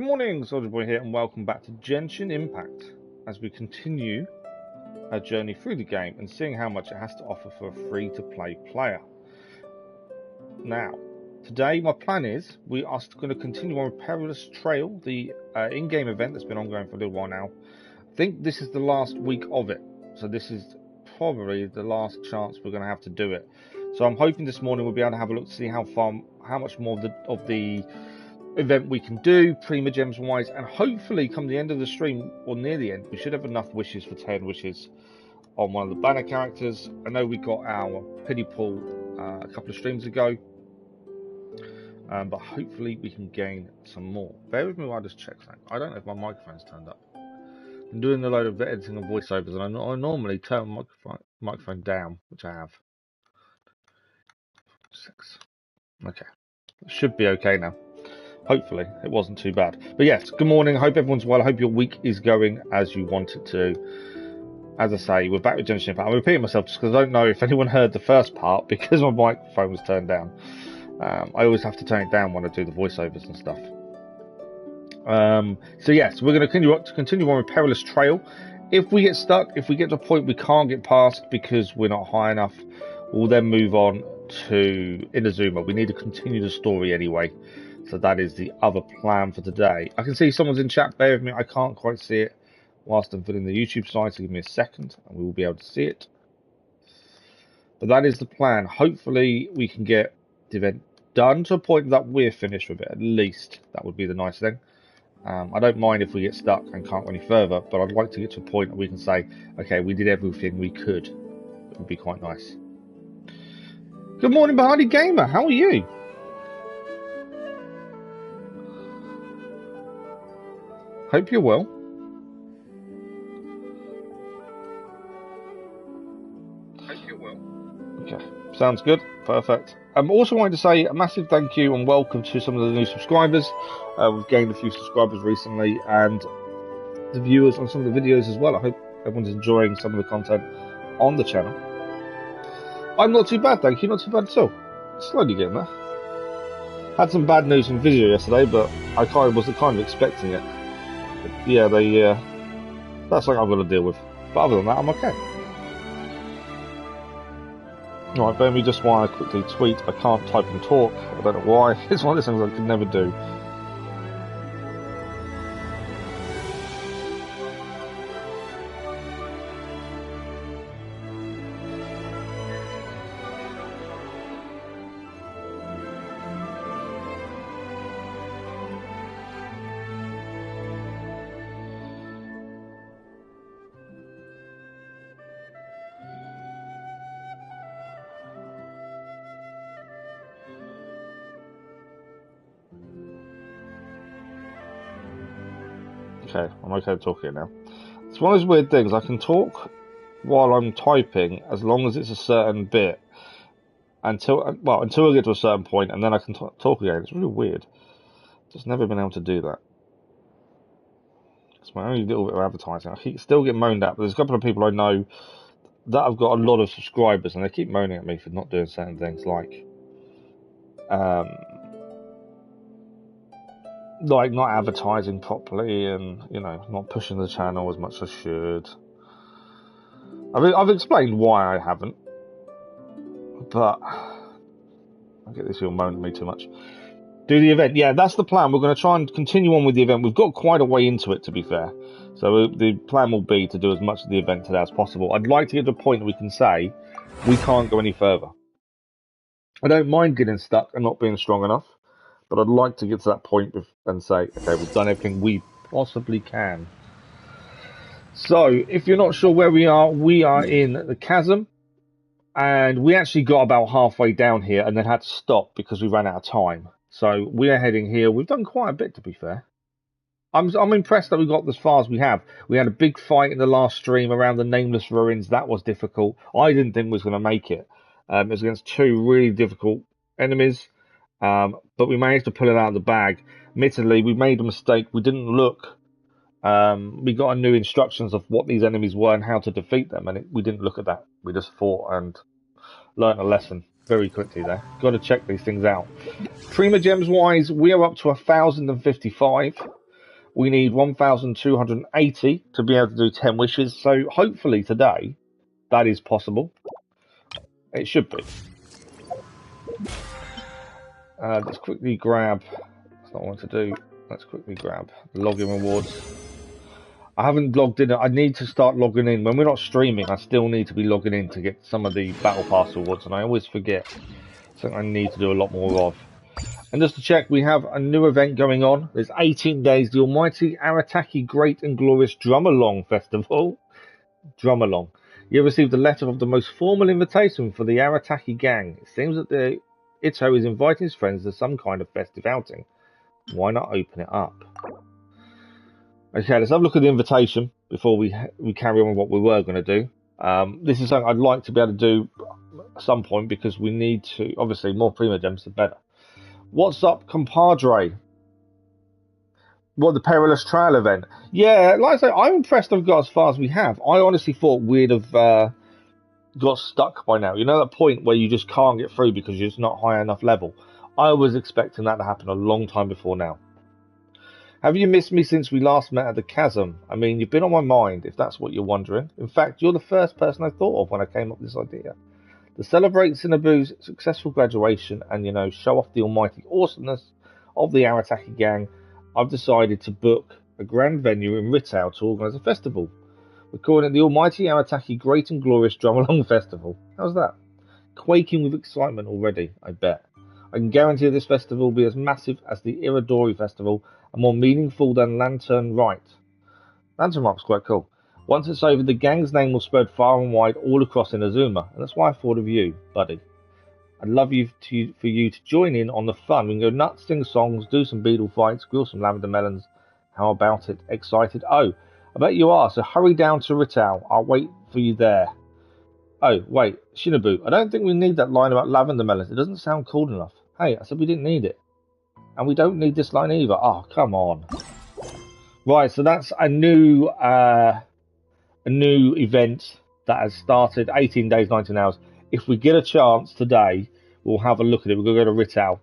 Good morning, Soldier Boy here, and welcome back to Genshin Impact as we continue our journey through the game and seeing how much it has to offer for a free-to-play player. Now, today my plan is we are going to continue on with Perilous Trail, the in-game event that's been ongoing for a little while now. I think this is the last week of it, so this is probably the last chance we're going to have to do it. So I'm hoping this morning we'll be able to have a look to see how much more of the event we can do, Prima Gems wise, and hopefully come the end of the stream, or near the end, we should have enough wishes for 10 wishes on one of the banner characters. I know we got our pity pool a couple of streams ago, but hopefully we can gain some more. Bear with me while I just check something. I don't know if my microphone's turned up. I'm doing a load of editing and voiceovers, and I normally turn my microphone down, which I have. 6. Okay, it should be okay now. Hopefully, it wasn't too bad. But yes, good morning. I hope everyone's well. I hope your week is going as you want it to. As I say, we're back with Genshin Impact. I'm repeating myself just because I don't know if anyone heard the first part because my microphone was turned down. I always have to turn it down when I do the voiceovers and stuff. So yes, we're going to continue on with Perilous Trail. If we get stuck, if we get to a point we can't get past because we're not high enough, we'll then move on to Inazuma. We need to continue the story anyway. So that is the other plan for today. I can see someone's in chat. Bear with me. I can't quite see it whilst I'm filling the YouTube side. So give me a second and we will be able to see it. But that is the plan. Hopefully we can get the event done to a point that we're finished with it. At least that would be the nice thing. I don't mind if we get stuck and can't go any further. But I'd like to get to a point where we can say, okay, we did everything we could. It would be quite nice. Good morning, Bahadi Gamer. How are you? Hope you're well. Okay, sounds good. Perfect. I'm also wanting to say a massive thank you and welcome to some of the new subscribers. We've gained a few subscribers recently, and the viewers on some of the videos as well. I hope everyone's enjoying some of the content on the channel. I'm not too bad, thank you. Not too bad at all. Slowly getting there. Had some bad news from Visual yesterday, but I wasn't kind of expecting it. Yeah, that's something I've got to deal with. But other than that, I'm okay. Alright, bear me just while I quickly tweet. I can't type and talk. I don't know why. It's one of those things I could never do. Okay, I'm okay talking now. It's one of those weird things. I can talk while I'm typing as long as it's a certain bit until I get to a certain point, and then I can talk again. It's really weird. Just never been able to do that. It's my only little bit of advertising. I still get moaned at, but there's a couple of people I know that have got a lot of subscribers, and they keep moaning at me for not doing certain things, like not advertising properly, and not pushing the channel as much as I should. I've explained why I haven't, but I get this people moan at me too much. Do the event, yeah, that's the plan. We're going to try and continue on with the event. We've got quite a way into it, to be fair. So the plan will be to do as much of the event today as possible. I'd like to get to a point that we can say we can't go any further. I don't mind getting stuck and not being strong enough, but I'd like to get to that point and say, okay, we've done everything we possibly can. So, if you're not sure where we are in the chasm, and we actually got about halfway down here and then had to stop because we ran out of time. So, we are heading here. We've done quite a bit, to be fair. I'm impressed that we got as far as we have. We had a big fight in the last stream around the Nameless Ruins. That was difficult. I didn't think we was going to make it. It was against two really difficult enemies. But we managed to pull it out of the bag. Admittedly, we made a mistake. We didn't look. We got new instructions of what these enemies were and how to defeat them, and we didn't look at that. We just fought and learnt a lesson very quickly there. Got to check these things out. Prima Gems wise, we are up to 1,055. We need 1,280 to be able to do 10 wishes. So hopefully today that is possible. It should be. Let's quickly grab. That's not what I want to do. Let's quickly grab login rewards. I haven't logged in. I need to start logging in. When we're not streaming, I still need to be logging in to get some of the Battle Pass rewards, and I always forget. Something I need to do a lot more of. And just to check, we have a new event going on. There's 18 days, the almighty Arataki Great and Glorious Drum-Along Festival. Drum-Along. You received a letter of the most formal invitation for the Arataki gang. It seems that the Ito is inviting his friends to some kind of festive outing. Why not open it up? Okay, let's have a look at the invitation before we carry on with what we were going to do. This is something I'd like to be able to do at some point because we need to, obviously, more Prima Gems the better. What's up, compadre? What, the Perilous Trail event? Yeah, like I say, I'm impressed I've got as far as we have. I honestly thought we'd have got stuck by now. You know that point where you just can't get through because you're just not high enough level? I was expecting that to happen a long time before now. Have you missed me since we last met at the Chasm? I mean, you've been on my mind, if that's what you're wondering. In fact, you're the first person I thought of when I came up with this idea. To celebrate Cinnaboo's successful graduation and, you know, show off the almighty awesomeness of the Arataki gang, I've decided to book a grand venue in Ritau to organise a festival. We're calling it the almighty Arataki Great and Glorious Drum-Along Festival. How's that? Quaking with excitement already, I bet. I can guarantee this festival will be as massive as the Iridori Festival and more meaningful than Lantern Rite. Lantern Rite's quite cool. Once it's over, the gang's name will spread far and wide all across Inazuma, and that's why I thought of you, buddy. I'd love for you to join in on the fun. We can go nuts, sing songs, do some beetle fights, grill some lavender melons. How about it? Excited? Oh, I bet you are, so hurry down to Ritau. I'll wait for you there. Oh, wait, Shinobu, I don't think we need that line about lavender melons. It doesn't sound cool enough. Hey, I said we didn't need it. And we don't need this line either. Oh, come on. Right, so that's a new event that has started, 18 days, 19 hours. If we get a chance today, we'll have a look at it. We're going to go to Ritau.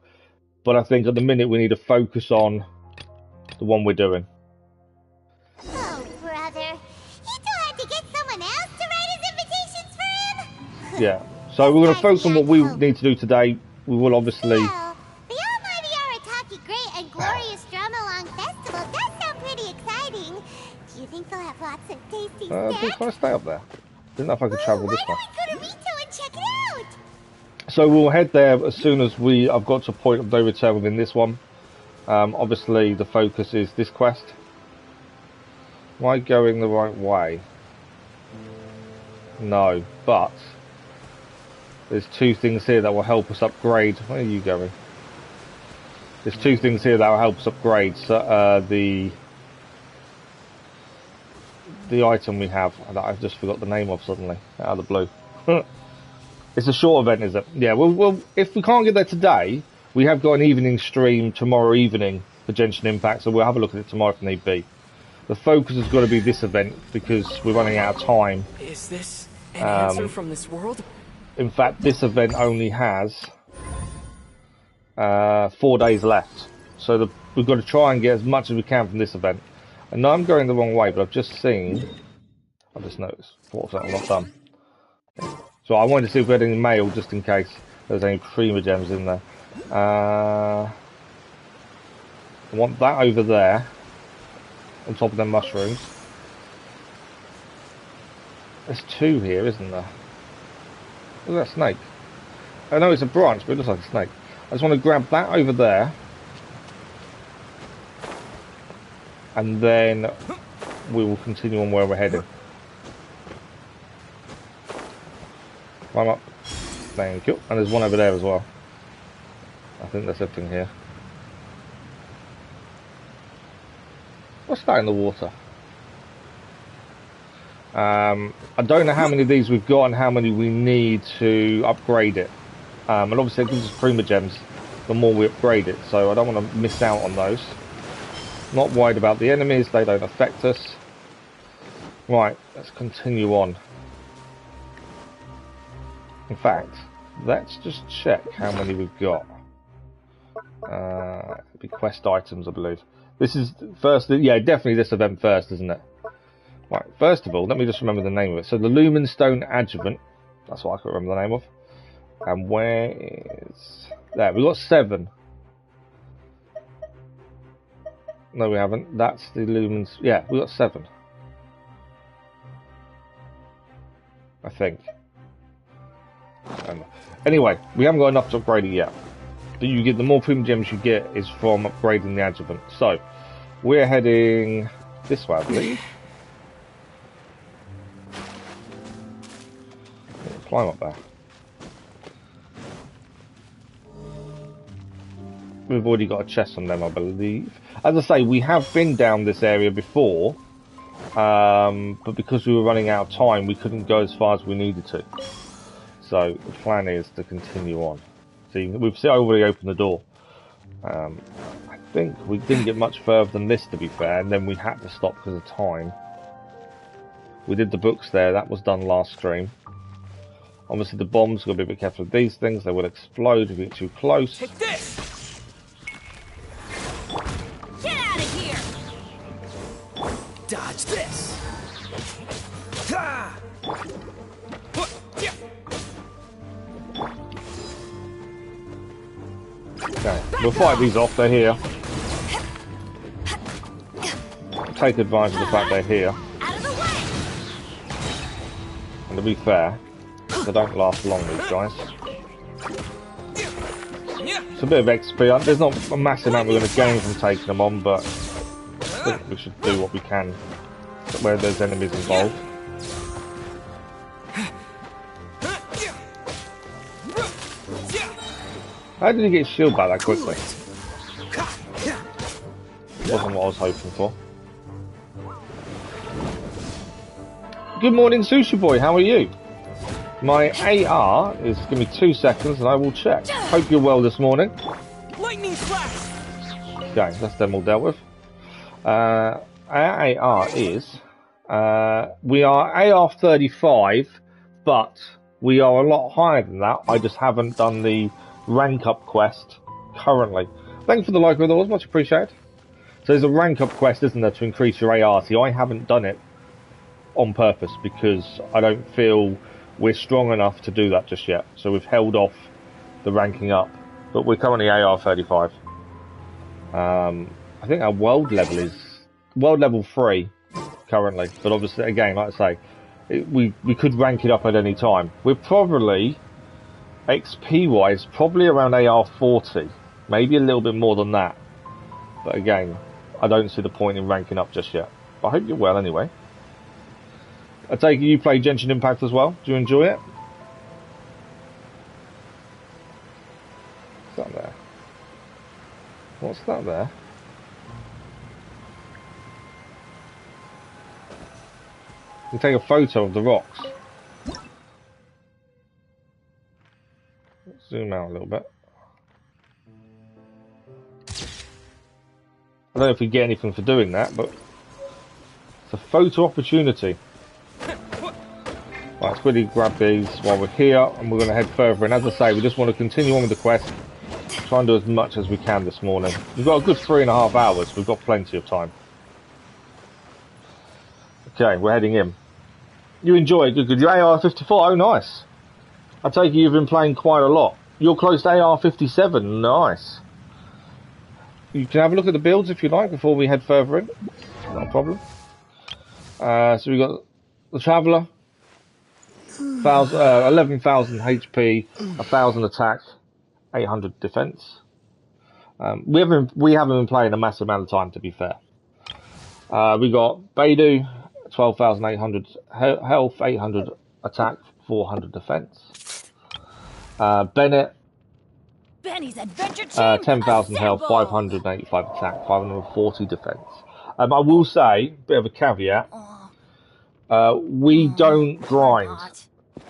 But I think at the minute we need to focus on the one we're doing. Oh, brother. Ito had to get someone else to write his invitations for him? Yeah. So we're going to focus on what we need to do today. We will obviously... Well, the almighty Arataki Great and Glorious Drum-Along Festival does sound pretty exciting. Do you think they'll have lots of tasty snacks? Can I stay up there? Didn't know if I could travel this way. Why don't we go to Rito and check it out? So we'll head there as soon as I've got to a point of no return within this one. Obviously the focus is this quest. Am I going the right way? No, but there's two things here that will help us upgrade. Where are you going? There's two things here that will help us upgrade the item we have that I've just forgot the name of suddenly out of the blue. It's a short event, is it? Yeah. Well, if we can't get there today, we have got an evening stream tomorrow evening for Genshin Impact, so we'll have a look at it tomorrow if need be. The focus has got to be this event because we're running out of time. Is this an answer from this world? In fact, this event only has 4 days left, so we've got to try and get as much as we can from this event. And now I'm going the wrong way, but I've just noticed. What's that? I'm not done. So I wanted to see if we had any mail just in case there's any Prima Gems in there. I want that over there on top of them mushrooms. There's two here, isn't there? Look at that snake. I know it's a branch, but it looks like a snake. I just want to grab that over there. And then we will continue on where we're heading. Climb up. Thank you. And there's one over there as well. I think that's everything here. What's that in the water? I don't know how many of these we've got and how many we need to upgrade it. And obviously it gives us Prima Gems the more we upgrade it, so I don't want to miss out on those. Not worried about the enemies, they don't affect us. Right, let's continue on. In fact, let's just check how many we've got. Be quest items, I believe. This is first, yeah, definitely this event first, isn't it? Right, first of all, let me just remember the name of it. So the Lumenstone Adjuvant, that's what I can remember the name of. And where is... There, we've got 7. No, we haven't. That's the Lumens... Yeah, we've got 7. I think. Anyway, we haven't got enough to upgrade it yet. But you get the more premium gems you get is from upgrading the Adjuvant. So, we're heading this way, I believe. Climb up there. We've already got a chest on them, I believe. As I say, we have been down this area before, but because we were running out of time, we couldn't go as far as we needed to. So the plan is to continue on. See, we've already opened the door. I think we didn't get much further than this, to be fair, and then we had to stop because of time. We did the books there. That was done last stream. Obviously, the bombs, got to be a bit careful with these things. They will explode if you get too close. Take this! Get out of here! Dodge this! Okay, we'll fight these off. They're here. Take advantage of the fact they're here. And to be fair, they don't last long, these guys. It's a bit of XP. There's not a massive amount we're going to gain from taking them on, but I think we should do what we can where there's enemies involved. How did he get his shield back that quickly? Wasn't what I was hoping for. Good morning, Sushi Boy. How are you? My AR is... Give me 2 seconds and I will check. Hope you're well this morning. Lightning flash. Okay, that's them all dealt with. Our AR is... we are AR 35, but we are a lot higher than that. I just haven't done the rank up quest currently. Thanks for the like with those, much appreciated. So there's a rank up quest, isn't there, to increase your AR. See, I haven't done it on purpose because I don't feel we're strong enough to do that just yet. So we've held off the ranking up, but we're currently AR 35. I think our world level is world level 3 currently, but obviously again, like I say, we could rank it up at any time. We're probably XP wise probably around AR 40, maybe a little bit more than that, but again, I don't see the point in ranking up just yet. But I hope you're well anyway. I take it you play Genshin Impact as well. Do you enjoy it? What's that there? What's that there? You take a photo of the rocks. Zoom out a little bit. I don't know if we get anything for doing that, but it's a photo opportunity. Right, let's quickly grab these while we're here, and we're going to head further. And as I say, we just want to continue on with the quest. Try and do as much as we can this morning. We've got a good 3.5 hours. We've got plenty of time. Okay, we're heading in. You enjoy it, good. Your AR 54, oh nice. I take it you've been playing quite a lot. You're close to AR 57, nice. You can have a look at the builds if you like before we head further in. Not a problem. So we've got the Traveller, 11,000 HP, 1,000 attack, 800 defense. We haven't been playing a massive amount of time, to be fair. We got Beidou, 12,800 health, 800 attack, 400 defense. Bennett, Benny's adventure team, 10,000 health, 585 attack, 540 defense. I will say, bit of a caveat, we don't grind.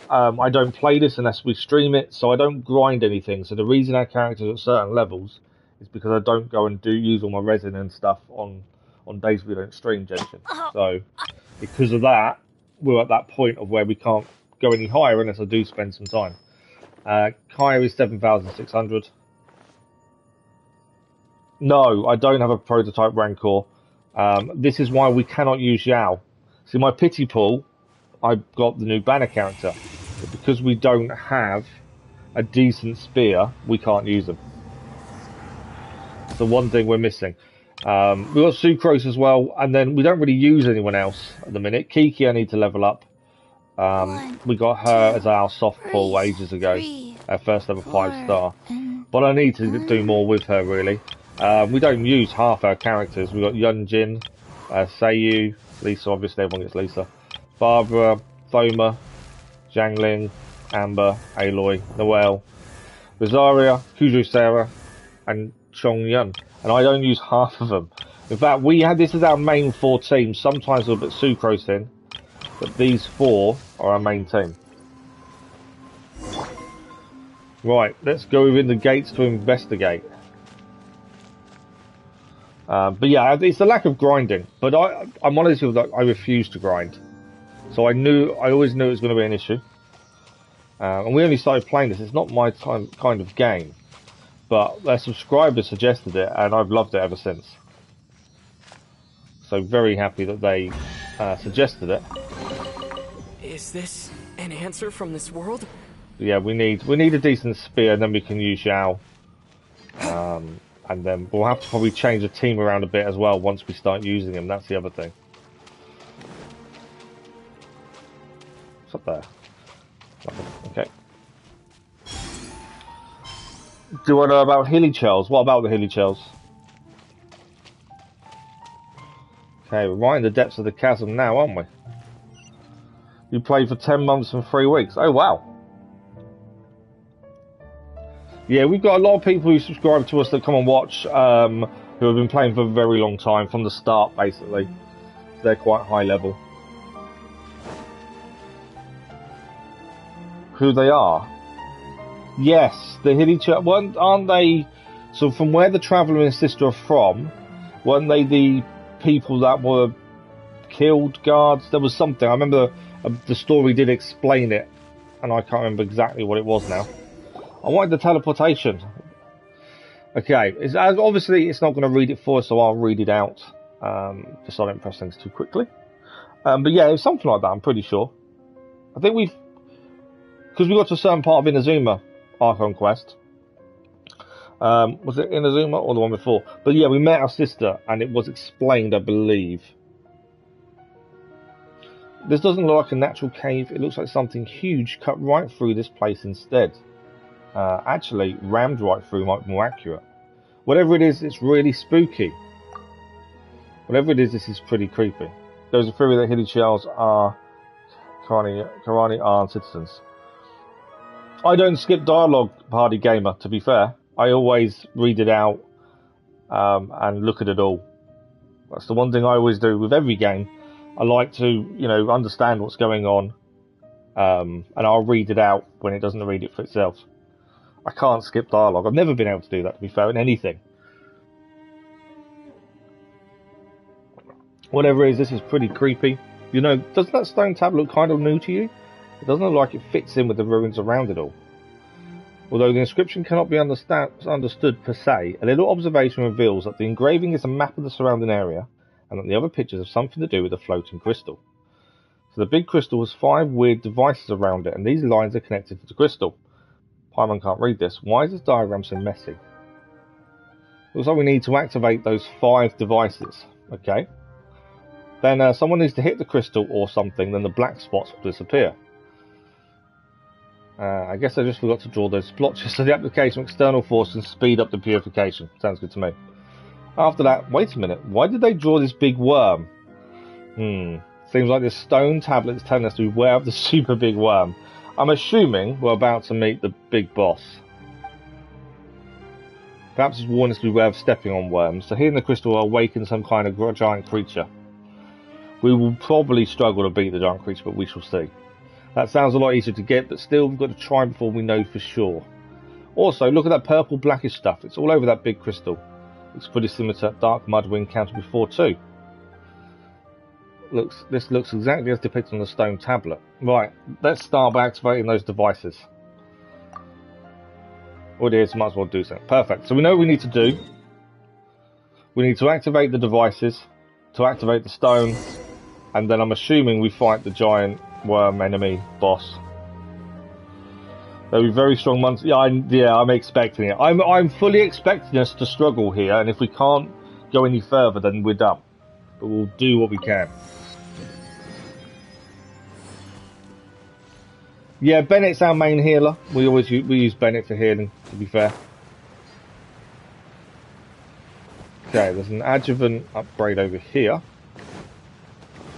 I don't play this unless we stream it, so I don't grind anything. So the reason our characters are at certain levels is because I don't go and use all my resin and stuff on days we don't stream Genshin. So because of that, we're at that point of where we can't go any higher unless I do spend some time. Kaya is 7,600. No, I don't have a prototype Rancor. This is why we cannot use Yao. See, my pity pool, I've got the new banner character. But because we don't have a decent spear, we can't use them. It's the one thing we're missing. We've got Sucrose as well, and then we don't really use anyone else at the minute. Kiki I need to level up. We got her as our soft pull ages ago. Our first ever 5-star. But I need to do more with her, really. We don't use half our characters. We've got Yunjin, Seiyu, Lisa, obviously everyone gets Lisa. Barbara, Thoma, Zhangling, Amber, Aloy, Noelle, Rosaria, Kuju Sarah, and Chong Yun. And I don't use half of them. In fact, this is our main 4 teams. Sometimes we'll put Sucrose in, but these 4 are our main team. Right, let's go within the gates to investigate. But yeah, it's the lack of grinding. But I'm honest with you, I refuse to grind. So I always knew it was going to be an issue. And we only started playing this. It's not my kind of game. But their subscribers suggested it, and I've loved it ever since. So very happy that they suggested it. Is this an answer from this world? Yeah, we need a decent spear, and then we can use Yao. And then we'll have to probably change the team around a bit as well once we start using them. That's the other thing. What's up there? Nothing. Okay. Do I know about hilly shells? What about the hilly shells? Okay, we're right in the depths of the chasm now, aren't we? You played for 10 months and 3 weeks. Oh, wow. Yeah, we've got a lot of people who subscribe to us that come and watch, who have been playing for a very long time, from the start, basically. They're quite high level. Who they are? Yes, the hilly aren't they? So from where the Traveller and Sister are from, weren't they the people that were killed guards? There was something. I remember the story did explain it, and I can't remember exactly what it was now. I wanted the teleportation. Okay, obviously it's not going to read it for us, so I'll read it out. Just so I don't press things too quickly. But yeah, it was something like that, I'm pretty sure. I think because we got to a certain part of Inazuma, Archon Quest. Was it Inazuma or the one before? But yeah, we met our sister, and it was explained, I believe. This doesn't look like a natural cave. It looks like something huge cut right through this place instead. Actually, rammed right through might be more accurate. Whatever it is, it's really spooky. Whatever it is, this is pretty creepy. There's a theory that hilly shells are Karani are citizens. I don't skip dialogue, party gamer, to be fair. I always read it out and look at it all. That's the one thing I always do with every game. I like to, understand what's going on, and I'll read it out when it doesn't read it for itself. I can't skip dialogue. I've never been able to do that, to be fair, in anything. Whatever it is, this is pretty creepy. Doesn't that stone tablet look kind of new to you? It doesn't look like it fits in with the ruins around it all. Although the inscription cannot be understood per se, a little observation reveals that the engraving is a map of the surrounding area, and that the other pictures have something to do with the floating crystal. So the big crystal has 5 weird devices around it, and these lines are connected to the crystal. Paimon can't read this. Why is this diagram so messy? Looks like we need to activate those 5 devices. Okay. Then someone needs to hit the crystal or something, then the black spots will disappear. I guess I just forgot to draw those splotches, so the application of external force can speed up the purification. Sounds good to me. After that, wait a minute, why did they draw this big worm? Seems like this stone tablet is telling us to beware of the super big worm. I'm assuming we're about to meet the big boss. Perhaps it's warning us to beware of stepping on worms, so hitting the crystal will awaken some kind of giant creature. We will probably struggle to beat the giant creature, but we shall see. That sounds a lot easier to get, but still we've got to try before we know for sure. Also, look at that purple blackish stuff. It's all over that big crystal. Looks pretty similar to that dark mud we encountered before too. This looks exactly as depicted on the stone tablet. Right, let's start by activating those devices. What it is, might as well do so. Perfect. So we know what we need to do. We need to activate the devices, to activate the stone, and then I'm assuming we fight the giant worm enemy boss. There'll be very strong monsters. Yeah, I'm expecting it. I'm fully expecting us to struggle here, and if we can't go any further, then we're done. But we'll do what we can. Yeah, Bennett's our main healer. We use Bennett for healing, to be fair. Okay, there's an adjuvant upgrade over here.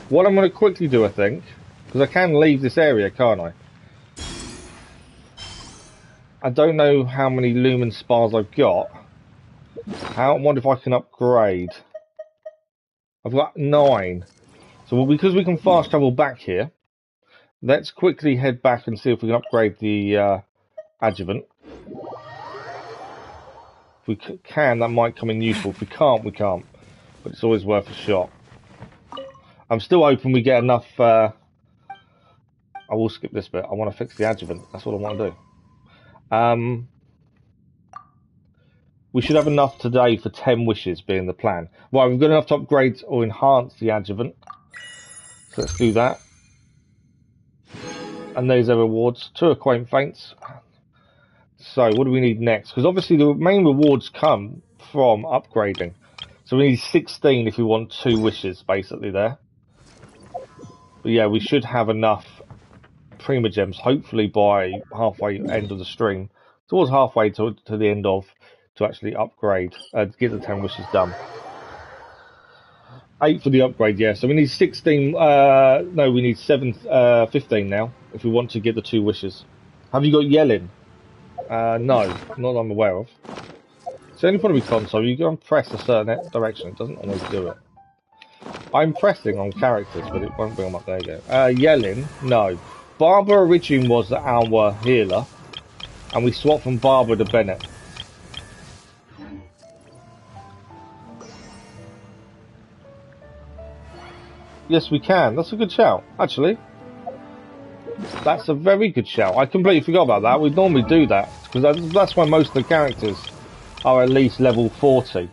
What I'm going to quickly do, I think, because I can leave this area, can't I? I don't know how many lumen spars I've got. I wonder if I can upgrade. I've got 9. So because we can fast travel back here, let's quickly head back and see if we can upgrade the adjuvant. If we can, that might come in useful. If we can't, we can't. But it's always worth a shot. I'm still hoping we get enough... I will skip this bit. I want to fix the adjuvant. That's what I want to do. We should have enough today for 10 wishes, being the plan. Right, we've got enough to upgrade or enhance the adjuvant. So let's do that. And there's our rewards. 2 acquaint feints. So what do we need next? Because obviously the main rewards come from upgrading. So we need 16 if we want 2 wishes, basically, there. But yeah, we should have enough Prima Gems, hopefully by halfway end of the stream. Towards halfway to the end of, to actually upgrade, to get the 10 wishes done. 8 for the upgrade, yeah. So we need 16, no, we need 15 now, if we want to get the 2 wishes. Have you got yelling? No, not that I'm aware of. So any point of console, you go and press a certain direction, it doesn't always do it. I'm pressing on characters, but it won't bring them up. There you go. Yelling, no. Barbara originally was our healer, and we swapped from Barbara to Bennett. Yes, we can. That's a good shout, actually. That's a very good shout. I completely forgot about that. We normally do that, because that's why most of the characters are at least level 40.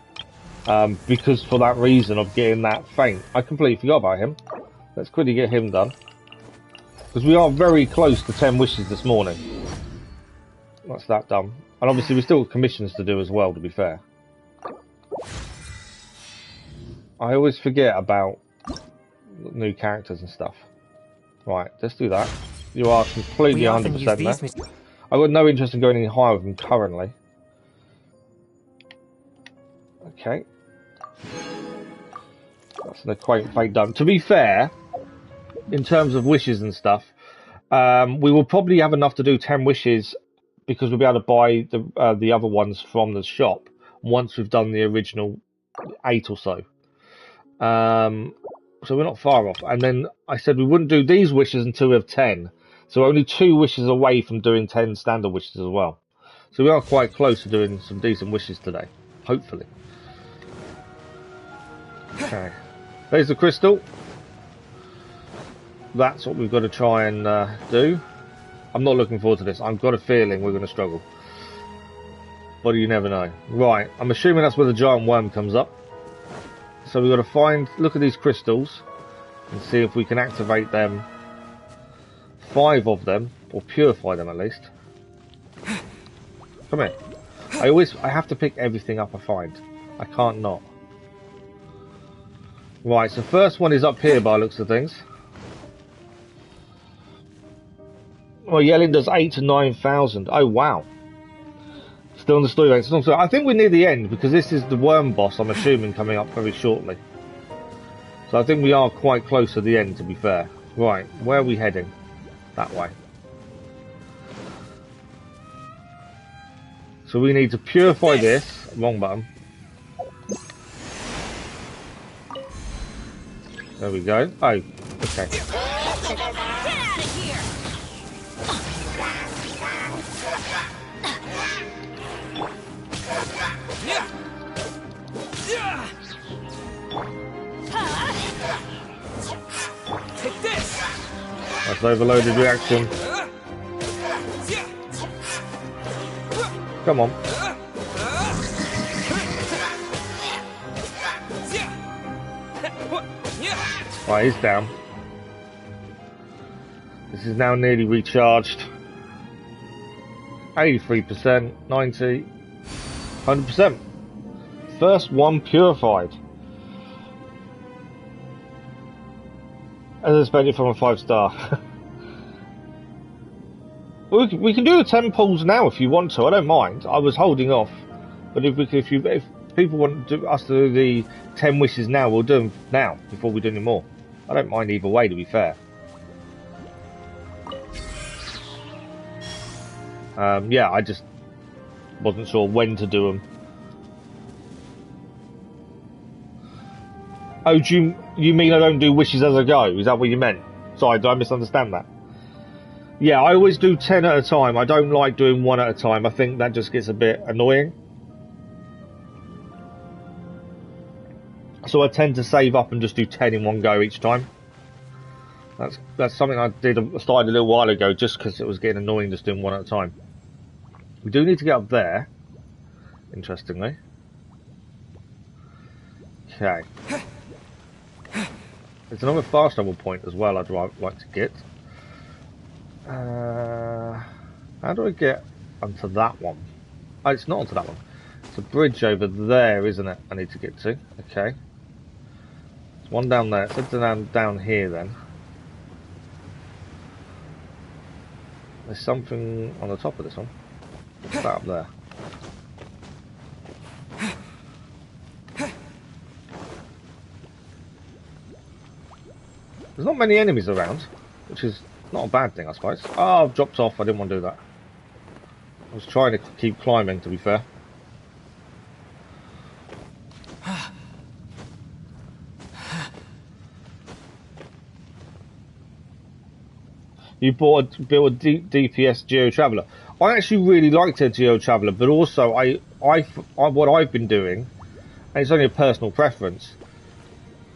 Because for that reason of getting that feint. I completely forgot about him. Let's quickly get him done. Because we are very close to 10 wishes this morning. That's that done. And obviously we've still got commissions to do as well, to be fair. I always forget about new characters and stuff. Right, let's do that. You are completely 100% there. I've got no interest in going any higher with them currently. Okay. That's an acquaint fate done. To be fair, in terms of wishes and stuff, we will probably have enough to do 10 wishes because we'll be able to buy the other ones from the shop once we've done the original 8 or so. So we're not far off. And then I said we wouldn't do these wishes until we have 10. So we're only 2 wishes away from doing 10 standard wishes as well. So we are quite close to doing some decent wishes today. Hopefully. Okay. There's the crystal. That's what we've got to try and do. I'm not looking forward to this. I've got a feeling we're going to struggle. But you never know. Right. I'm assuming that's where the giant worm comes up. So we've got to look at these crystals and see if we can activate them. 5 of them, or purify them at least. Come here. I have to pick everything up I find. I can't not. Right, so first one is up here by the looks of things. Well, yelling does 8 to 9,000. Oh wow. Still on the story rank. So I think we're near the end because this is the worm boss, I'm assuming, coming up very shortly. So I think we are quite close to the end, to be fair. Right, where are we heading? That way. So we need to purify this. Wrong button. There we go. Oh, okay. Get out of here! Take this! That's overloaded reaction. Come on. Right, he's down. This is now nearly recharged. 83%, 90, 100%. First one purified. As expected from a 5-star. we can do the 10 pulls now if you want to. I don't mind. I was holding off, but if people want us to do the 10 wishes now, we'll do them now before we do any more. I don't mind either way, to be fair. Yeah, I just wasn't sure when to do them. Oh, do you mean I don't do wishes as I go? Is that what you meant? Sorry, did I misunderstand that? Yeah, I always do 10 at a time. I don't like doing one at a time. I think that just gets a bit annoying. So I tend to save up and just do 10 in one go each time. That's something I started a little while ago just because it was getting annoying just doing one at a time. We do need to get up there, interestingly. Okay. There's another fast travel point as well I'd like to get. How do I get onto that one? Oh, it's not onto that one. It's a bridge over there, isn't it? I need to get to. Okay. There's one down there. It's down here then. There's something on the top of this one. What's that up there? There's not many enemies around, which is not a bad thing, I suppose. Oh, I've dropped off. I didn't want to do that. I was trying to keep climbing, to be fair. You built a DPS Geo Traveller. I actually really liked a Geo Traveller, but also what I've been doing, and it's only a personal preference.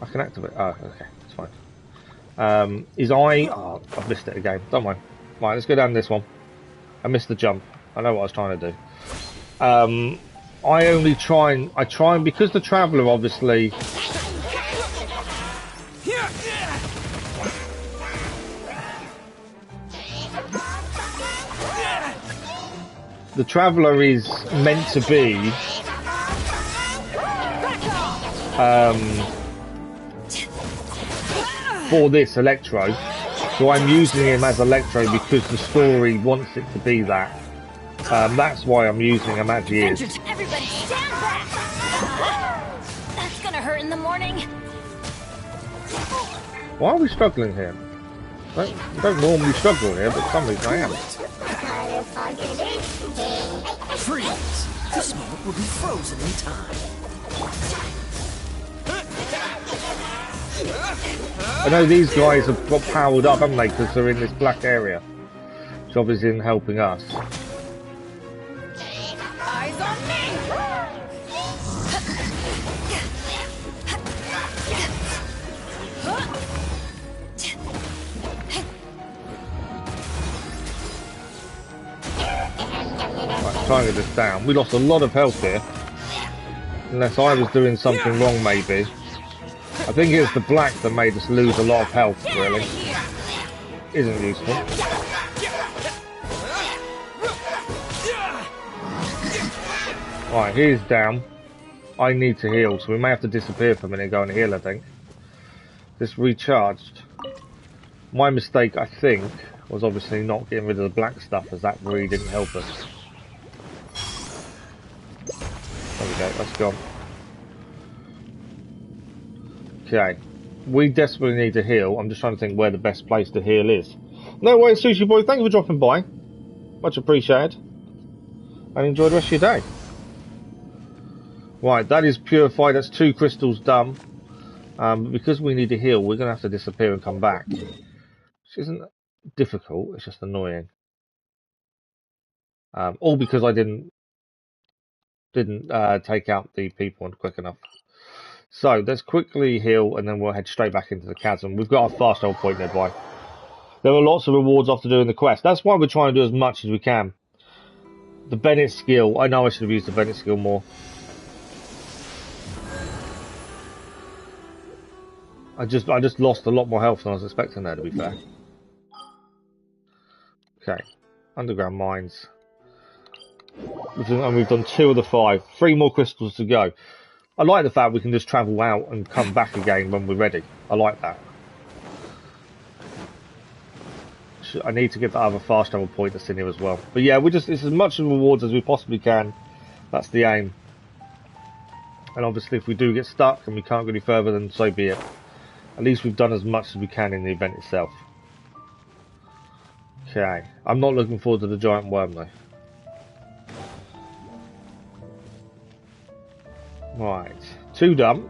I can activate. Oh, okay, it's fine. I've missed it again. Don't mind. Right, let's go down this one. I missed the jump. I know what I was trying to do. I try and because the Traveller obviously. The Traveller is meant to be for this Electro, so I'm using him as Electro because the story wants it to be that. That's why I'm using him as he is. Everybody stand back! That's gonna hurt in the morning. Why are we struggling here? We don't normally struggle here, but for some reason I am. Freeze! This moment will be frozen in time. I know these guys have got powered up, haven't they? Because they're in this black area, which obviously isn't helping us. Eyes on me! Right, trying to get this down. We lost a lot of health here. Unless I was doing something wrong, maybe. I think it's the black that made us lose a lot of health, really. Isn't useful. Right, he's down. I need to heal, so we may have to disappear for a minute and go and heal, I think. This recharged. My mistake, I think, was obviously not getting rid of the black stuff, as that really didn't help us. There we go, that's gone. Okay, we desperately need to heal. I'm just trying to think where the best place to heal is. No worries, Sushi Boy, thank you for dropping by. Much appreciated. And enjoy the rest of your day. Right, that is purified. That's 2 crystals done. Because we need to heal, we're going to have to disappear and come back. Which isn't difficult, it's just annoying. All because I didn't take out the people quick enough. So let's quickly heal and then we'll head straight back into the chasm. We've got our fast travel point nearby. There are lots of rewards after doing the quest. That's why we're trying to do as much as we can. The Bennett skill. I know I should have used the Bennett skill more. I just lost a lot more health than I was expecting there, to be fair. Okay, underground mines. And we've done 2 of the 5. 3 more crystals to go. I like the fact we can just travel out and come back again when we're ready. I like that. I need to get the other fast travel point that's in here as well. But yeah, it's as much rewards as we possibly can. That's the aim. And obviously if we do get stuck and we can't go any further, then so be it. At least we've done as much as we can in the event itself. Okay. I'm not looking forward to the giant worm though. Right. 2 done.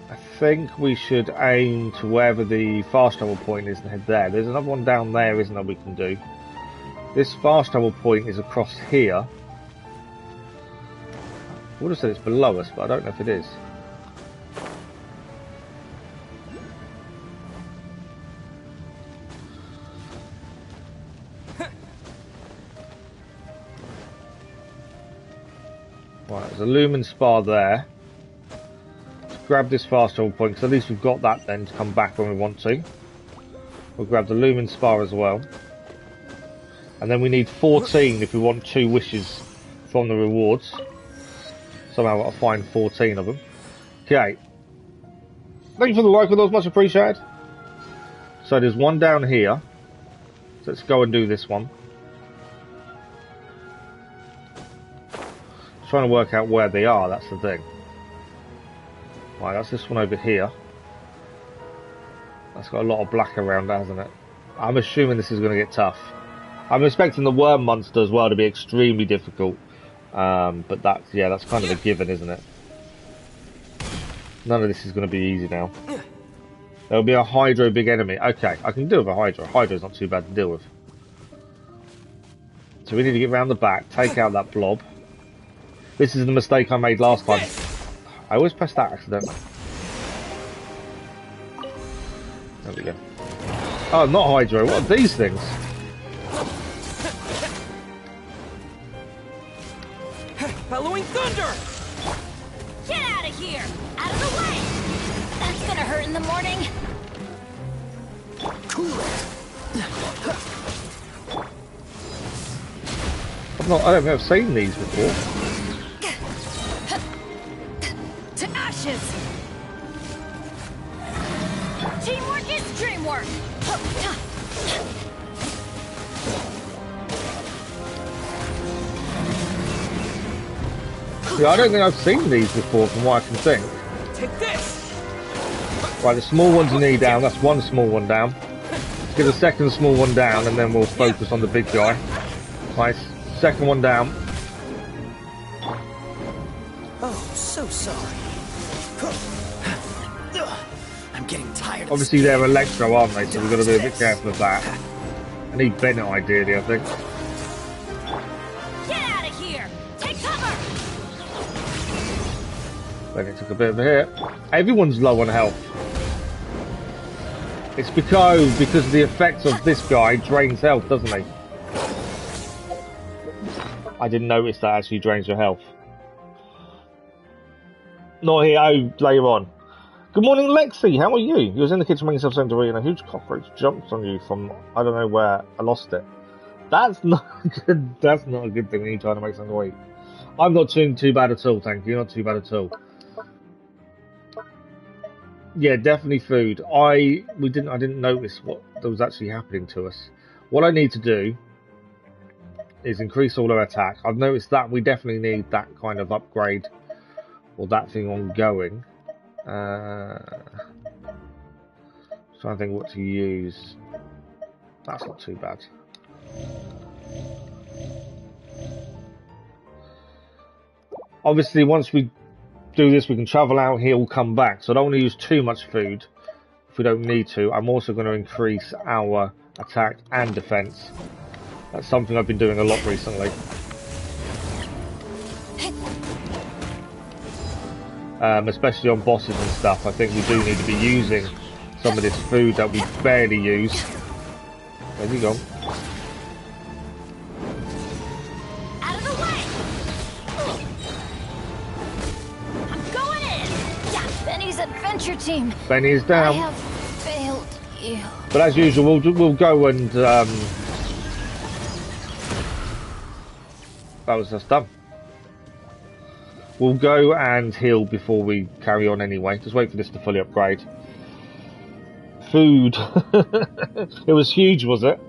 I think we should aim to wherever the fast travel point is and head there. There's another one down there, isn't there, we can do. This fast travel point is across here. I would have said it's below us, but I don't know if it is. Right, there's a lumen spar there. Let's grab this fast travel point, because at least we've got that then to come back when we want to. We'll grab the lumen spar as well. And then we need 14 if we want 2 wishes from the rewards. Somehow I've got to find 14 of them. Okay. Thank you for the like, that was much appreciated. So there's one down here. So let's go and do this one. Trying to work out where they are, that's the thing. Right, that's this one over here. That's got a lot of black around it, hasn't it? I'm assuming this is going to get tough. I'm expecting the worm monster as well to be extremely difficult. But that's kind of a given, isn't it? None of this is going to be easy now. There'll be a Hydro big enemy. Okay, I can deal with a Hydro. Hydro's not too bad to deal with. So we need to get around the back, take out that blob. This is the mistake I made last time. I always press that accidentally. There we go. Oh, not Hydro. What are these things? Bellowing thunder! Get out of here! Out of the way! That's gonna hurt in the morning. Cool it. I don't think I've seen these before. To ashes! Teamwork is dreamwork! Yeah, I don't think I've seen these before from what I can think. Take this! Right, the small one's a knee down. That's one small one down. Let's get a second small one down and then we'll focus on the big guy. Nice. Second one down. Oh, so sorry. I'm getting tired. Obviously they're electro, aren't they? So we've got to be a bit careful of that. I need Bennett ideally, I think. Get out of here! Take cover! Bennett took a bit of a hit. Everyone's low on health. It's because the effects of this guy drains health, doesn't he? I didn't notice that actually drains your health. Not here, oh, later on. Good morning, Lexi. How are you? You was in the kitchen making yourself something to eat and a huge cockroach jumped on you from I don't know where. I lost it. That's not good. That's not a good thing when you're trying to make something to eat. I'm not doing too bad at all, thank you. Not too bad at all. Yeah, definitely food. I didn't notice what was actually happening to us. What I need to do is increase all our attack. I've noticed that we definitely need that kind of upgrade or that thing ongoing. Trying to think what to use. That's not too bad. Obviously, once we do this, we can travel out here, we'll come back. So I don't want to use too much food if we don't need to. I'm also going to increase our attack and defense. That's something I've been doing a lot recently. Especially on bosses and stuff. I think we do need to be using some of this food that we barely use. There you go. Out of the way! team. Benny is I down. have failed you. But as usual, we'll go and that was just done. We'll go and heal before we carry on anyway. Just wait for this to fully upgrade. Food. It was huge, was it?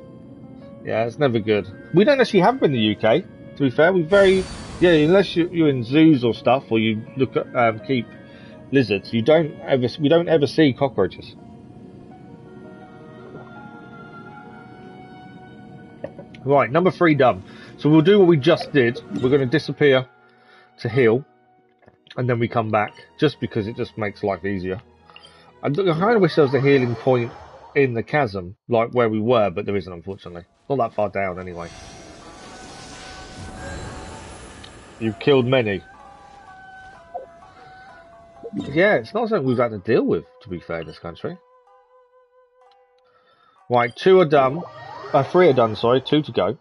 Yeah, it's never good. We don't actually have them in the UK, to be fair. Unless you're in zoos or stuff, or you look at keep lizards, we don't ever see cockroaches. Right, number 3 done. So we'll do what we just did. We're going to disappear to heal, and then we come back, just because it just makes life easier. I kind of wish there was a healing point in the chasm, like where we were, but there isn't, unfortunately. Not that far down, anyway. You've killed many. Yeah, it's not something we've had to deal with, to be fair, in this country. Right, 2 are done. 3 are done, sorry. 2 to go.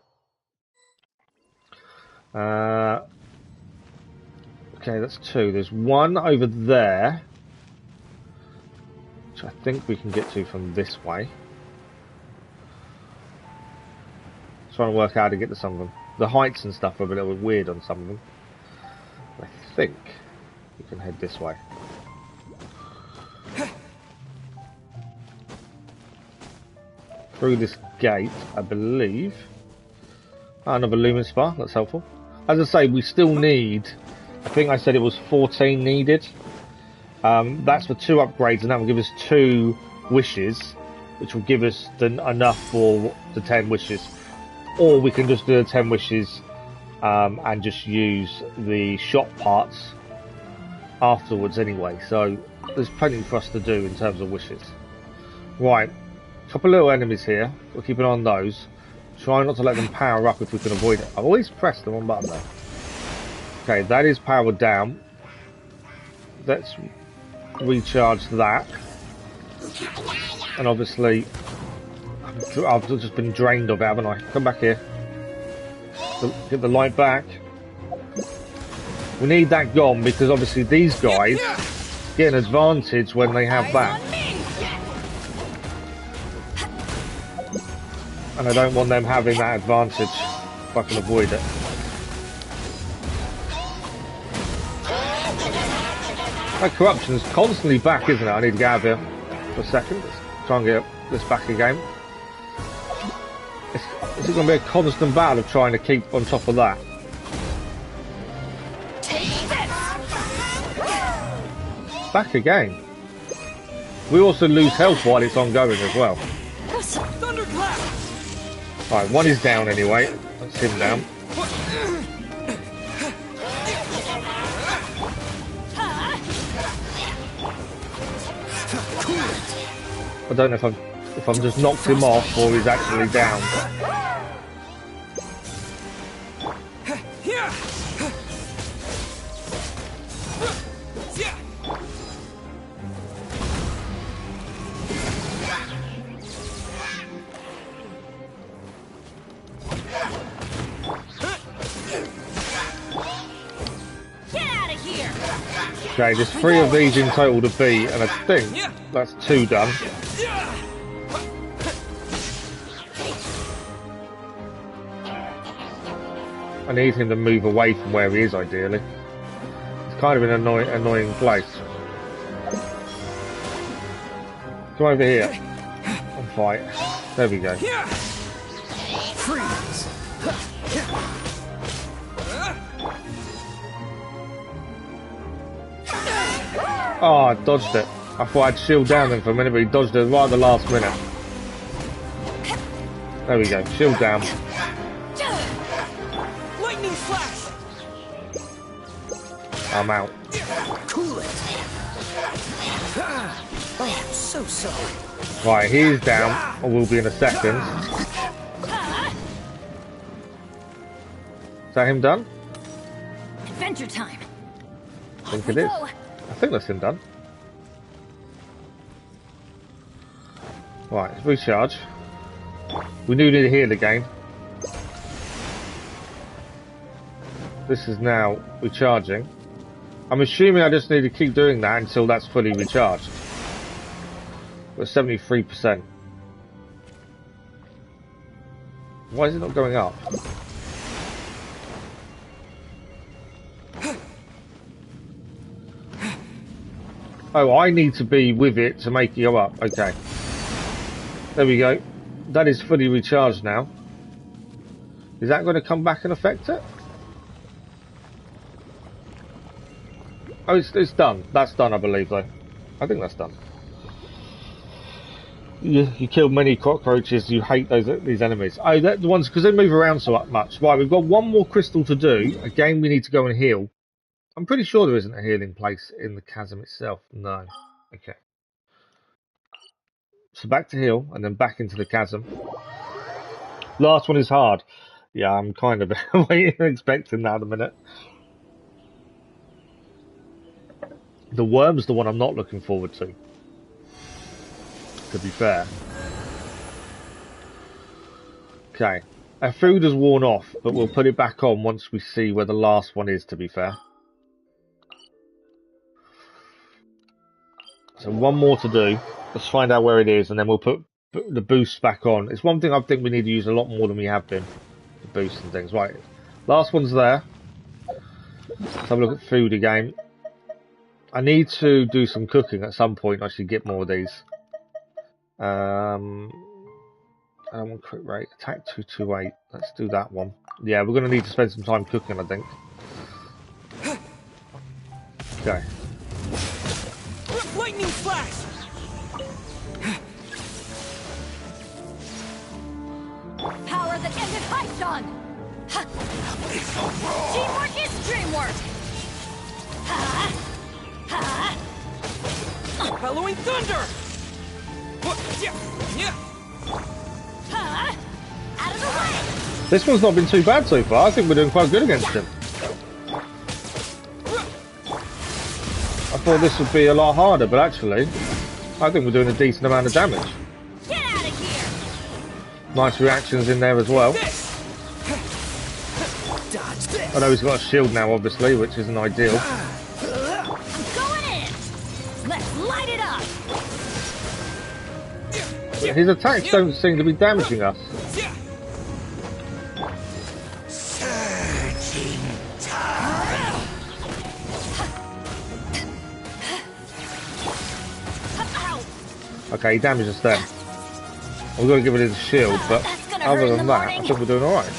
Okay, that's 2. There's 1 over there, which I think we can get to from this way. Trying to work out how to get to some of them. The heights and stuff are a little bit weird on some of them. I think we can head this way. Through this gate, I believe. Another lumen spar, that's helpful. As I say, we still need, I think I said it was 14 needed. That's for 2 upgrades, and that will give us 2 wishes, which will give us enough for the 10 wishes. Or we can just do the 10 wishes and just use the shop parts afterwards anyway. So there's plenty for us to do in terms of wishes. Right, a couple of little enemies here. We'll keep an eye on those. Try not to let them power up if we can avoid it. I've always pressed the wrong button though. Okay, that is powered down. Let's recharge that. And obviously, I've just been drained of it, haven't I? Come back here. Get the light back. We need that gone because obviously these guys get an advantage when they have that. And I don't want them having that advantage if I can avoid it. That corruption's constantly back, isn't it? I need to get out of here for a second. Let's try and get this back again. Is it going to be a constant battle of trying to keep on top of that? Back again. We also lose health while it's ongoing as well. Alright, 1 is down anyway. That's him down. I don't know if I'm just knocked him off or he's actually down. Okay, there's 3 of these in total to beat, and I think that's 2 done. I need him to move away from where he is, ideally. It's kind of an annoying place. Come over here and fight. There we go. Freeze. Oh, I dodged it. I thought I'd shield down him for a minute, but he dodged it right at the last minute. There we go. Shield down. Lightning flash. I'm out. Cool it. Oh, so sorry. Right, he's down, or will be in a second. Is that him done? Adventure time. I think it is. I think that's him done. Right, let's recharge. We do need to heal again. This is now recharging. I'm assuming I just need to keep doing that until that's fully recharged. We're 73%. Why is it not going up? Oh, I need to be with it to make it go up. Okay. There we go. That is fully recharged now. Is that going to come back and affect it? Oh, it's done. That's done, I believe, though. I think that's done. You kill many cockroaches. You hate these enemies. Oh, the ones because they move around so much. Right, we've got one more crystal to do. Again, we need to go and heal. I'm pretty sure there isn't a healing place in the chasm itself. No. Okay. So back to heal, and then back into the chasm. Last one is hard. Yeah, I'm kind of waiting and expecting that in a minute. The worm's the one I'm not looking forward to be fair. Okay. Our food has worn off, but we'll put it back on once we see where the last one is, to be fair. So one more to do. Let's find out where it is, and then we'll put the boosts back on. It's one thing I think we need to use a lot more than we have been. The boosts and things. Right. Last one's there. Let's have a look at food again. I need to do some cooking at some point. I should get more of these. I don't want crit rate. Attack 228. Let's do that one. Yeah, we're going to need to spend some time cooking, I think. Okay. Lightning flash! Power that ended Haishan! Teamwork is dreamwork! Bellowing thunder! Out of the way! This one's not been too bad so far. I think we're doing quite good against him. I thought this would be a lot harder, but actually, I think we're doing a decent amount of damage. Get out of here! Nice reactions in there as well. I know he's got a shield now, obviously, which isn't ideal. I'm going in! Let's light it up! But his attacks don't seem to be damaging us. Okay, he damages them. We've got to give it his shield, but other than that, I think we're doing alright.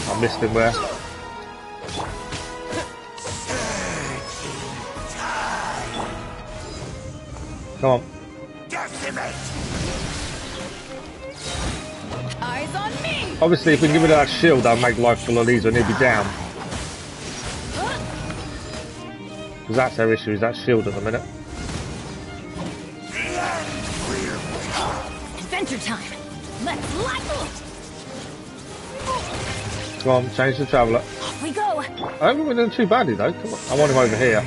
I missed him there. Come on. Eyes on me! Obviously, if we give it that shield, that'll make life a lot easier and he'll be down. Because that's our issue, is that shield at the minute. Adventure time! Let's light it! Come on, change the traveller. Off we go! I don't think we're doing too badly though. Come on. I want him over here.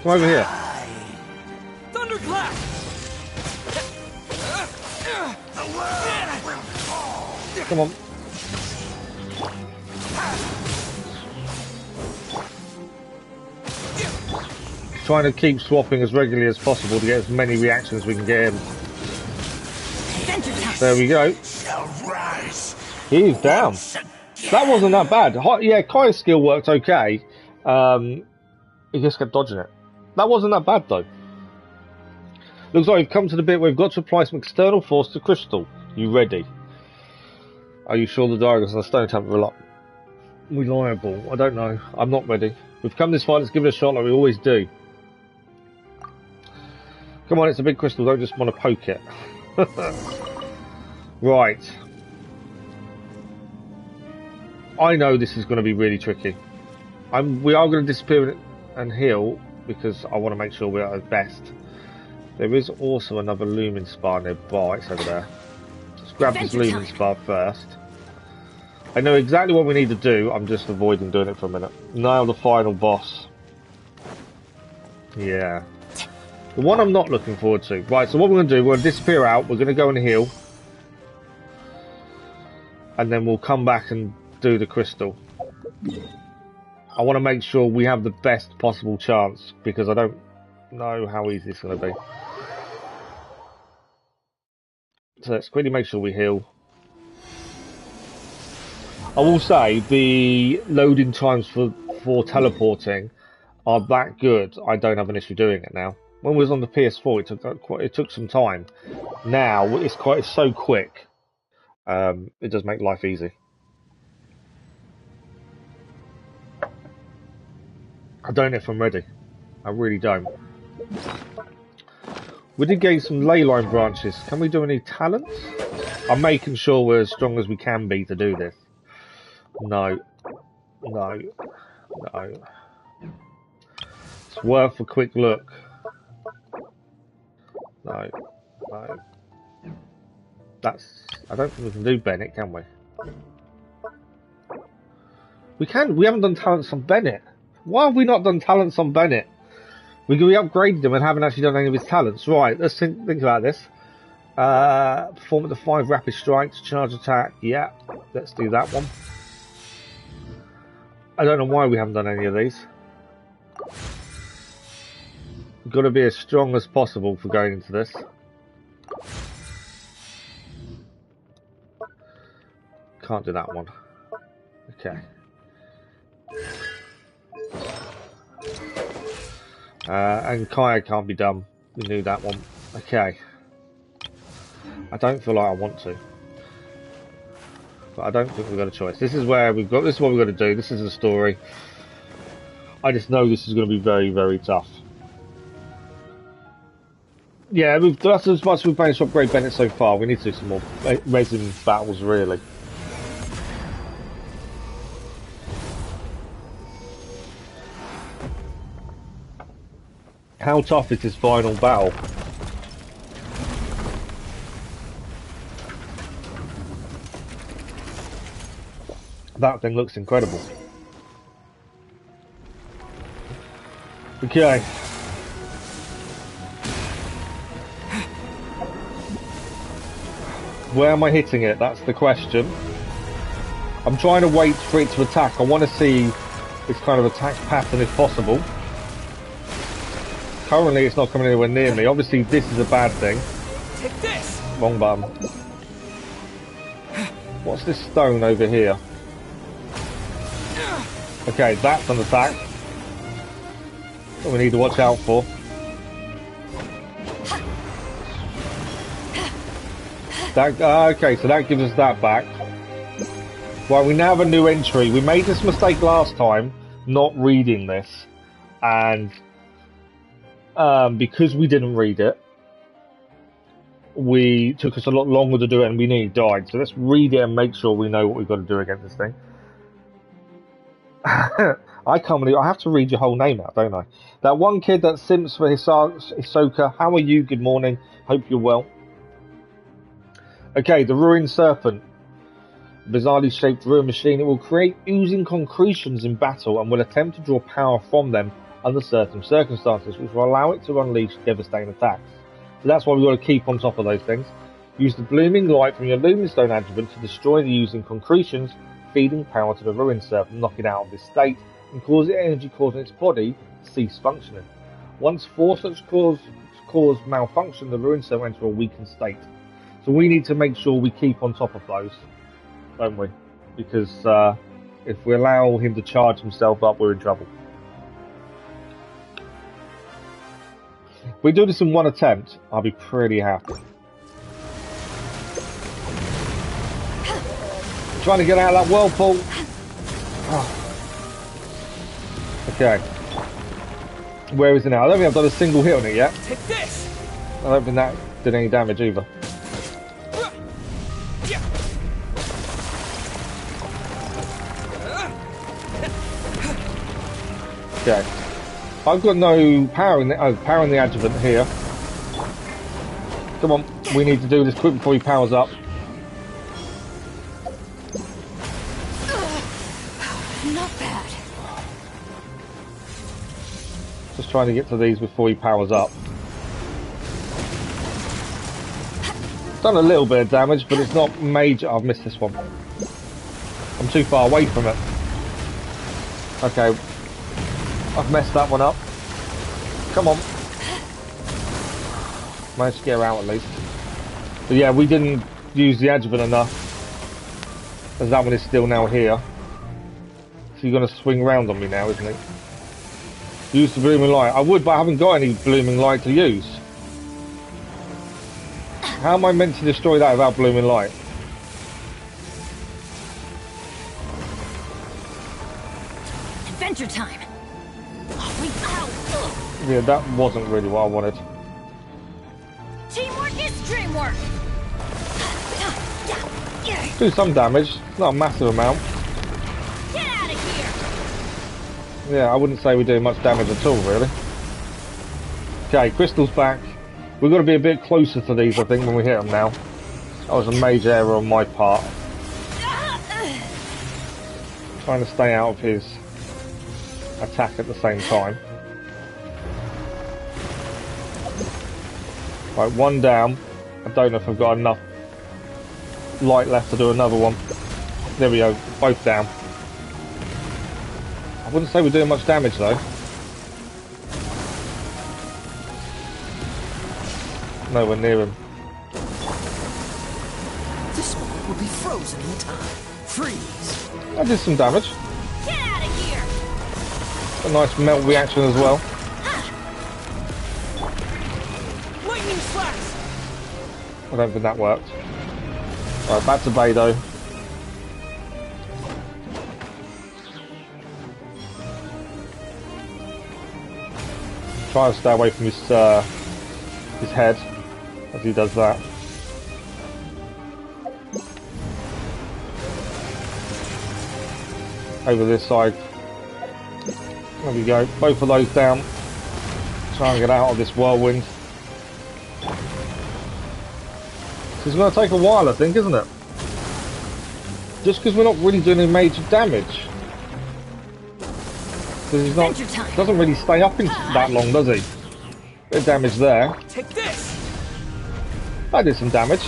Come over here. Thunderclap! Come on. Trying to keep swapping as regularly as possible to get as many reactions we can get in. There we go. He's down. That wasn't that bad. Yeah, Kai's skill worked okay. He just kept dodging it. That wasn't that bad though. Looks like we've come to the bit where we've got to apply some external force to crystal. You ready? Are you sure the diagrams on the stone temple are reliable? I don't know. I'm not ready. We've come this far, let's give it a shot like we always do. Come on, it's a big crystal, don't just want to poke it. Right. I know this is going to be really tricky. We are going to disappear and heal because I want to make sure we're at our best. There is also another lumen spar nearby. It's over there. Let's grab this lumen spar first. I know exactly what we need to do. I'm just avoiding doing it for a minute. Nail the final boss. Yeah. The one I'm not looking forward to. Right, so what we're going to do, we're going to disappear out. We're going to go and heal. And then we'll come back and do the crystal. I want to make sure we have the best possible chance, because I don't know how easy it's going to be. So let's quickly make sure we heal. I will say the loading times for teleporting are that good. I don't have an issue doing it now. When we was on the PS4, it took some time. Now it's so quick. It does make life easy. I don't know if I'm ready. I really don't. We did gain some ley line branches. Can we do any talents? I'm making sure we're as strong as we can be to do this. No. No. No. It's worth a quick look. No. No. I don't think we can do Bennett, can we? We can. We haven't done talents on Bennett. Why have we not done talents on Bennett? We upgraded him and haven't actually done any of his talents. Right, let's think about this. Perform at the 5 rapid strikes, charge attack. Yeah, let's do that one. I don't know why we haven't done any of these. We've got to be as strong as possible for going into this. Can't do that one. Okay. And Kaya can't be done. We knew that one. Okay. I don't feel like I want to. But I don't think we've got a choice. This is what we've got to do. This is the story. I just know this is going to be very, very tough. Yeah, that's as much as we've managed to upgrade Bennett so far. We need to do some more resin battles, really. How tough is this final battle? That thing looks incredible. Okay. Where am I hitting it? That's the question. I'm trying to wait for it to attack. I want to see its kind of attack pattern if possible. Currently, it's not coming anywhere near me. Obviously, this is a bad thing. Take this. Wrong button. What's this stone over here? Okay, that's an attack that we need to watch out for. Okay, so that gives us that back. Right, we now have a new entry. We made this mistake last time, not reading this, and because we didn't read it, we took us a lot longer to do it and we nearly died. So let's read it and make sure we know what we've got to do against this thing. I can't believe I have to read your whole name out, don't I? That one kid that simps for Hisoka. How are you? Good morning. Hope you're well. Okay, the Ruined Serpent. Bizarrely shaped ruin machine. It will create oozing concretions in battle and will attempt to draw power from them under certain circumstances, which will allow it to unleash devastating attacks. So that's why we've got to keep on top of those things. Use the blooming light from your Luminstone adjuvant to destroy the oozing concretions, feeding power to the Ruined Serpent, knock it out of this state, and cause the energy causing its body to cease functioning. Once 4 such cause malfunction, the Ruined Serpent enters a weakened state. So we need to make sure we keep on top of those, don't we? Because if we allow him to charge himself up, we're in trouble. If we do this in one attempt, I'll be pretty happy. Trying to get out of that whirlpool. Oh. Okay. Where is it now? I don't think I've done a single hit on it yet. Take this. I don't think that did any damage either. Okay. I've got no power in the adjuvant here. Come on, we need to do this quick before he powers up. Not bad. Just trying to get to these before he powers up. Done a little bit of damage, but it's not major. I've missed this one. I'm too far away from it. Okay. I've messed that one up. Come on. Managed to get her out at least. But yeah, we didn't use the adjuvant enough. As that one is still now here. So you're going to swing round on me now, isn't it? Use the blooming light. I would, but I haven't got any blooming light to use. How am I meant to destroy that without blooming light? Adventure time. Yeah, that wasn't really what I wanted. Teamwork is dreamwork. Do some damage, not a massive amount. Get out of here. Yeah, I wouldn't say we're doing much damage at all, really. Okay, crystal's back. We've got to be a bit closer to these, I think, when we hit them now. That was a major error on my part. Trying to stay out of his attack at the same time. Right, one down. I don't know if I've got enough light left to do another one. There we go, both down. I wouldn't say we're doing much damage though. Nowhere near him. This one will be frozen in time. Freeze. I did some damage. Get out of here. A nice melt reaction as well. Lightning slash. I don't think that worked. Right, back to Beidou. Try to stay away from his head as he does that. Over this side. There we go. Both of those down. Try and get out of this whirlwind. It's going to take a while, I think, isn't it? Just because we're not really doing any major damage. Because he's not, doesn't really stay up in that long, does he? Bit of damage there. Take this. I did some damage.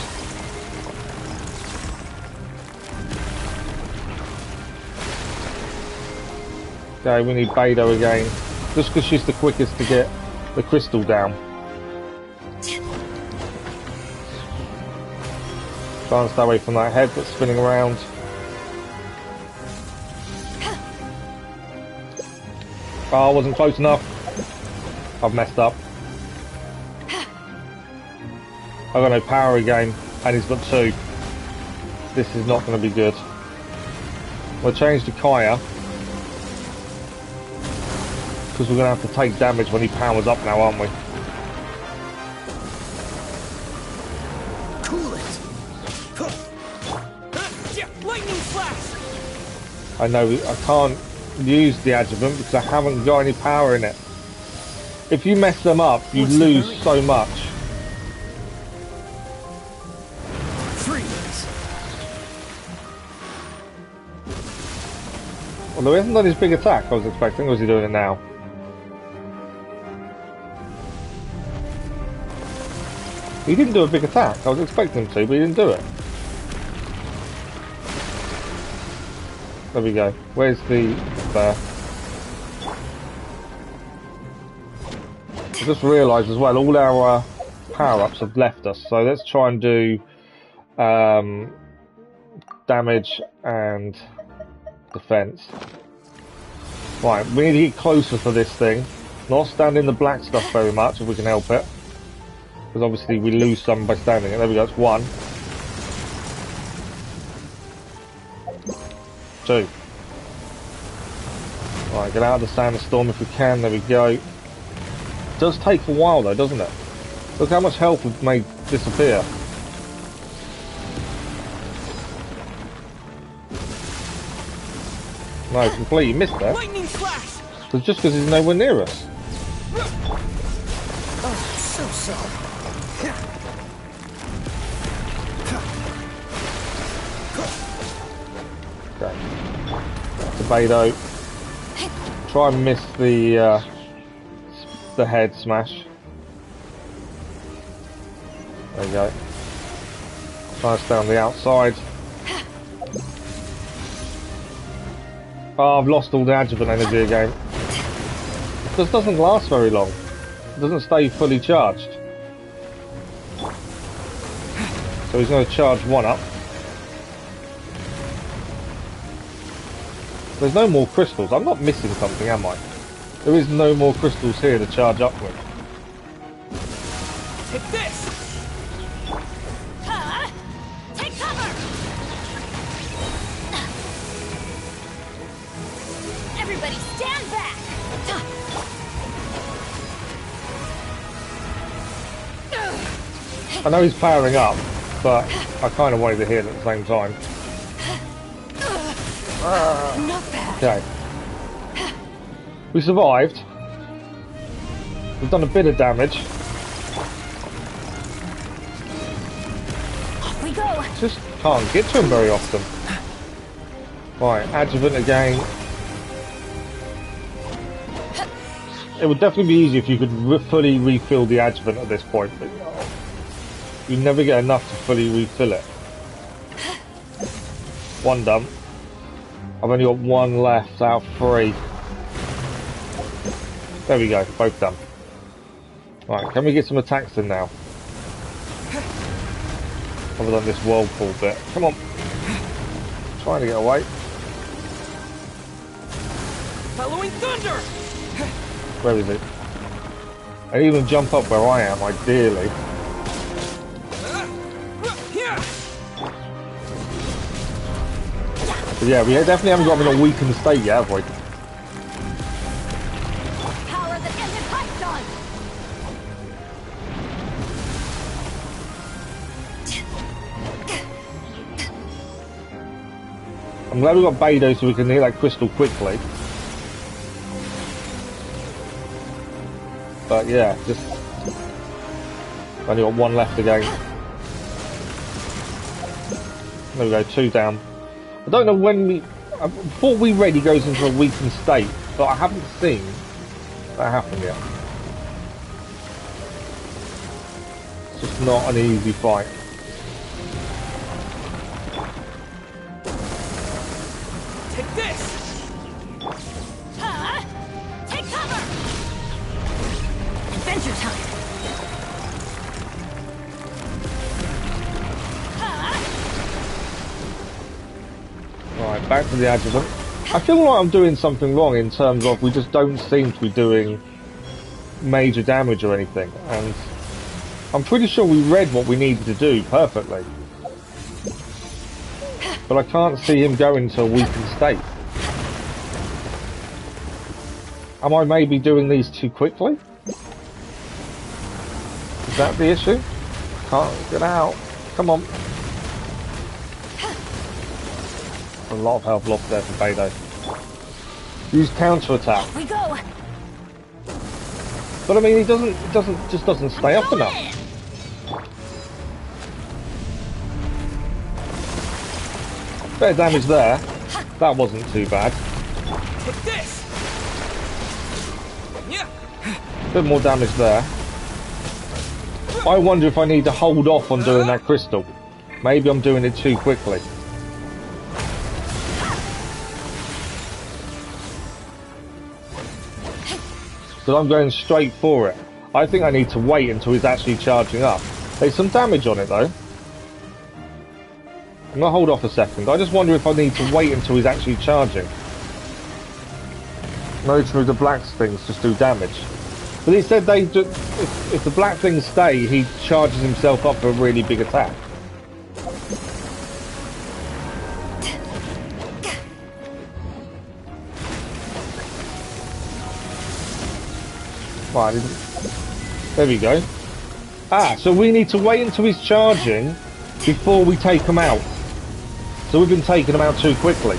Okay, we need Beidou again. Just because she's the quickest to get the crystal down. Try and stay away from that head that's spinning around. Oh, I wasn't close enough. I've messed up. I've got no power again, and he's got 2. This is not going to be good. We'll change to Kaya. Because we're going to have to take damage when he powers up now, aren't we? Cool it. Lightning flash. I know I can't use the adjuvant because I haven't got any power in it. If you mess them up, you lose so much. Freeze. Although he hasn't done his big attack I was expecting, or is he doing it now? He didn't do a big attack. I was expecting him to, but he didn't do it. There we go. Where's the... there. I just realised as well, all our power-ups have left us, so let's try and do damage and defence. Right, we need to get closer to this thing. Not stand in the black stuff very much, if we can help it. Because obviously we lose some by standing it. There we go, it's 1. 2. Right, get out of the sandstorm if we can. There we go. It does take a while though, doesn't it? Look how much health we've made disappear. No, completely missed that. Lightning flash. It's just because he's nowhere near us. Oh, so sorry. Okay. That's a Beidou. Try and miss the head smash. There you go. Try and stay on the outside. Oh, I've lost all the adjuvant energy again. This doesn't last very long. It doesn't stay fully charged. So he's going to charge one up. There's no more crystals. I'm not missing something, am I? There is no more crystals here to charge up with. Take this! Take cover! Everybody stand back! I know he's powering up, but I kind of wanted to hit at the same time. Not bad. Okay. We survived. We've done a bit of damage. Off we go. Just can't get to him very often. Right, adjuvant again. It would definitely be easy if you could fully refill the adjuvant at this point, but you never get enough to fully refill it. One done. I've only got one left out of 3. There we go, both done. Right, can we get some attacks in now? Other than this whirlpool bit. Come on. Trying to get away. Following thunder! Where is it? I even jump up where I am, ideally. But yeah, we definitely haven't got him in a weakened state yet, have we? Power the engine pipes on! I'm glad we got Beidou so we can hit that crystal quickly. But yeah, just only got one left again. There we go, 2 down. I don't know when we... I thought we read he goes into a weakened state, but I haven't seen that happen yet. It's just not an easy fight. Take this! Take cover! Adventure time! Right, back to the adjuvant. I feel like I'm doing something wrong in terms of we just don't seem to be doing major damage or anything, and I'm pretty sure we read what we needed to do perfectly. But I can't see him go into a weakened state. Am I maybe doing these too quickly? Is that the issue? Can't get out. Come on. A lot of health lost there for Beidou. Use counter attack. We go. But I mean, he just doesn't stay up enough. Bit of damage there. That wasn't too bad. Take this! Yeah. Bit more damage there. I wonder if I need to hold off on doing that crystal. Maybe I'm doing it too quickly. But I'm going straight for it. I think I need to wait until he's actually charging up. There's some damage on it though. I'm gonna hold off a second. I just wonder if I need to wait until he's actually charging. Most of the black things just do damage. But he said they do, if the black things stay, he charges himself up for a really big attack. Right, there we go. Ah, so we need to wait until he's charging before we take him out. So we've been taking them out too quickly.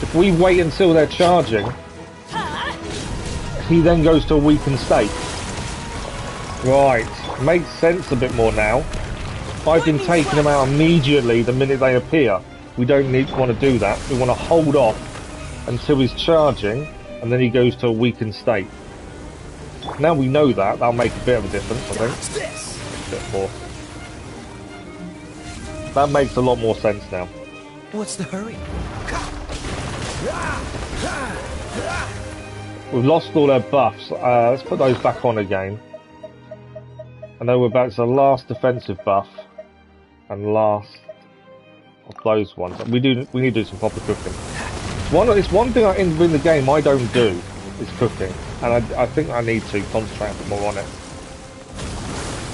If we wait until they're charging, he then goes to a weakened state. Right, makes sense a bit more now. I've been taking them out immediately the minute they appear. We don't want to do that. We want to hold off until he's charging, and then he goes to a weakened state. Now we know that, that'll make a bit of a difference, I think. A bit more. That makes a lot more sense now. What's the hurry? We've lost all their buffs. Let's put those back on again. I know we're back to the last defensive buff and last of those ones. We need to do some proper cooking. It's one thing in the game I don't do is cooking, and I think I need to concentrate a bit more on it.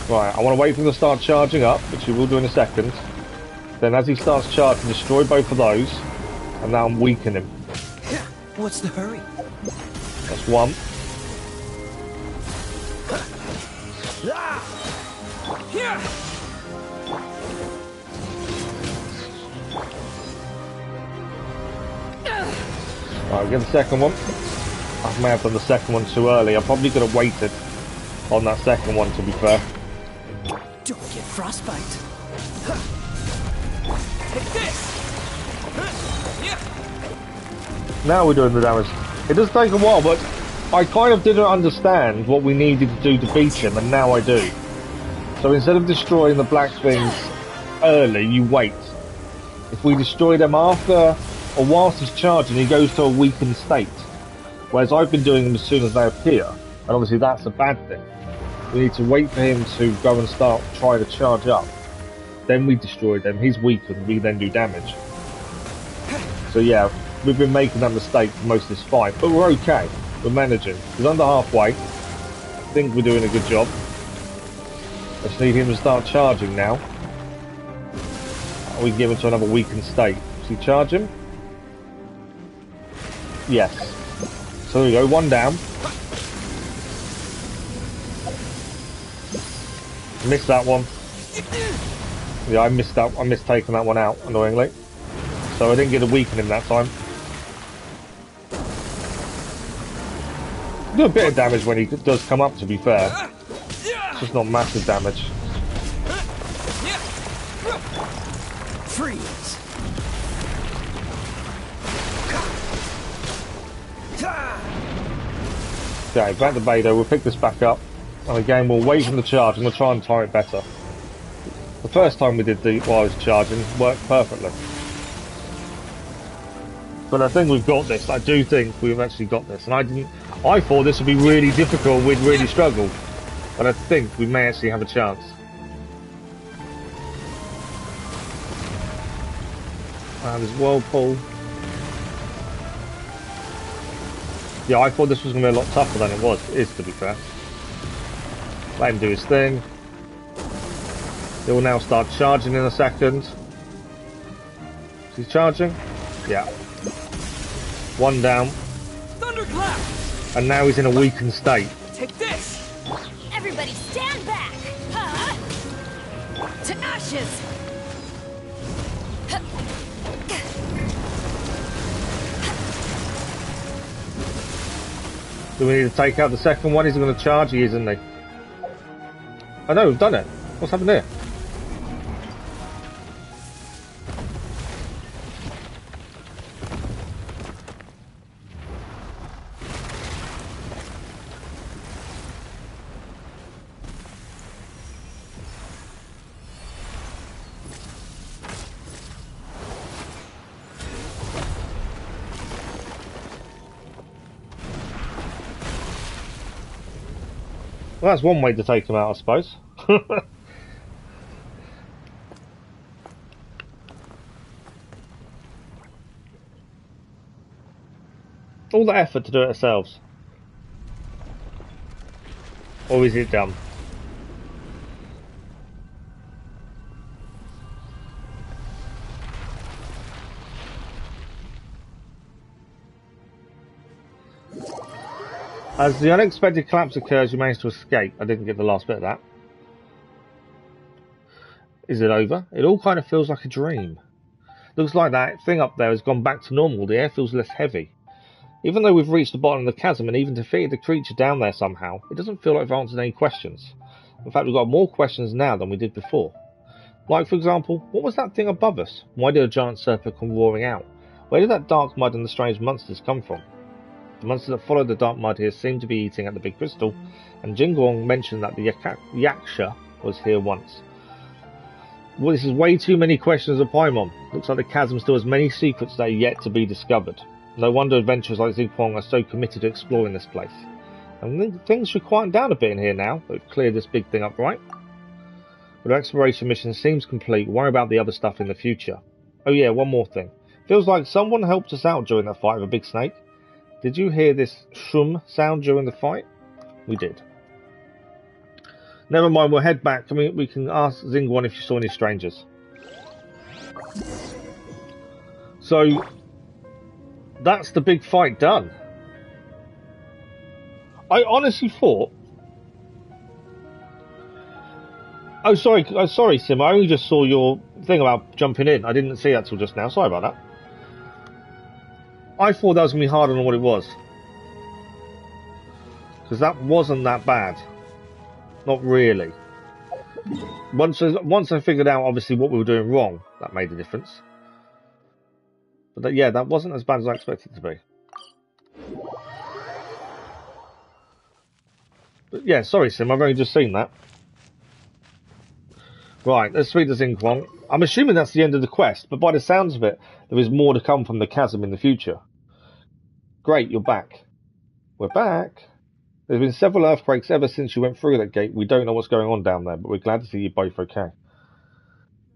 Right, I want to wait for him to start charging up, which he will do in a second. Then as he starts charging, destroy both of those, and now I'm weakening him. What's the hurry? That's one. Right, get the second one. I may have done the second one too early. I probably could have waited on that second one, to be fair. Don't get frostbite. Take this! Now we're doing the damage. It does take a while, but I kind of didn't understand what we needed to do to beat him, and now I do. So instead of destroying the black things early, you wait. If we destroy them after, or whilst he's charging, he goes to a weakened state. Whereas I've been doing them as soon as they appear, and obviously that's a bad thing. We need to wait for him to go and try to charge up. Then we destroy them, he's weakened, we then do damage. So yeah, we've been making that mistake for most of this fight, but we're okay. We're managing. He's under halfway. I think we're doing a good job. I just need him to start charging now. We can give him to another weakened state. Does he charge him? Yes. So there we go, one down. Missed that one. Yeah, I missed taking that one out, annoyingly. So I didn't get a weaken him that time. Do a bit of damage when he does come up, to be fair. It's just not massive damage. Freeze. Okay, back to Beidou. We'll pick this back up. And again, we'll wait for the charge and we'll try and time it better. The first time we did while I was charging, worked perfectly. But I think we've got this. I do think we've actually got this. And I thought this would be really difficult. We'd really struggle. But I think we may actually have a chance. And there's Whirlpool. Yeah, I thought this was going to be a lot tougher than it is, to be fair. Let him do his thing. He will now start charging in a second. Is he charging? Yeah. One down. Thunderclap! And now he's in a weakened state. Take this! Everybody stand back! Huh? To ashes! Do we need to take out the second one? He's going to charge. He is, isn't he? I know, we've done it. What's happened here? Well, that's one way to take him out, I suppose. All the effort to do it ourselves. Or is it done? As the unexpected collapse occurs, you manage to escape. I didn't get the last bit of that. Is it over? It all kind of feels like a dream. Looks like that thing up there has gone back to normal. The air feels less heavy. Even though we've reached the bottom of the chasm and even defeated the creature down there somehow, it doesn't feel like we've answered any questions. In fact, we've got more questions now than we did before. Like, for example, what was that thing above us? Why did a giant serpent come roaring out? Where did that dark mud and the strange monsters come from? The monsters that followed the dark mud here seem to be eating at the big crystal, and Jingguang mentioned that the Yaksha was here once. Well, this is way too many questions of Paimon. Looks like the chasm still has many secrets that are yet to be discovered. No wonder adventurers like Zighuang are so committed to exploring this place. And things should quieten down a bit in here now. We've cleared this big thing up, right? But our exploration mission seems complete. Worry about the other stuff in the future. Oh yeah, one more thing. Feels like someone helped us out during that fight with a big snake. Did you hear this shum sound during the fight? We did. Never mind, we'll head back. We can ask Zingguan if you saw any strangers. So, that's the big fight done. I honestly thought... Oh, sorry, Syma. I only just saw your thing about jumping in. I didn't see that till just now. Sorry about that. I thought that was going to be harder than what it was. Because that wasn't that bad. Not really. Once I figured out, obviously, what we were doing wrong, that made a difference. But yeah, that wasn't as bad as I expected it to be. But yeah, sorry, Sim, I've only just seen that. Right, let's read the Zinghuang. I'm assuming that's the end of the quest, but by the sounds of it, there is more to come from the chasm in the future. Great, you're back. We're back. There's been several earthquakes ever since you went through that gate. We don't know what's going on down there, but we're glad to see you both okay.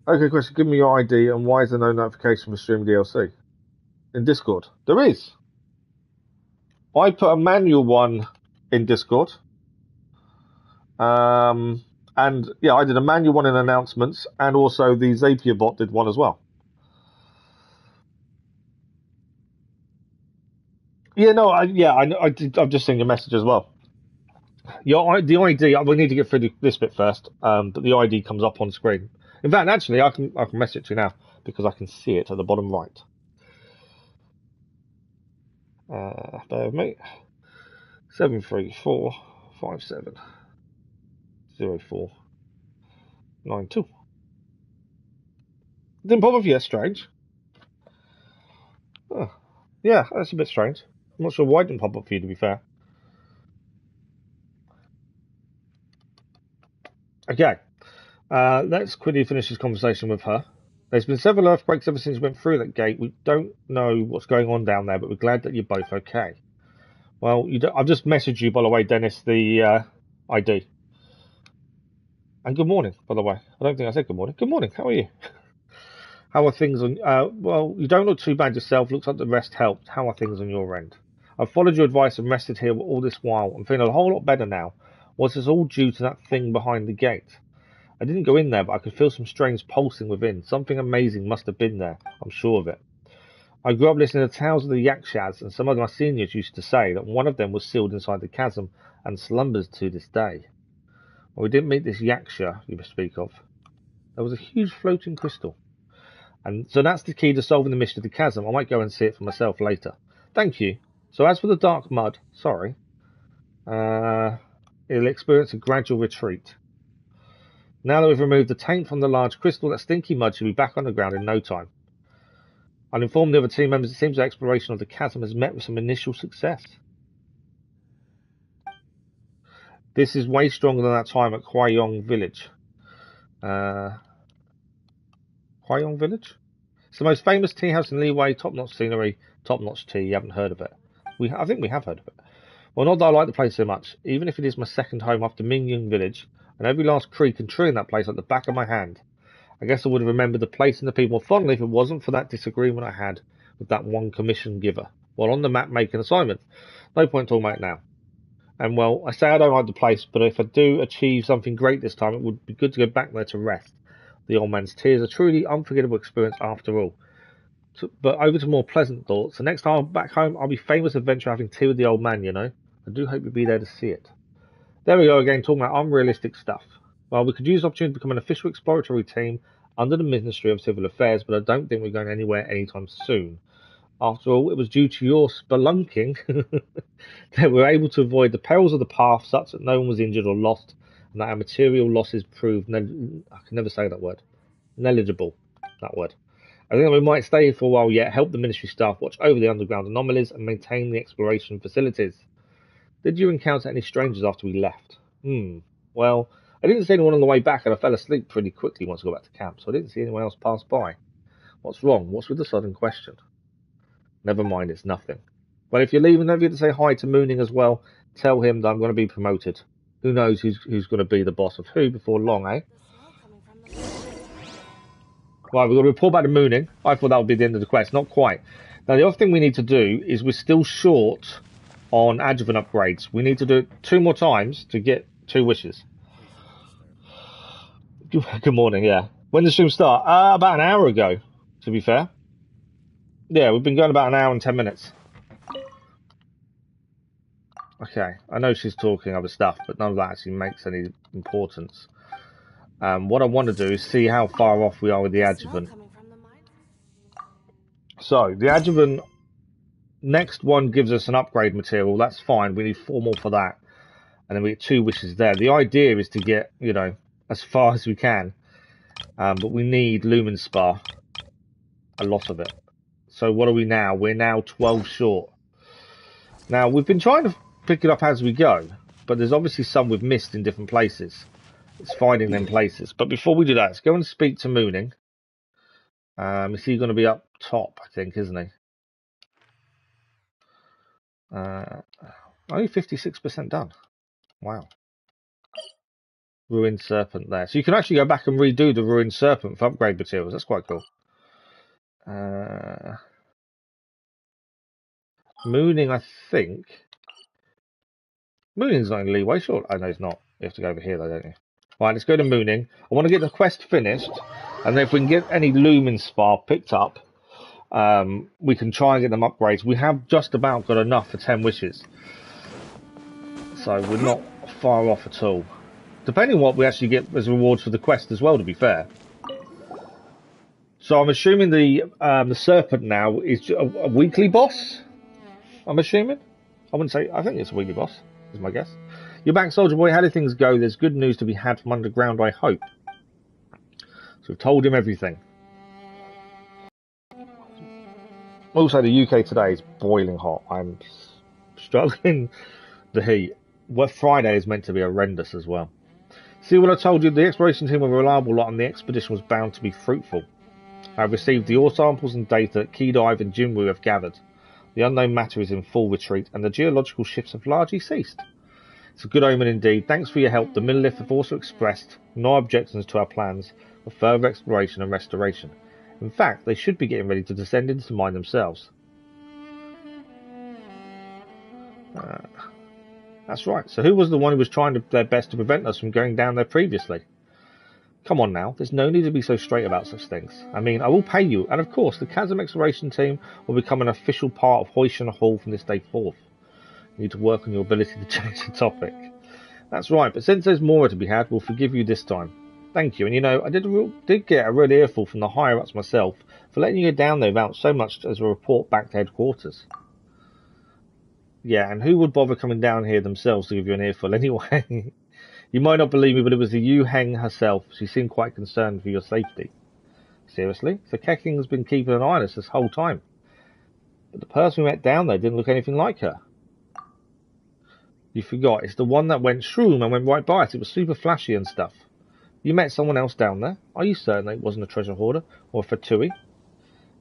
Okay, question, give me your ID and why is there no notification for stream DLC? In Discord? There is. I put a manual one in Discord. And yeah, I did a manual one in announcements, and also the Zapier bot did one as well. Yeah, no, I've just seen your message as well. The ID, we need to get through this bit first, but the ID comes up on screen. In fact, actually, I can message it to you now because I can see it at the bottom right. Bear with me. 734570492. Didn't pop up yet, strange. Oh, yeah, that's a bit strange. I'm not sure why it didn't pop up for you, to be fair. Okay, let's quickly finish this conversation with her. There's been several earthquakes ever since we went through that gate. We don't know what's going on down there, but we're glad that you're both okay. Well, I've just messaged you, by the way, Dennis, the ID. And good morning, by the way. I don't think I said good morning. Good morning, how are you? How are things on... well, you don't look too bad yourself. Looks like the rest helped. How are things on your end? I've followed your advice and rested here all this while. I'm feeling a whole lot better now. Was this all due to that thing behind the gate? I didn't go in there, but I could feel some strange pulsing within. Something amazing must have been there. I'm sure of it. I grew up listening to tales of the Yakshas, and some of my seniors used to say that one of them was sealed inside the chasm and slumbers to this day. Well, we didn't meet this Yaksha you speak of. There was a huge floating crystal. And so that's the key to solving the mystery of the chasm. I might go and see it for myself later. Thank you. So as for the dark mud, sorry, it'll experience a gradual retreat. Now that we've removed the taint from the large crystal, that stinky mud should be back on the ground in no time. I'll inform the other team members it seems the exploration of the chasm has met with some initial success. This is way stronger than that time at Huayong Village. Huayong Village? It's the most famous tea house in Liyue, top-notch scenery, top-notch tea. You haven't heard of it. I think we have heard of it. Well, not that I like the place so much, even if it is my second home after Mingyun Village, and every last creek and tree in that place like the back of my hand. I guess I would have remembered the place and the people more fondly if it wasn't for that disagreement I had with that one commission giver, while on the map making assignment. No point talking about it now. And well, I say I don't like the place, but if I do achieve something great this time, it would be good to go back there to rest. The old man's tears, a truly unforgettable experience after all. But over to more pleasant thoughts. The next time I'm back home, I'll be famous adventurer having tea with the old man, you know. I do hope you'll be there to see it. There we go again, talking about unrealistic stuff. Well, we could use the opportunity to become an official exploratory team under the Ministry of Civil Affairs, but I don't think we're going anywhere anytime soon. After all, it was due to your spelunking that we were able to avoid the perils of the path such that no one was injured or lost, and that our material losses proved, I can never say that word, negligible, that word. I think that we might stay here for a while yet, help the Ministry staff watch over the underground anomalies and maintain the exploration facilities. Did you encounter any strangers after we left? Well, I didn't see anyone on the way back, and I fell asleep pretty quickly once I got back to camp, so I didn't see anyone else pass by. What's wrong? What's with the sudden question? Never mind, it's nothing. Well, if you're leaving, don't forget to say hi to Mooning as well. Tell him that I'm going to be promoted. Who knows who's going to be the boss of who before long, eh? Right, we've got to report back to Mooning. I thought that would be the end of the quest. Not quite. Now, the other thing we need to do is we're still short on adjuvant upgrades. We need to do it 2 more times to get 2 wishes. Good morning, yeah. When did the stream start? About an hour ago, to be fair. Yeah, we've been going about an hour and 10 minutes. Okay, I know she's talking other stuff, but none of that actually makes any importance. What I want to do is see how far off we are with the adjuvant. So, the adjuvant, next one gives us an upgrade material. That's fine. We need 4 more for that. And then we get 2 wishes there. The idea is to get, you know, as far as we can. But we need Lumen Spar. A lot of it. So what are we now? We're now 12 short. Now, we've been trying to pick it up as we go. But there's obviously some we've missed in different places. It's finding them places. But before we do that, let's go and speak to Mooning. Is he going to be up top, I think, isn't he? Only 56% done. Wow. Ruined Serpent there. So you can actually go back and redo the Ruined Serpent for upgrade materials. That's quite cool. Mooning, I think. Mooning's not in leeway, sure. Oh, no, he's not. You have to go over here, though, don't you? Right, let's go to Mooning. I want to get the quest finished, and then if we can get any Lumen Spar picked up, we can try and get them upgrades. We have just about got enough for 10 wishes. So we're not far off at all. Depending on what we actually get as rewards for the quest as well, to be fair. So I'm assuming the Serpent now is a weekly boss? I'm assuming? I wouldn't say... I think it's a weekly boss, is my guess. You're back, Soldier Boy. How do things go? There's good news to be had from underground, I hope. So we've told him everything. Also, the UK today is boiling hot. I'm struggling the heat. Well, Friday is meant to be horrendous as well. See what I told you? The exploration team were a reliable lot and the expedition was bound to be fruitful. I have received the ore samples and data that Keydive and Jinwu have gathered. The unknown matter is in full retreat and the geological shifts have largely ceased. It's a good omen indeed. Thanks for your help. The Millilith have also expressed no objections to our plans for further exploration and restoration. In fact, they should be getting ready to descend into the mine themselves. That's right. So who was the one who was trying their best to prevent us from going down there previously? Come on now. There's no need to be so straight about such things. I mean, I will pay you. And of course, the Chasm Exploration team will become an official part of Hoishan Hall from this day forth. You need to work on your ability to change the topic. That's right. But since there's more to be had, we'll forgive you this time. Thank you. And you know, I did get a real earful from the higher-ups myself for letting you go down there without so much as a report back to headquarters. Yeah, and who would bother coming down here themselves to give you an earful anyway? You might not believe me, but it was the Yu Heng herself. She seemed quite concerned for your safety. Seriously? So Keking's been keeping an eye on us this whole time. But the person we met down there didn't look anything like her. You forgot. It's the one that went shroom and went right by us. It was super flashy and stuff. You met someone else down there? Are you certain it wasn't a treasure hoarder or a Fatui?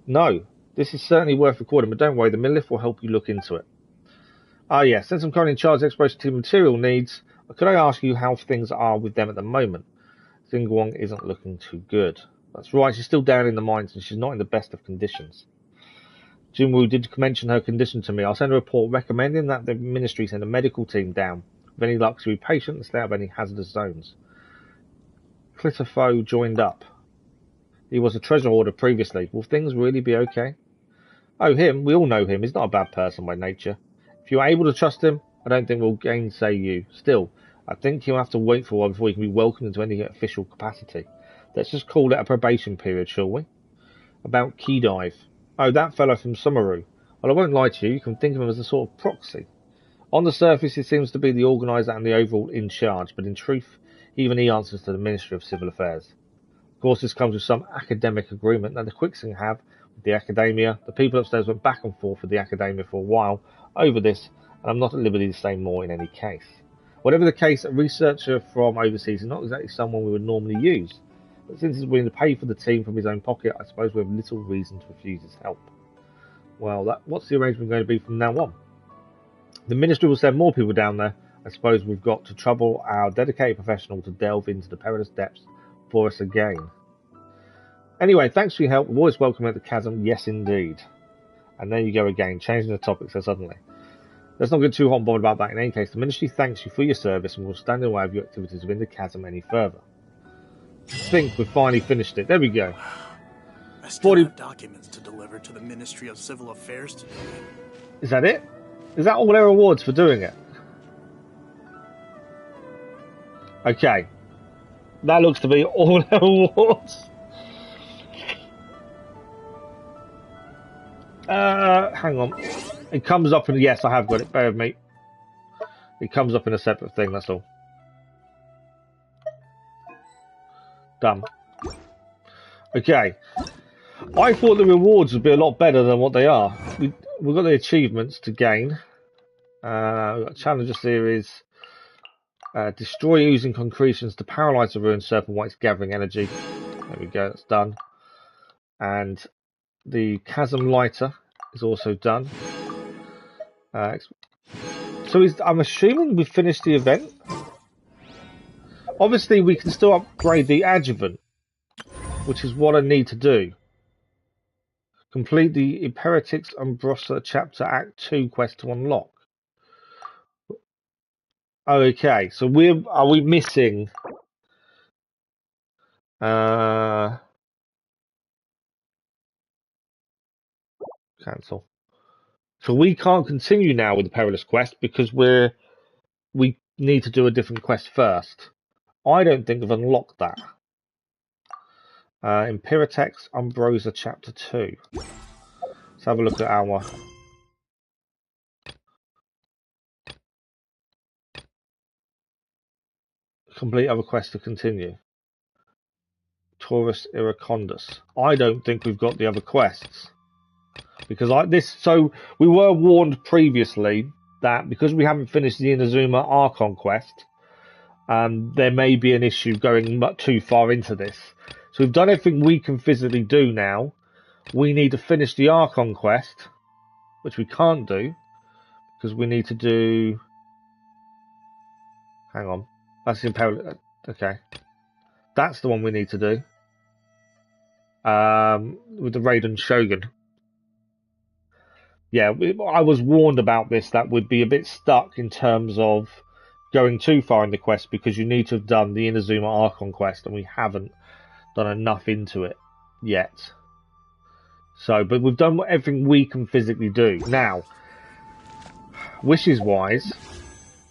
No. This is certainly worth recording, but don't worry, the Millilith will help you look into it. Ah, yes. Since I'm currently in charge of exploration team material needs, could I ask you how things are with them at the moment? Xinguang isn't looking too good. That's right, she's still down in the mines and she's not in the best of conditions. Jinwu did mention her condition to me. I'll send a report recommending that the ministry send a medical team down. With any luck, to be patient and stay out of any hazardous zones. Clitterfoe joined up. He was a treasure hoarder previously. Will things really be okay? Oh, him? We all know him. He's not a bad person by nature. If you're able to trust him, I don't think we'll gainsay you. Still, I think he'll have to wait for a while before he can be welcomed into any official capacity. Let's just call it a probation period, shall we? About Keydive. Oh, that fellow from Sumeru. Well, I won't lie to you. You can think of him as a sort of proxy. On the surface, he seems to be the organiser and the overall in charge, but in truth, even he answers to the Ministry of Civil Affairs. Of course, this comes with some academic agreement that the Quixing have with the Academia. The people upstairs went back and forth with the Academia for a while over this, and I'm not at liberty to say more in any case. Whatever the case, a researcher from overseas is not exactly someone we would normally use, but since he's willing to pay for the team from his own pocket, I suppose we have little reason to refuse his help. Well, what's the arrangement going to be from now on? The Ministry will send more people down there. I suppose we've got to trouble our dedicated professional to delve into the perilous depths for us again. Anyway, thanks for your help. We're always welcome at the chasm. Yes, indeed. And there you go again, changing the topic so suddenly. Let's not get too hot and bothered about that. In any case, the Ministry thanks you for your service and will stand in the way of your activities within the chasm any further. I think we've finally finished it. There we go. I still have documents to deliver to the Ministry of Civil Affairs today. Is that it? Is that all their rewards for doing it? Okay. That looks to be all their rewards. Hang on. It comes up in... Yes, I have got it. Bear with me. It comes up in a separate thing, that's all. Done. Okay. I thought the rewards would be a lot better than what they are. We've got the achievements to gain. We've got Challenger Series. Destroy using concretions to paralyze the ruined serpent while it's gathering energy. There we go, that's done. And the Chasm Lighter is also done. So I'm assuming we've finished the event. Obviously, we can still upgrade the adjuvant, which is what I need to do. Complete the Imperatics Umbrosa Chapter Act 2 quest to unlock. Okay, so are we missing? Cancel. So we can't continue now with the Perilous quest because we need to do a different quest first. I don't think I've unlocked that. Imperitex Umbrosa Chapter 2. Let's have a look at our... Complete other quest to continue. Taurus Iracondus. I don't think we've got the other quests. Because so we were warned previously that because we haven't finished the Inazuma Archon quest, there may be an issue going much too far into this. So we've done everything we can physically do now. We need to finish the Archon quest, which we can't do because we need to do... Hang on. That's Imperial. Okay. That's the one we need to do. With the Raiden Shogun. Yeah, I was warned about this, that we'd be a bit stuck in terms of going too far in the quest because you need to have done the Inazuma Archon quest and we haven't done enough into it yet. So, but we've done everything we can physically do. Now, wishes-wise,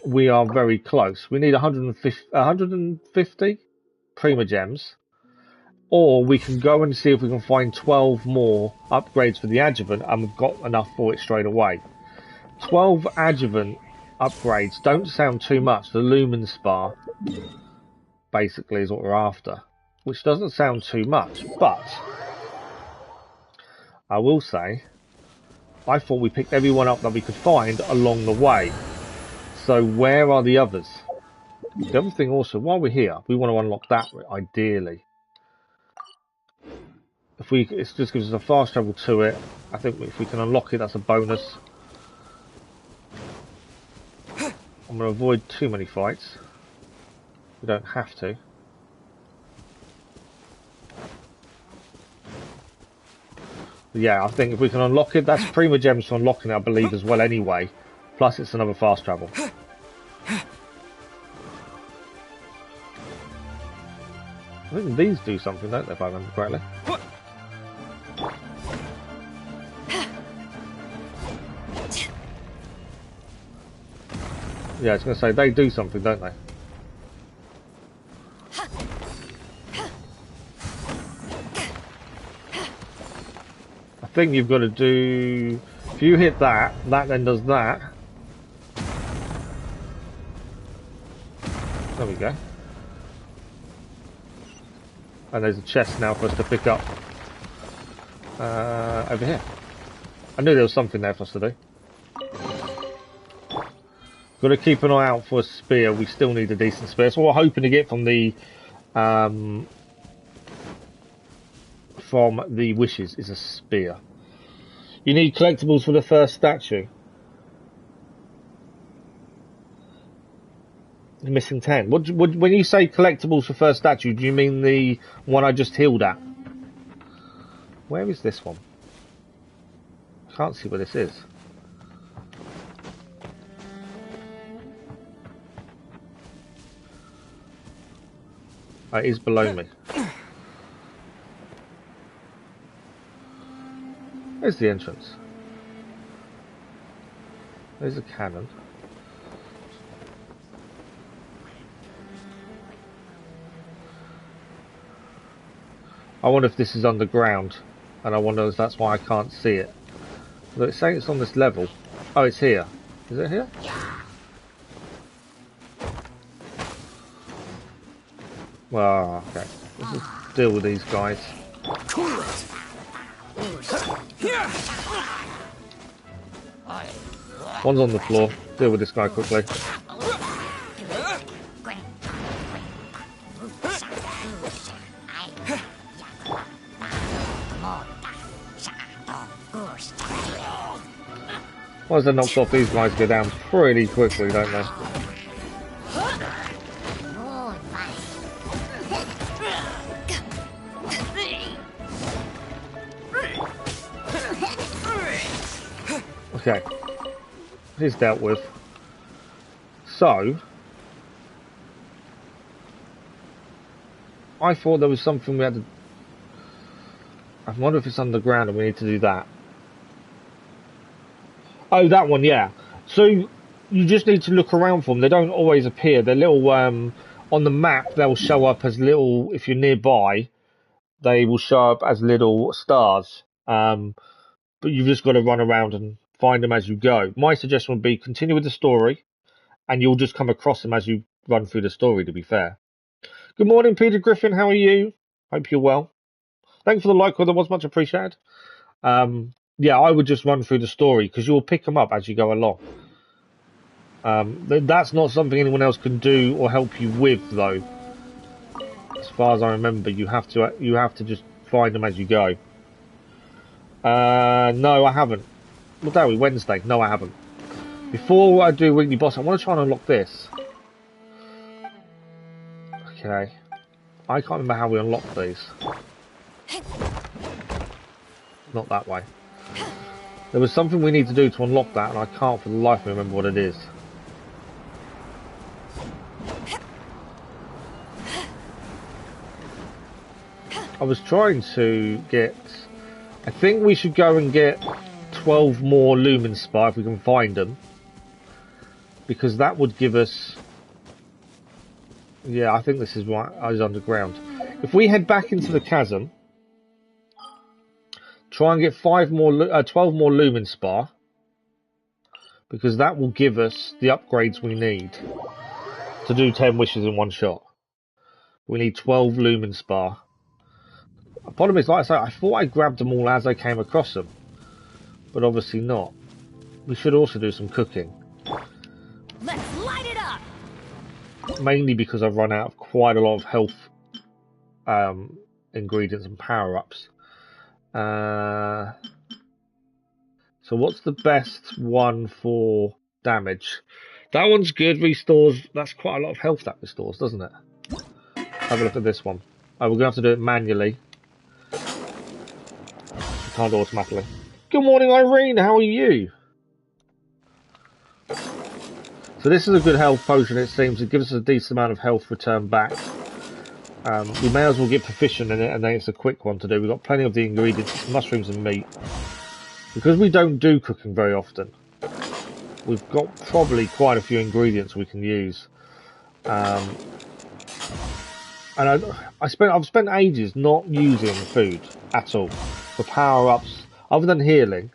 we are very close. We need 150 Prima Gems. Or we can go and see if we can find 12 more upgrades for the adjuvant, and we've got enough for it straight away. 12 adjuvant upgrades don't sound too much. The Lumen Spar, basically, is what we're after. Which doesn't sound too much, but I will say, I thought we picked everyone up that we could find along the way. So where are the others? The other thing also, while we're here, we want to unlock that, ideally. It just gives us a fast travel to it. I think if we can unlock it, that's a bonus. I'm going to avoid too many fights. We don't have to. But yeah, I think if we can unlock it, that's Prima Gems for unlocking it, I believe, as well anyway. Plus, it's another fast travel. I think these do something, don't they, if I remember correctly? Yeah, I was going to say, they do something, don't they? I think you've got to do... If you hit that, that then does that. There we go. And there's a chest now for us to pick up. Over here. I knew there was something there for us to do. Got to keep an eye out for a spear. We still need a decent spear. So what we're hoping to get from the wishes is a spear. You need collectibles for the first statue. You're missing 10. When you say collectibles for first statue, do you mean the one I just healed at? Where is this one? I can't see where this is. Oh, it is below me. There's the entrance. There's a cannon. I wonder if this is underground, and I wonder if that's why I can't see it. But it's saying it's on this level. Oh, it's here. Is it here? Well, okay. Let's just deal with these guys. One's on the floor. Deal with this guy quickly. Once they're knocked off, these guys go down pretty quickly, don't they? Okay. He's dealt with. So, I thought there was something we had to... I wonder if it's underground and we need to do that. Oh, that one, yeah. So, you just need to look around for them. They don't always appear. They're little, on the map, they'll show up as little, if you're nearby, they will show up as little stars. But you've just got to run around and find them as you go. My suggestion would be continue with the story, and you'll just come across them as you run through the story, to be fair. Good morning, Peter Griffin. How are you? Hope you're well. Thanks for the like, that was much appreciated. Yeah, I would just run through the story, because you'll pick them up as you go along. That's not something anyone else can do or help you with, though. As far as I remember, you have to just find them as you go. No, I haven't. What day are we? Wednesday? No, I haven't. Before I do weekly boss, I want to try and unlock this. Okay. I can't remember how we unlock these. Not that way. There was something we need to do to unlock that, and I can't for the life of me remember what it is. I was trying to get... I think we should go and get 12 more Lumen Spire if we can find them. Because that would give us... Yeah, I think this is right. I was underground. If we head back into the chasm... Try and get 12 more Lumen Spire, because that will give us the upgrades we need to do 10 wishes in one shot. We need 12 Lumen Spire. The problem is, like I say, I thought I grabbed them all as I came across them, but obviously not. We should also do some cooking. Let's light it up. Mainly because I've run out of quite a lot of health ingredients and power-ups. So what's the best one for damage? That one's good, restores, that's quite a lot of health that restores, doesn't it? Have a look at this one. Oh, we're going to have to do it manually. We can't do it automatically. Good morning, Irene, how are you? So this is a good health potion, it seems. It gives us a decent amount of health returned back. We may as well get proficient in it, and then it's a quick one to do. We've got plenty of the ingredients, mushrooms and meat. Because we don't do cooking very often, we've got probably quite a few ingredients we can use. And I've spent ages not using food at all for power-ups. Other than healing,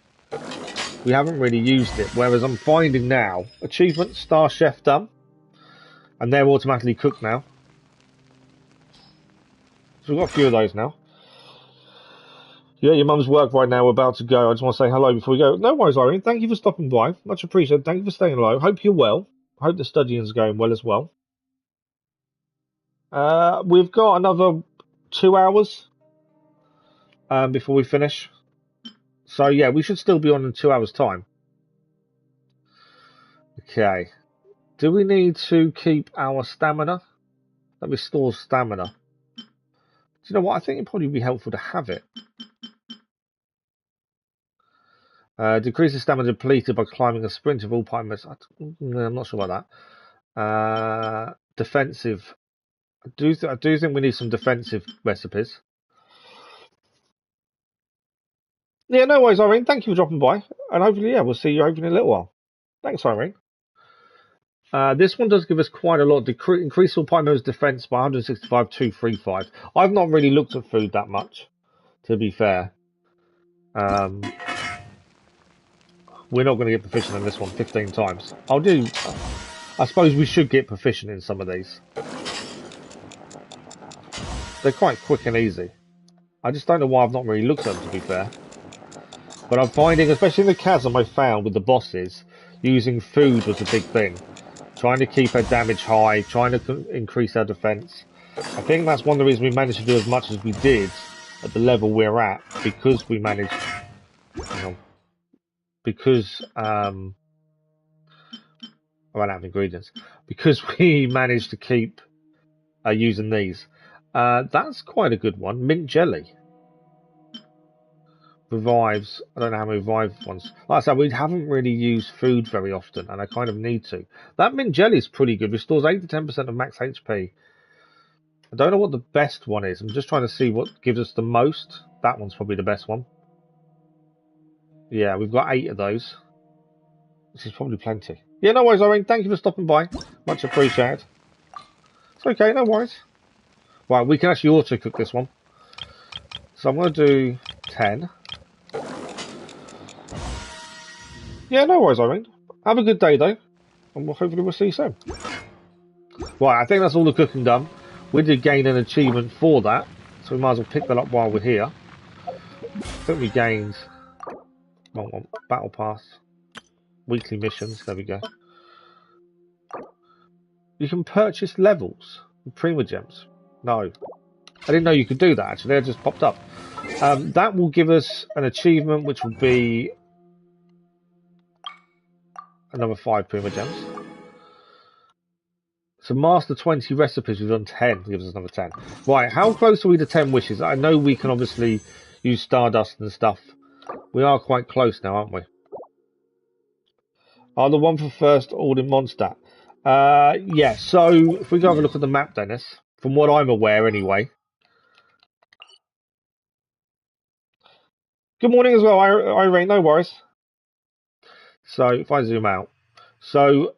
we haven't really used it. Whereas I'm finding now, achievement, Star Chef done, and they're automatically cooked now. So we've got a few of those now. Yeah, your mum's work right now. We're about to go. I just want to say hello before we go. No worries, Irene. Thank you for stopping by. Much appreciated. Thank you for staying alive. Hope you're well. Hope the studying's going well as well. We've got another 2 hours before we finish. So yeah, we should still be on in 2 hours' time. Okay. Do we need to keep our stamina? That restores stamina. Do you know what? I think it'd probably be helpful to have it. Decreases stamina depleted by climbing a sprint of all pirates. I'm not sure about that. Defensive. I do think we need some defensive recipes. Yeah, no worries, Irene. Thank you for dropping by. And hopefully, yeah, we'll see you over in a little while. Thanks, Irene. This one does give us quite a lot. Increase all Pymo's defense by 165, 235. I've not really looked at food that much, to be fair. We're not going to get proficient in this one 15 times. I suppose we should get proficient in some of these. They're quite quick and easy. I just don't know why I've not really looked at them, to be fair. But I'm finding, especially in the chasm I found with the bosses, using food was a big thing. Trying to keep our damage high, trying to increase our defense. I think that's one of the reasons we managed to do as much as we did at the level we're at, because we managed, because I ran out of ingredients, because we managed to keep using these. That's quite a good one. Mint jelly. Revives. I don't know how many revived ones. Like I said, we haven't really used food very often, and I kind of need to. That mint jelly is pretty good. Restores 8 to 10% of max HP. I don't know what the best one is. I'm just trying to see what gives us the most. That one's probably the best one. Yeah, we've got 8 of those. This is probably plenty. Yeah, no worries, Irene. Thank you for stopping by. Much appreciated. It's okay, no worries. Right, we can actually auto-cook this one. So I'm going to do 10. Yeah, no worries, Irene. Have a good day, though. And hopefully we'll see you soon. Right, I think that's all the cooking done. We did gain an achievement for that, so we might as well pick that up while we're here. I think we gained... Battle Pass. Weekly missions, there we go. You can purchase levels with Primogems. No. I didn't know you could do that, actually. They just popped up. That will give us an achievement, which will be... another 5 Primogems. So master 20 recipes, we've done 10, gives us another 10. Right, how close are we to 10 wishes? I know we can obviously use Stardust and stuff. We are quite close now, aren't we? Oh, the one for first all in Mondstadt. Yeah, so if we go have a look at the map, Dennis, from what I'm aware anyway. Good morning as well, Irene, no worries. So if I zoom out. So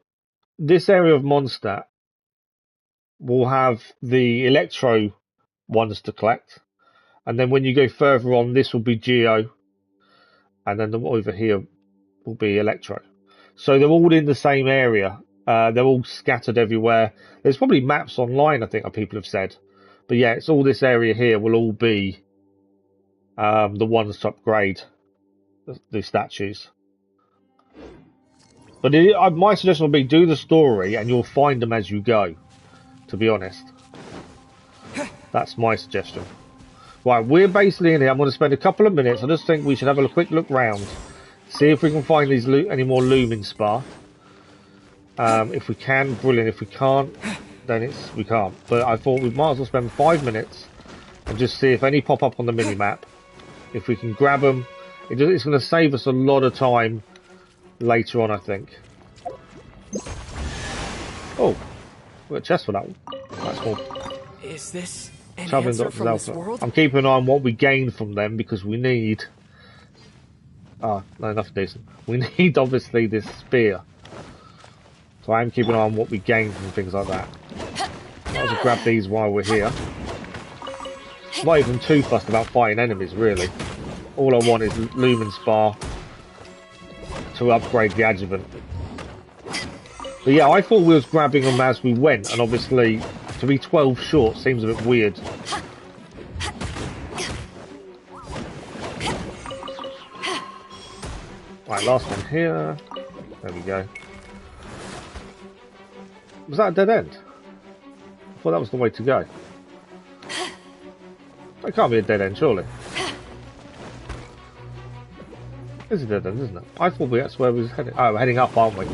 this area of Mondstadt will have the Electro ones to collect. And then when you go further on, this will be Geo. And then over here will be Electro. So they're all in the same area. They're all scattered everywhere. There's probably maps online, I think, that people have said. But yeah, it's all this area here will all be the ones to upgrade the statues. But my suggestion would be do the story and you'll find them as you go, to be honest. That's my suggestion. Right, we're basically in here. I'm going to spend a couple of minutes. I just think we should have a quick look round. See if we can find these any more Lumin Spa. If we can, brilliant. If we can't, then we can't. But I thought we might as well spend 5 minutes and just see if any pop up on the mini-map. If we can grab them, it's going to save us a lot of time later on, I think. Oh, we've got a chest for that one. That's cool. Is this an answer from this world? I'm keeping an eye on what we gain from them because we need... no, nothing decent. We need, obviously, this spear. So I am keeping an eye on what we gain from things like that. I'll just grab these while we're here. I'm not even too fussed about fighting enemies, really. All I want is Lumen Spar to upgrade the adjuvant. But yeah, I thought we was grabbing them as we went, and obviously to be 12 short seems a bit weird. Right, last one here. There we go. Was that a dead end? I thought that was the way to go. That can't be a dead end, surely. Is it dead end, isn't it? I thought that's where we was heading. Oh, we're heading up, aren't we?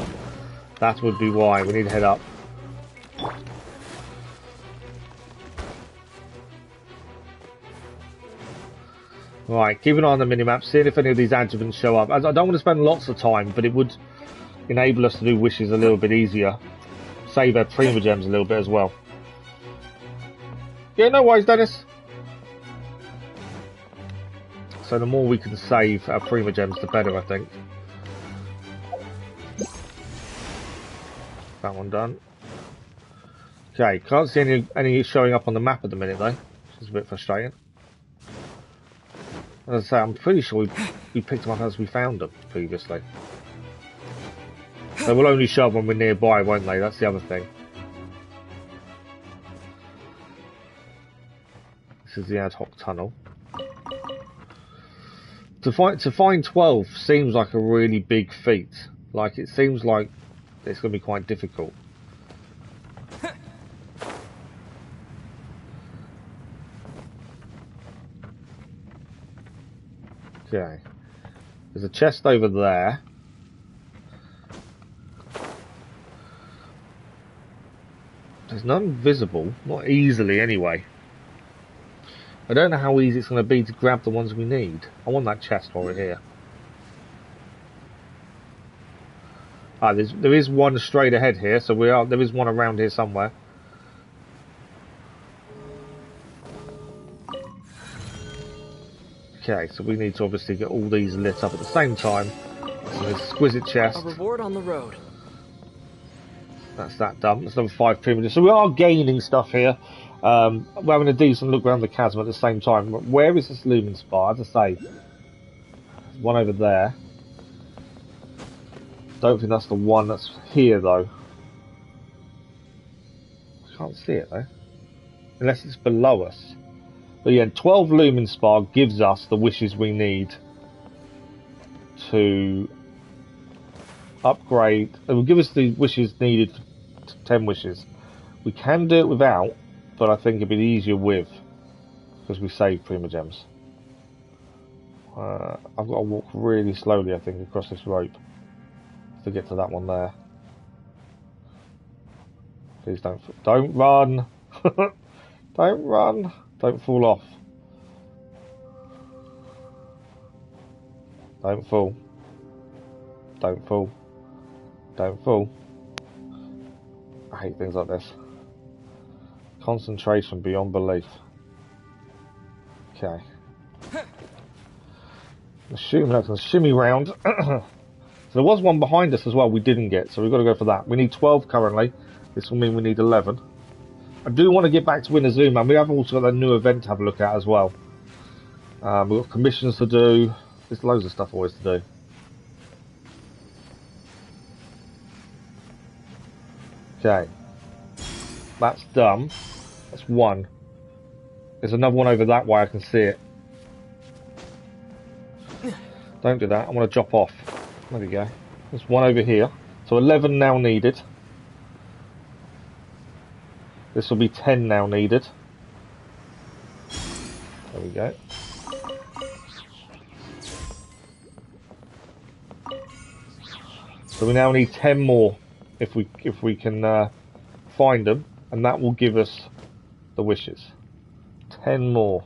That would be why. We need to head up. Right, keep an eye on the minimap, seeing if any of these adjuvants show up. As I don't want to spend lots of time, but it would enable us to do wishes a little bit easier. Save our Prima Gems a little bit as well. Yeah, no worries, Dennis. So the more we can save our Prima Gems, the better, I think. That one done. Okay, can't see any showing up on the map at the minute though, which is a bit frustrating. As I say, I'm pretty sure we picked them up as we found them previously. They will only show up when we're nearby, won't they? That's the other thing. This is the ad hoc tunnel. To find 12 seems like a really big feat. Like, it seems like it's going to be quite difficult. Okay. There's a chest over there. There's none visible, not easily anyway. I don't know how easy it's going to be to grab the ones we need. I want that chest while we're here. Ah, there is one straight ahead here, so there is one around here somewhere. Okay, so we need to obviously get all these lit up at the same time. It's an exquisite chest. A reward on the road. That's that done. That's another 5 Prima. So we are gaining stuff here. We're having a decent look around the chasm at the same time. Where is this Lumen Spar? As I say, there's one over there. Don't think that's the one that's here though. I can't see it though. Unless it's below us. But yeah, 12 Lumen Spar gives us the wishes we need to upgrade. It will give us the wishes needed to 10 wishes. We can do it without, but I think it'd be easier with, because we save Prima Gems. I've got to walk really slowly, I think, across this rope to get to that one there. Please don't run. Don't run. Don't fall off. Don't fall. Don't fall. Don't fall. I hate things like this. Concentration beyond belief. Okay. Assuming I can shimmy round. So there was one behind us as well we didn't get, so we've got to go for that. We need 12 currently. This will mean we need 11. I do want to get back to Inazuma, and we have also got a new event to have a look at as well. We've got commissions to do. There's loads of stuff always to do. Okay. That's done. That's one. There's another one over that way, I can see it. Don't do that, I want to drop off. There we go. There's one over here. So 11 now needed. This will be 10 now needed. There we go. So we now need 10 more if we can find them, and that will give us the wishes. 10 more.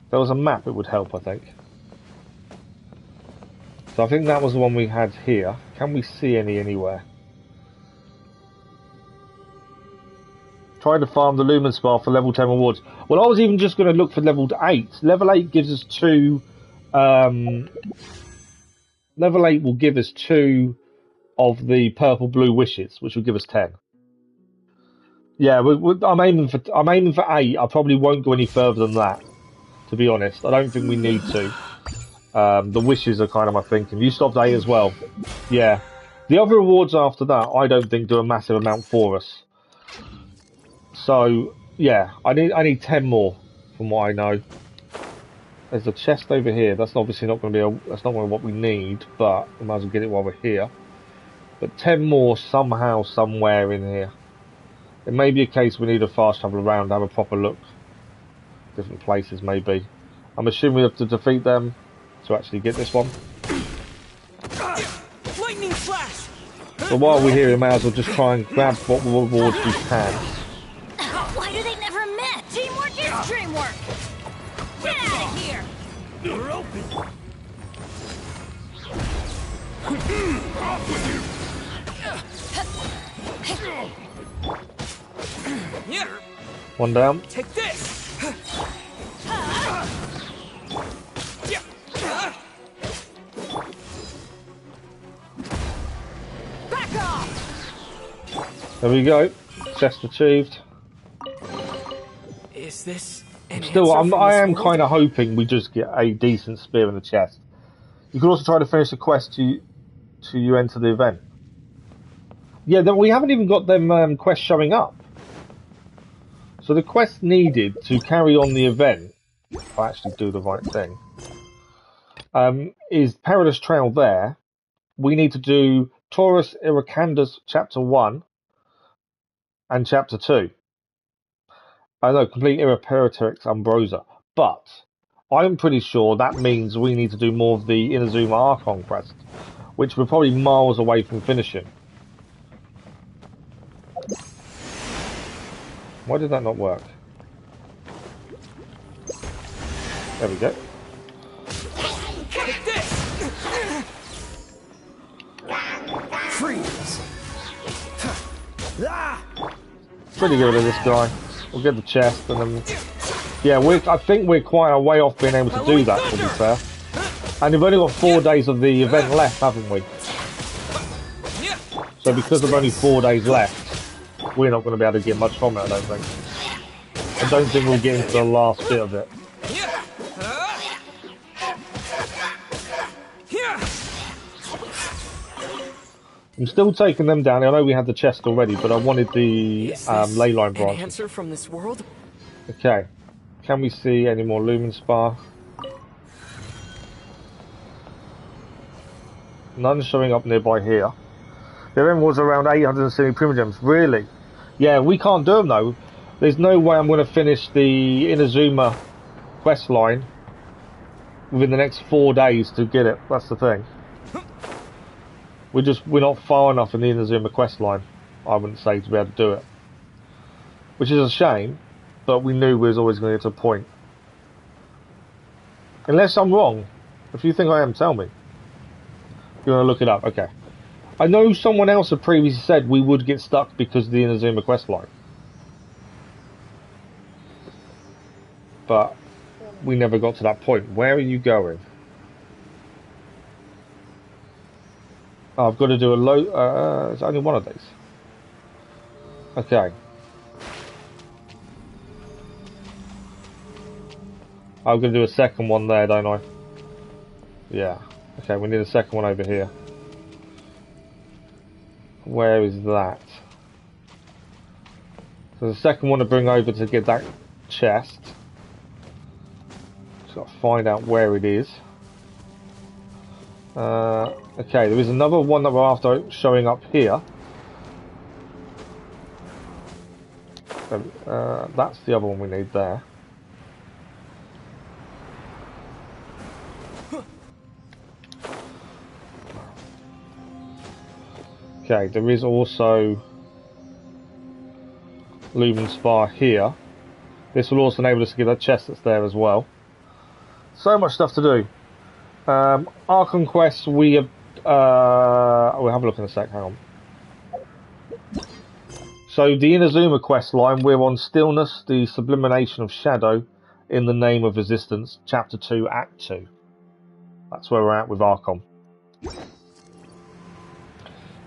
If there was a map, it would help, I think. So I think that was the one we had here. Can we see any anywhere? Trying to farm the Lumen Spar for level 10 rewards. Well, I was even just going to look for level 8. Level 8 gives us 2... level 8 will give us 2 of the purple-blue wishes, which will give us 10. Yeah, I'm aiming for 8. I probably won't go any further than that, to be honest. I don't think we need to. The wishes are kind of my thinking. You stopped 8 as well. Yeah. The other rewards after that, I don't think do a massive amount for us. So yeah, I need 10 more from what I know. There's a chest over here. That's obviously not going to be that's not what we need, but we might as well get it while we're here. But 10 more somehow, somewhere in here. It may be a case we need to fast travel around, have a proper look. Different places maybe. I'm assuming we have to defeat them to actually get this one. Lightning flash! So while we're here, we may as well just try and grab what rewards we can. Why do they never met? Teamwork is dreamwork! Get out of here! We're open. Off with you. Yeah. One down. Take this! Back off! There we go. Chest achieved. Is this an Still, answer from I this am world? kind of hoping we just get a decent spear in the chest. You could also try to finish the quest to you enter the event. Yeah, we haven't even got them quests showing up. So the quest needed to carry on the event, if I actually do the right thing, is Perilous Trail there. We need to do Taurus Irakanda's Chapter 1 and Chapter 2. I know, complete Iraperiterix Umbrosa. But I'm pretty sure that means we need to do more of the Inazuma Archon quest, which we're probably miles away from finishing. Why did that not work? There we go. Take this! Freeze! Pretty good at this guy. We'll get the chest and then... Yeah, I think we're quite a way off being able to do that, to be fair. And we've only got 4 days of the event left, haven't we? So because of only 4 days left, we're not going to be able to get much from it, I don't think. I don't think we'll get into the last bit of it. I'm still taking them down. I know we had the chest already, but I wanted the ley line An branch. answer from this world? Okay. Can we see any more Lumen Spar? None showing up nearby here. The event was around 870 Primogems. Really? Yeah, we can't do them though. There's no way I'm going to finish the Inazuma quest line within the next 4 days to get it. That's the thing. We're not far enough in the Inazuma quest line, I wouldn't say, to be able to do it. Which is a shame, but we knew we was always going to get to a point. Unless I'm wrong. If you think I am, tell me. You want to look it up? Okay. I know someone else had previously said we would get stuck because of the Inazuma quest line. But we never got to that point. Where are you going? Oh, I've got to do a low... it's only one of these. Okay. I'm going to do a second one there, don't I? Yeah. Okay, we need a second one over here. Where is that? So the second one to bring over to get that chest. Just got to find out where it is. Okay, there is another one that we're after showing up here. That's the other one we need there. Okay, there is also Lumen Spar here. This will also enable us to get that chest that's there as well. So much stuff to do. Archon quests, we have... we'll have a look in a sec, hang on. So the Inazuma quest line, we're on Stillness, the Sublimination of Shadow, in the Name of Resistance, Chapter 2, Act 2. That's where we're at with Archon.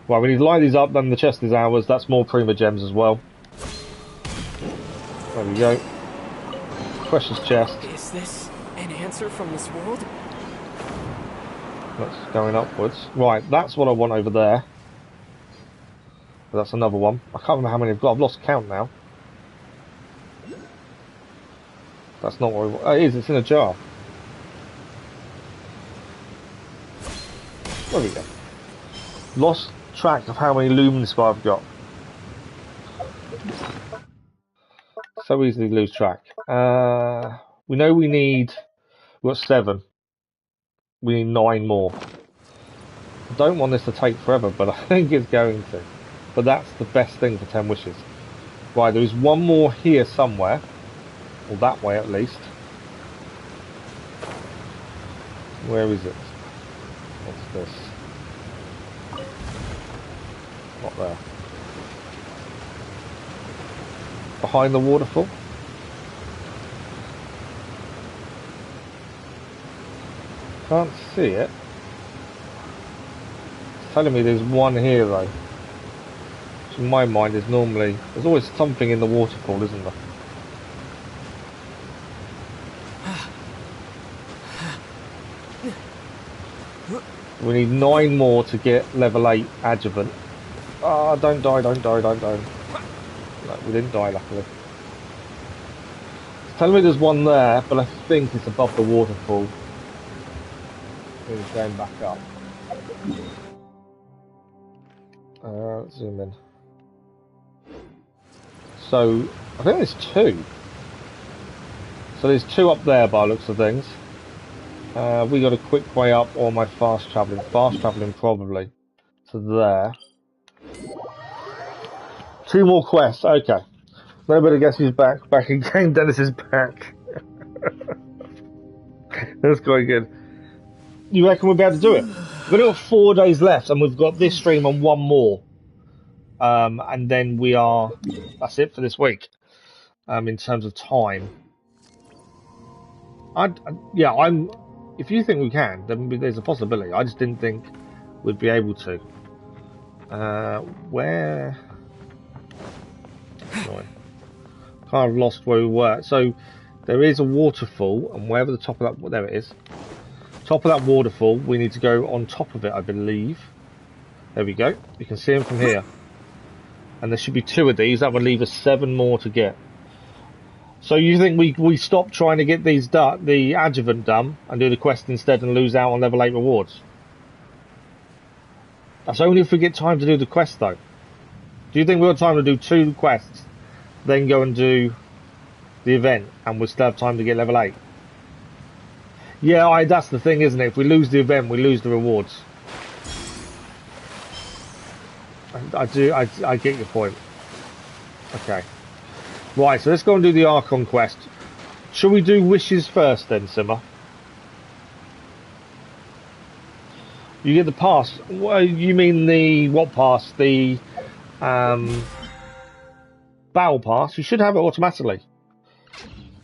Right, we need to line these up, then the chest is ours. That's more Prima Gems as well. There we go. Precious chest. Is this an answer from this world? That's going upwards. Right, that's what I want over there. That's another one. I can't remember how many I've got. I've lost count now. That's not what I want. Oh, it is. It's in a jar. There we go. Lost track of how many Lumen Spar I've got. So easily lose track. We know we need... We've got 7. We need 9 more. I don't want this to take forever, but I think it's going to. But that's the best thing for 10 wishes. Right, there is one more here somewhere. Or that way at least. Where is it? What's this? Not there. Behind the waterfall? Can't see it. It's telling me there's one here though. Which in my mind is normally... There's always something in the waterfall, isn't there? We need 9 more to get level 8 adjuvant. Ah, oh, don't die, don't die, don't die. No, we didn't die luckily. It's telling me there's one there, but I think it's above the waterfall. It's going back up. Let's zoom in. So, I think there's 2. So there's 2 up there by the looks of things. We got a quick way up, or my fast travelling. Fast travelling probably to there. 2 more quests. Okay. Nobody guess who's back. Back again. Dennis is back. That's quite good. You reckon we'll be able to do it? We've got 4 days left, and we've got this stream and 1 more. And then we are. That's it for this week. In terms of time. I'm. If you think we can, then there's a possibility. I just didn't think we'd be able to. Where? Kind of lost where we were. So there is a waterfall, and wherever the top of that, there it is. Top of that waterfall, we need to go on top of it, I believe. There we go. You can see them from here. And there should be 2 of these. That would leave us 7 more to get. So you think we stop trying to get these the adjuvant done and do the quest instead and lose out on level 8 rewards? That's only if we get time to do the quest though. Do you think we'll have time to do 2 quests, then go and do the event, and we'll still have time to get level 8? Yeah, that's the thing, isn't it? If we lose the event, we lose the rewards. I get your point. Okay. Right, so let's go and do the Archon quest. Shall we do wishes first then, Syma? You get the pass. Well, you mean the what pass? The battle pass. You should have it automatically.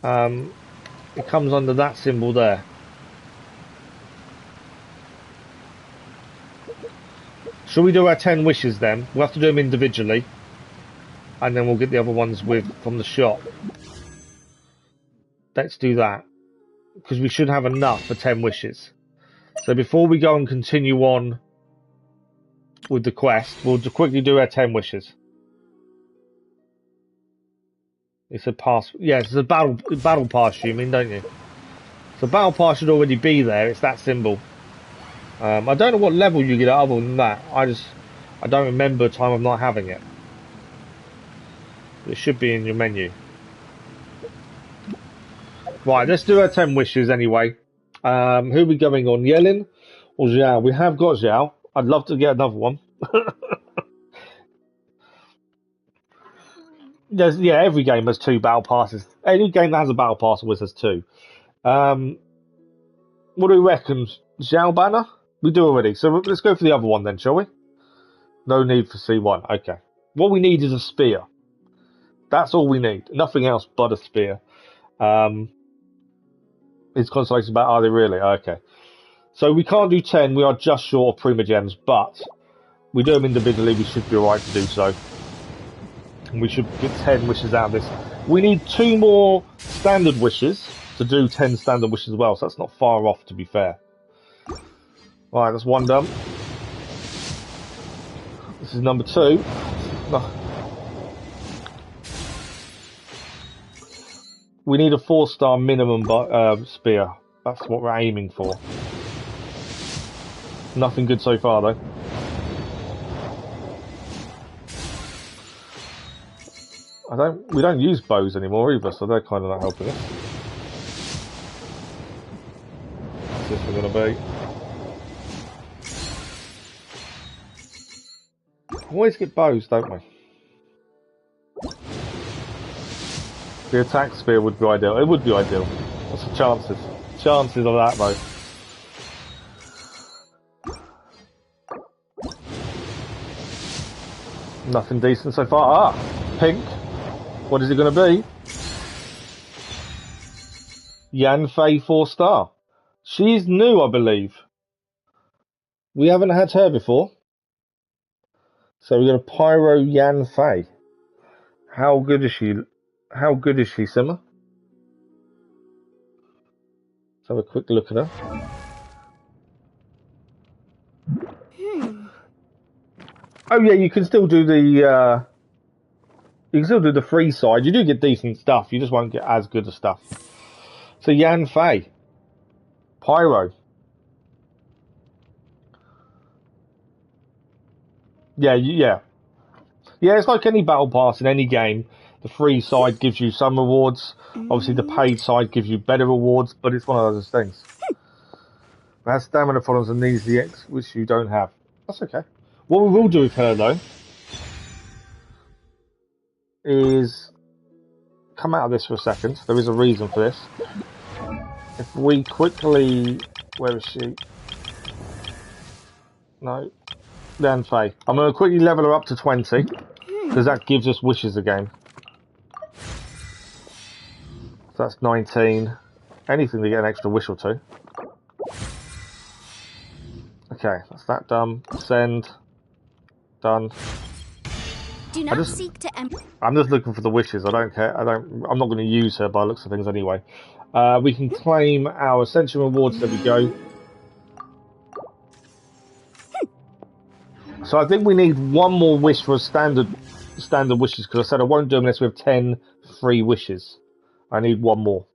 It comes under that symbol there. Shall we do our 10 wishes then? We'll have to do them individually. And then we'll get the other ones from the shop. Let's do that. Because we should have enough for 10 wishes. So before we go and continue on with the quest, we'll quickly do our 10 wishes. It's a pass. Yes, it's a battle pass, you mean, don't you? So battle pass should already be there. It's that symbol. I don't know what level you get other than that. I don't remember a time of not having it. It should be in your menu. Right, let's do our 10 wishes anyway. Who are we going on? Yelin or Xiao? We have got Xiao. I'd love to get another one. Yeah, every game has 2 battle passes. Any game that has a battle pass always has 2. What do we reckon? Xiao banner? We do already. So let's go for the other one then, shall we? No need for C1. Okay. What we need is a spear. That's all we need. Nothing else but a spear. It's consolation about, are they really? Okay. So we can't do 10. We are just short of Prima Gems, but we do them individually. We should be alright to do so. And we should get 10 wishes out of this. We need 2 more standard wishes to do 10 standard wishes as well. So that's not far off, to be fair. Alright, that's 1 done. This is number 2. No. We need a 4-star minimum spear. That's what we're aiming for. Nothing good so far though. We don't use bows anymore either, so they're kind of not helping us. What's this one gonna be? Always get bows, don't we? The attack spear would be ideal. It would be ideal. What's the chances? Chances of that, though. Nothing decent so far. Ah, pink. What is it going to be? Yanfei 4-star. She's new, I believe. We haven't had her before. So we've got a Pyro Yanfei. How good is she? How good is she, Syma? Let's have a quick look at her. Oh yeah, you can still do the free side. You do get decent stuff. You just won't get as good as stuff. So Yanfei, Pyro. Yeah. It's like any battle pass in any game. The free side gives you some rewards. Obviously, the paid side gives you better rewards. But it's one of those things. That's stamina problems and needs the X, which you don't have. That's okay. What we will do with her though is come out of this for a second. There is a reason for this. If we quickly, where is she? No, Yanfei. I'm going to quickly level her up to 20 because that gives us wishes again. So that's 19. Anything to get an extra wish or two. Okay, that's that done. Send. Done. Do not seek to I'm just looking for the wishes. I don't care. I'm not going to use her by the looks of things anyway. We can claim our Ascension rewards. There we go. So I think we need one more wish for standard wishes because I said I won't do them unless we have 10 free wishes. I need one more.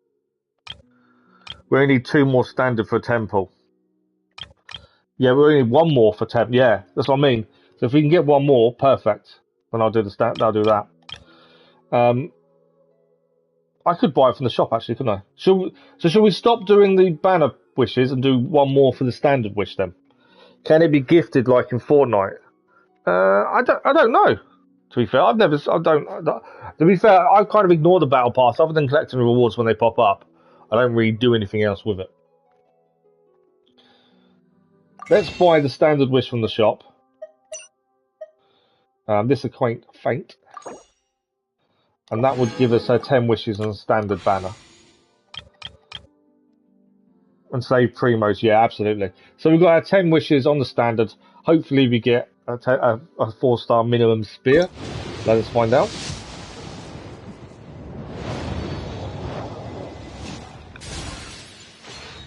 We only need 2 more standard for a temple. Yeah, we only need 1 more for 10. Yeah, that's what I mean. So if we can get 1 more, perfect. Then I'll do I'll do that. I could buy it from the shop actually, couldn't I? Should we stop doing the banner wishes and do 1 more for the standard wish then? Can it be gifted like in Fortnite? I don't know. To be fair, to be fair, I kind of ignore the battle pass other than collecting rewards when they pop up. I don't really do anything else with it. Let's buy the standard wish from the shop. This is quite faint. And that would give us 10 wishes on a standard banner. And save Primos, yeah, absolutely. So we've got our 10 wishes on the standard. Hopefully we get a 4-star minimum spear. Let us find out.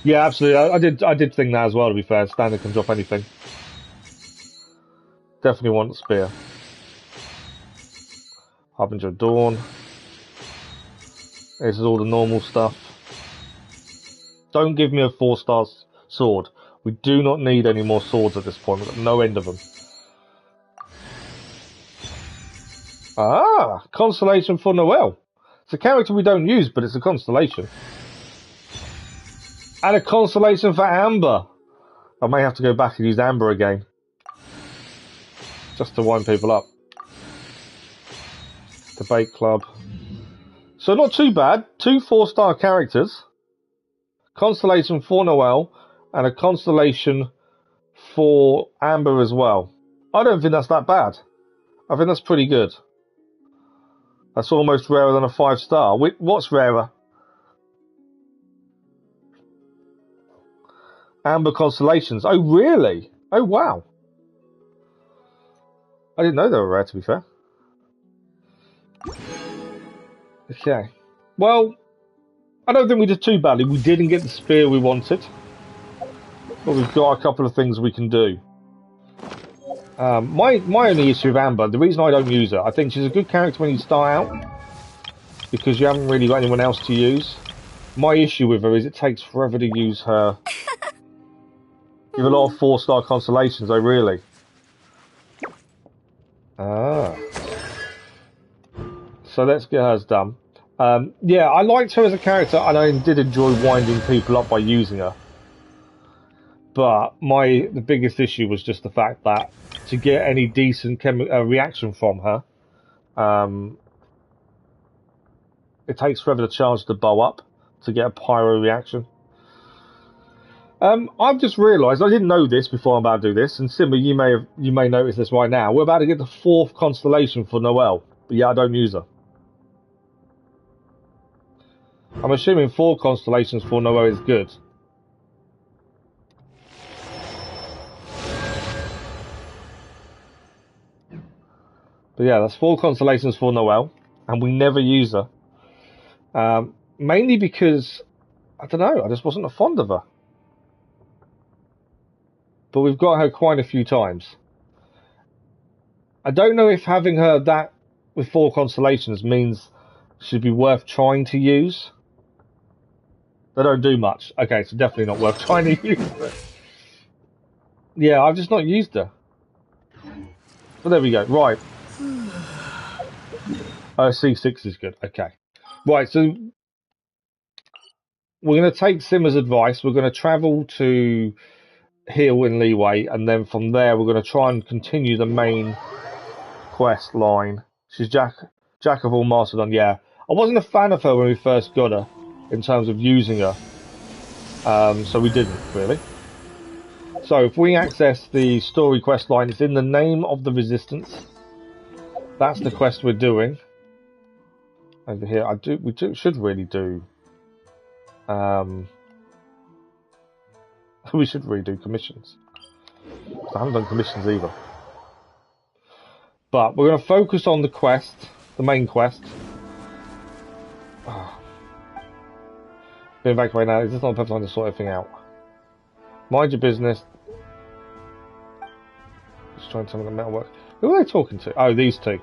Yeah, absolutely. I did think that as well, to be fair. Standard can drop anything. Definitely want the spear. Harbinger of Dawn. This is all the normal stuff. Don't give me a 4-star sword. We do not need any more swords at this point. We've got no end of them. Ah, Constellation for Noelle. It's a character we don't use, but it's a constellation. And a constellation for Amber. I may have to go back and use Amber again. Just to wind people up. Debate Club. So not too bad. 2 4-star characters. Constellation for Noelle. And a constellation for Amber as well. I don't think that's that bad. I think that's pretty good. That's almost rarer than a 5-star. What's rarer? Amber constellations. Oh, really? Oh, wow. I didn't know they were rare, to be fair. Okay. Well, I don't think we did too badly. We didn't get the spear we wanted. But we've got a couple of things we can do. My only issue with Amber, the reason I don't use her, I think she's a good character when you start out. Because you haven't really got anyone else to use. My issue with her is it takes forever to use her. You have a lot of 4-star constellations, though, really. Ah. So let's get hers done. Yeah, I liked her as a character, and I did enjoy winding people up by using her. But the biggest issue was just the fact that to get any decent reaction from her, it takes forever to charge the bow up to get a pyro reaction. I've just realised, I didn't know this before I'm about to do this, and Syma, you may notice this right now. We're about to get the 4th constellation for Noelle, but yeah, I don't use her. I'm assuming 4 constellations for Noelle is good. But yeah, that's 4 constellations for Noelle, and we never use her. Mainly because, I don't know, I just wasn't fond of her. But we've got her quite a few times. I don't know if having her that with 4 constellations means she'd be worth trying to use. They don't do much. Okay, so definitely not worth trying to use her. Yeah, I've just not used her. But there we go. Right. C6 is good. Okay. Right, so we're going to take Syma's advice. We're going to travel to Heal in Leeway, and then from there we're going to try and continue the main quest line. She's Jack of all, master none. Yeah, I wasn't a fan of her when we first got her in terms of using her, so we didn't really. So if we access the story quest line, it's in the name of the resistance. That's the quest we're doing over here. We should really do. We should really do commissions. I haven't done commissions either. But we're going to focus on the quest, the main quest. Being back right now, it's just not the perfect time to sort everything out. Mind your business. Just trying to tell me the metalwork. Who are they talking to? Oh, these two.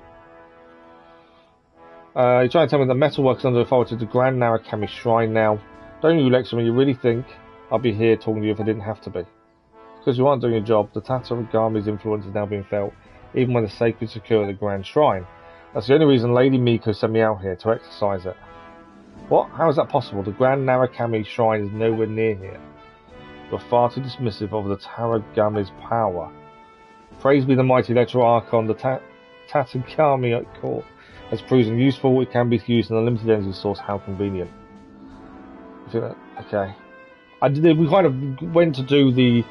You're trying to tell me the metalwork is under authority of the Grand Narukami Shrine now. Don't you lecture me, you really think I'd be here talking to you if I didn't have to be? Because you aren't doing your job, the Tatarigami's influence is now being felt, even when the sacred secure at the Grand Shrine. That's the only reason Lady Miko sent me out here, to exercise it. What? How is that possible? The Grand Narukami Shrine is nowhere near here. You're far too dismissive of the Tatarigami's power. Praise be the mighty Electro Archon, the Tatarigami at court has proven useful. It can be used in a limited energy source. How convenient. Okay. We kind of went to do the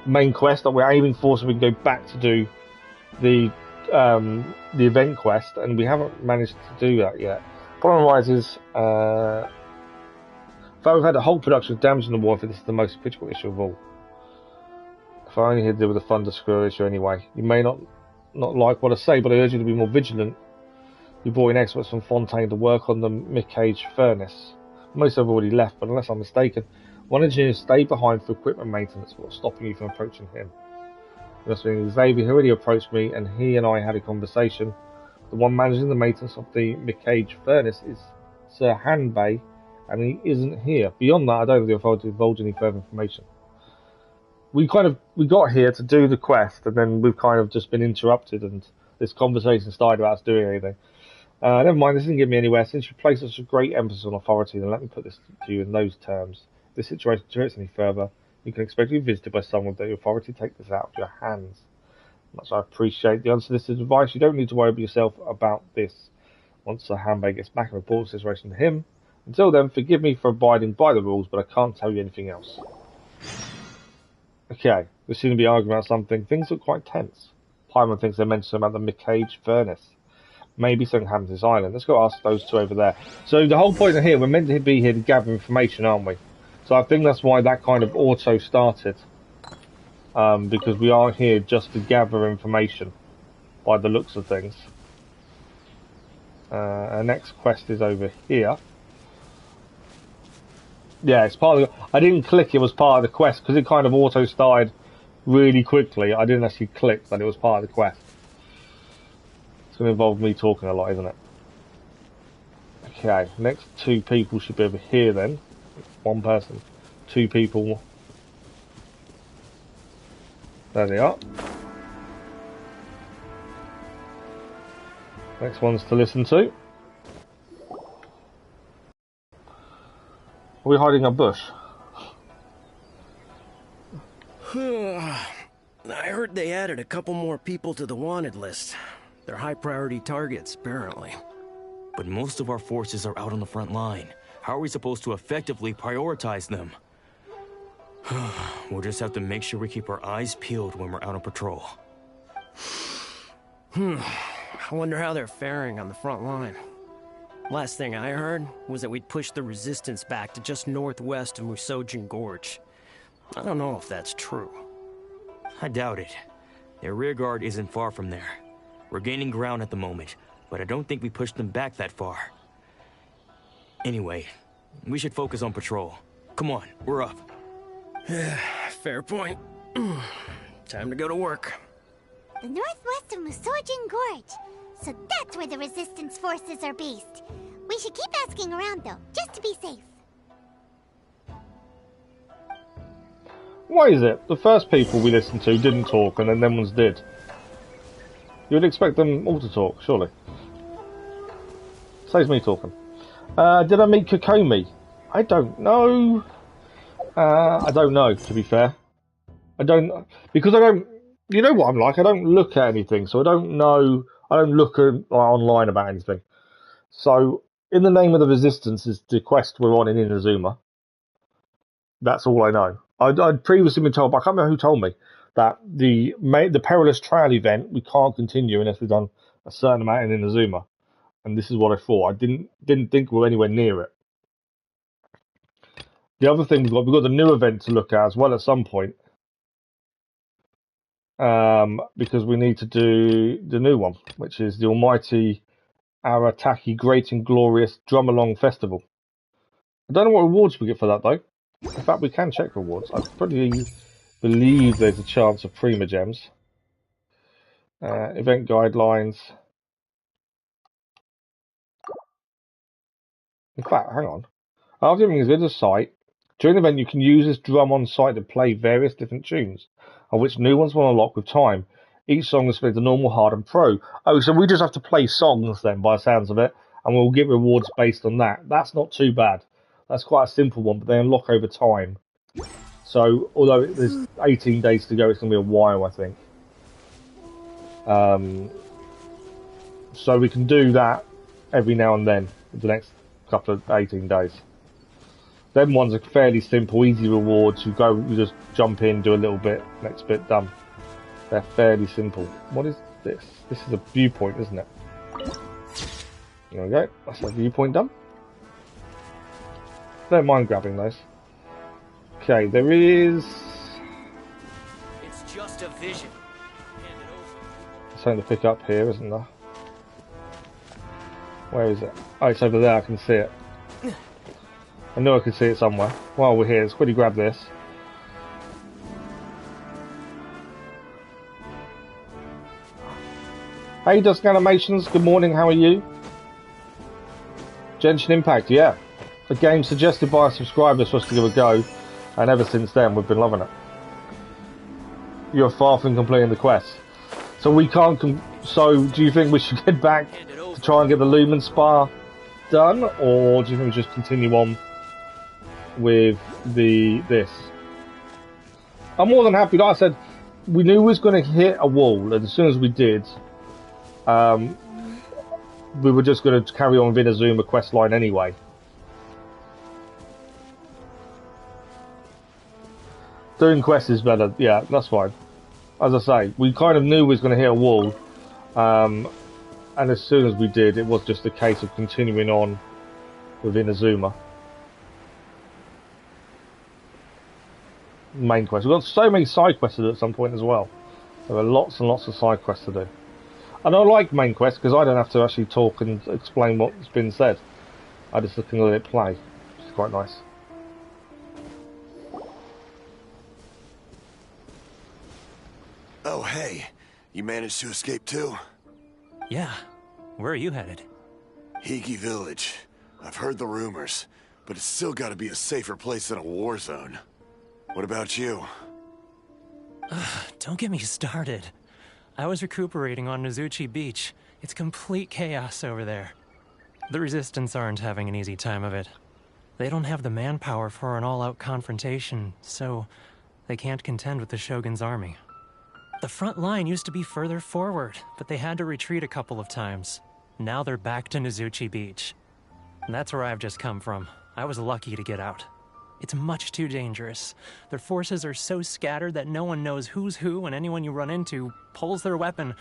main quest that we're aiming for, so we can go back to do the event quest, and we haven't managed to do that yet. Problem arises, though we've had a whole production of damage in the warfare, this is the most critical issue of all. If I only had to deal with the Thunder Screw issue anyway. You may not like what I say, but I urge you to be more vigilant. You brought in experts from Fontaine to work on the mid-cage furnace. Most have already left, but unless I'm mistaken, one engineer stayed behind for equipment maintenance. What's stopping you from approaching him? Xavier already approached me, and he and I had a conversation. The one managing the maintenance of the mid-cage furnace is Sir Hanbei, and he isn't here. Beyond that, I don't have the authority to divulge any further information. We got here to do the quest, and then we've kind of just been interrupted, and this conversation started about us doing anything. Never mind, this doesn't get me anywhere. Since you place such a great emphasis on authority, then let me put this to you in those terms. If this situation deteriorates any further, you can expect to be visited by someone with the authority to take this out of your hands. Much I appreciate the unsolicited advice. You don't need to worry about yourself about this. Once Sir Hanbei gets back and reports the situation to him. Until then, forgive me for abiding by the rules, but I can't tell you anything else. Okay, we seem to be arguing about something. Things look quite tense. Paimon thinks they mentioned about the mid-cage furnace. Maybe something happened to this island. Let's go ask those two over there. So the whole point of here, we're meant to be here to gather information, aren't we? So I think that's why that kind of auto started. Because we are here just to gather information, by the looks of things. Our next quest is over here. Yeah, it's part of the... I didn't click it was part of the quest, because it kind of auto started really quickly. I didn't actually click, but it was part of the quest. It's going to involve me talking a lot, isn't it? Okay, next 2 people should be over here then. 1 person. 2 people. There they are. Next one's to listen to. Are we hiding a bush? I heard they added a couple more people to the wanted list. They're high-priority targets, apparently. But most of our forces are out on the front line. How are we supposed to effectively prioritize them? We'll just have to make sure we keep our eyes peeled when we're out on patrol. I wonder how they're faring on the front line. Last thing I heard was that we'd pushed the resistance back to just northwest of Musojin Gorge. I don't know if that's true. I doubt it. Their rear guard isn't far from there. We're gaining ground at the moment, but I don't think we pushed them back that far. Anyway, we should focus on patrol. Come on, we're up. Fair point. Time to go to work. Northwest of Musojin Gorge. So that's where the resistance forces are based. We should keep asking around though, just to be safe. Why is it the first people we listened to didn't talk and then them ones did? You'd expect them all to talk, surely. Saves me talking. Did I meet Kokomi? I don't know. I don't know, to be fair. Because I don't, you know what I'm like, I don't look at anything, so I don't know, I don't look online about anything. So, in the name of the Resistance is the quest we're on in Inazuma. That's all I know. I'd previously been told, but I can't remember who told me, that the Perilous Trail event, we can't continue unless we've done a certain amount in Inazuma. And this is what I thought. I didn't think we were anywhere near it. The other thing we've got the new event to look at as well at some point. Because we need to do the new one, which is the almighty Arataki Great and Glorious Drum Along Festival. I don't know what rewards we get for that though. In fact, we can check rewards. I pretty believe there's a chance of Prima Gems. Event guidelines. In fact, hang on. After everything is in the site, during the event you can use this drum on site to play various different tunes, of which new ones will unlock with time. Each song is split into normal, hard, and pro. Oh, so we just have to play songs then, by the sounds of it, and we'll get rewards based on that. That's not too bad. That's quite a simple one, but they unlock over time. So, although there's 18 days to go, it's going to be a while, I think. So we can do that every now and then, for the next couple of 18 days. Them ones are fairly simple, easy rewards. You just jump in, do a little bit, next bit done. They're fairly simple. What is this? This is a viewpoint, isn't it? There we go. That's a viewpoint done. Don't mind grabbing those. Okay, there is. It's just a vision. Something to pick up here, isn't there? Where is it? Oh, it's over there. I can see it. I knew I could see it somewhere. While we're here, let's quickly grab this. Hey, Dusk Animations. Good morning. How are you? Genshin Impact, yeah. A game suggested by a subscriber for us to give a go, and ever since then we've been loving it. You're far from completing the quest, so we can't. So, do you think we should get back to try and get the Lumen Spa done, or do you think we just continue on with this? I'm more than happy. Like I said, we knew we was going to hit a wall, and as soon as we did, we were just going to carry on with Inazuma quest line anyway. Doing quests is better, yeah, that's fine. As I say, we kind of knew we was going to hit a wall, and as soon as we did, it was just a case of continuing on with Inazuma. Main quest. We've got so many side quests to do at some point as well. There are lots and lots of side quests to do. And I like main quests because I don't have to actually talk and explain what's been said. I just can let it play, which is quite nice. Oh, hey. You managed to escape too? Yeah. Where are you headed? Higi Village. I've heard the rumors, but it's still gotta be a safer place than a war zone. What about you? Don't get me started. I was recuperating on Nozuchi Beach. It's complete chaos over there. The Resistance aren't having an easy time of it. They don't have the manpower for an all-out confrontation, so They can't contend with the Shogun's army. The front line used to be further forward, but they had to retreat a couple of times. Now they're back to Nizuchi Beach. And that's where I've just come from. I was lucky to get out. It's much too dangerous. Their forces are so scattered that no one knows who's who, and anyone you run into pulls their weapon.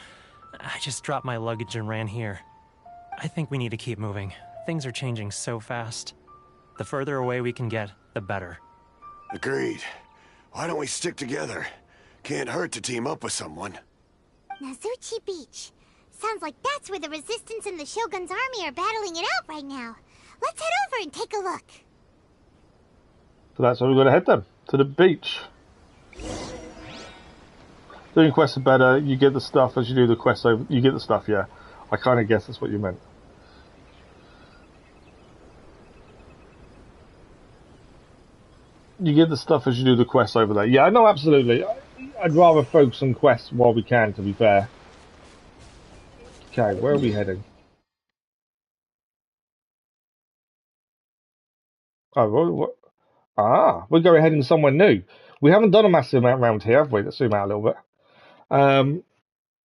I just dropped my luggage and ran here. I think we need to keep moving. Things are changing so fast. The further away we can get, the better. Agreed. Why don't we stick together? Can't hurt to team up with someone. Nizuchi Beach. Sounds like that's where the Resistance and the Shogun's army are battling it out right now. Let's head over and take a look. So that's where we're going to head then, to the beach. Doing quests are better, you get the stuff as you do the quests over. You get the stuff, yeah. I kind of guess that's what you meant. You get the stuff as you do the quests over there. Yeah, no, absolutely. I'd rather focus on quests while we can, to be fair. Okay, where are we heading? Oh, what? Ah, we're going heading somewhere new. We haven't done a massive amount around here, have we? Let's zoom out a little bit.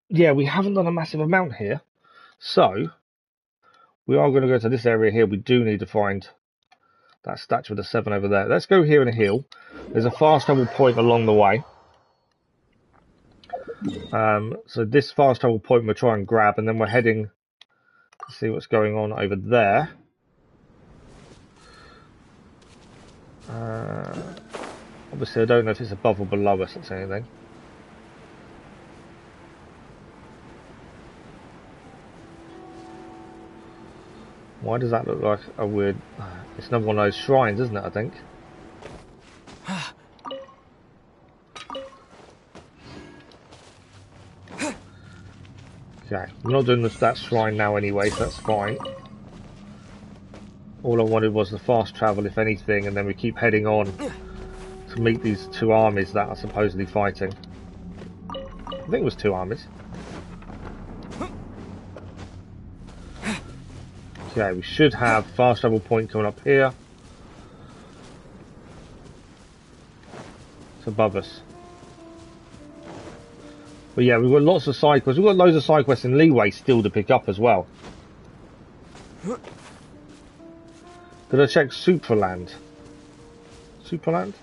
Yeah, we haven't done a massive amount here. So, we are going to go to this area here. We do need to find that statue of the 7 over there. Let's go here in a hill. There's a fast travel point along the way. So this fast travel point we'll try and grab, and then we're heading to see what's going on over there. Obviously I don't know if it's above or below us, that's anything. Why does that look like a weird... It's another one of those shrines, isn't it, I think? Okay, we're not doing that shrine now anyway, so that's fine. All I wanted was the fast travel, if anything, and then we keep heading on to meet these 2 armies that are supposedly fighting. I think it was 2 armies. Okay, we should have fast travel point coming up here. It's above us. But yeah, we've got lots of side quests. We've got loads of side quests in Leeway still to pick up as well. Did I check Supraland? Supraland?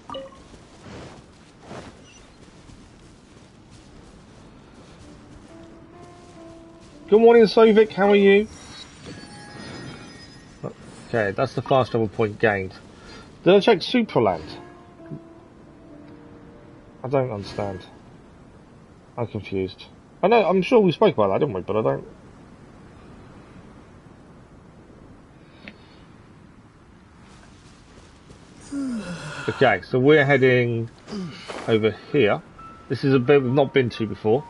Good morning, Sovic. How are you? Okay, that's the fast travel point gained. Did I check Supraland? I don't understand. I'm confused. I know, I'm sure we spoke about that, didn't we? But I don't... Okay, so we're heading over here. This is a bit we've not been to before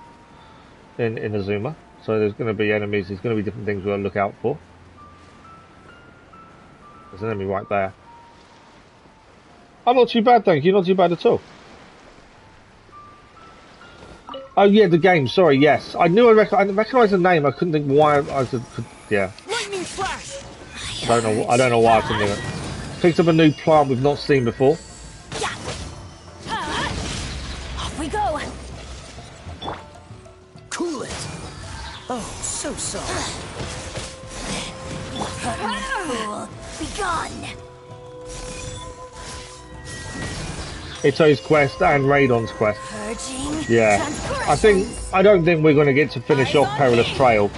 in Inazuma. So there's going to be enemies, there's going to be different things we've got to look out for. There's an enemy right there. I'm not too bad, thank you. Not too bad at all. Oh yeah, the game. Sorry, yes. I knew I recognised the name. I couldn't think why I could. Yeah. Lightning flash. I don't know why I couldn't do it. Picked up a new plant we've not seen before. Off we go. Cool it. Oh, so soft. Fool, be gone. Ito's quest and Radon's quest. Purging. Yeah. I don't think we're going to get to finish off Perilous Trail.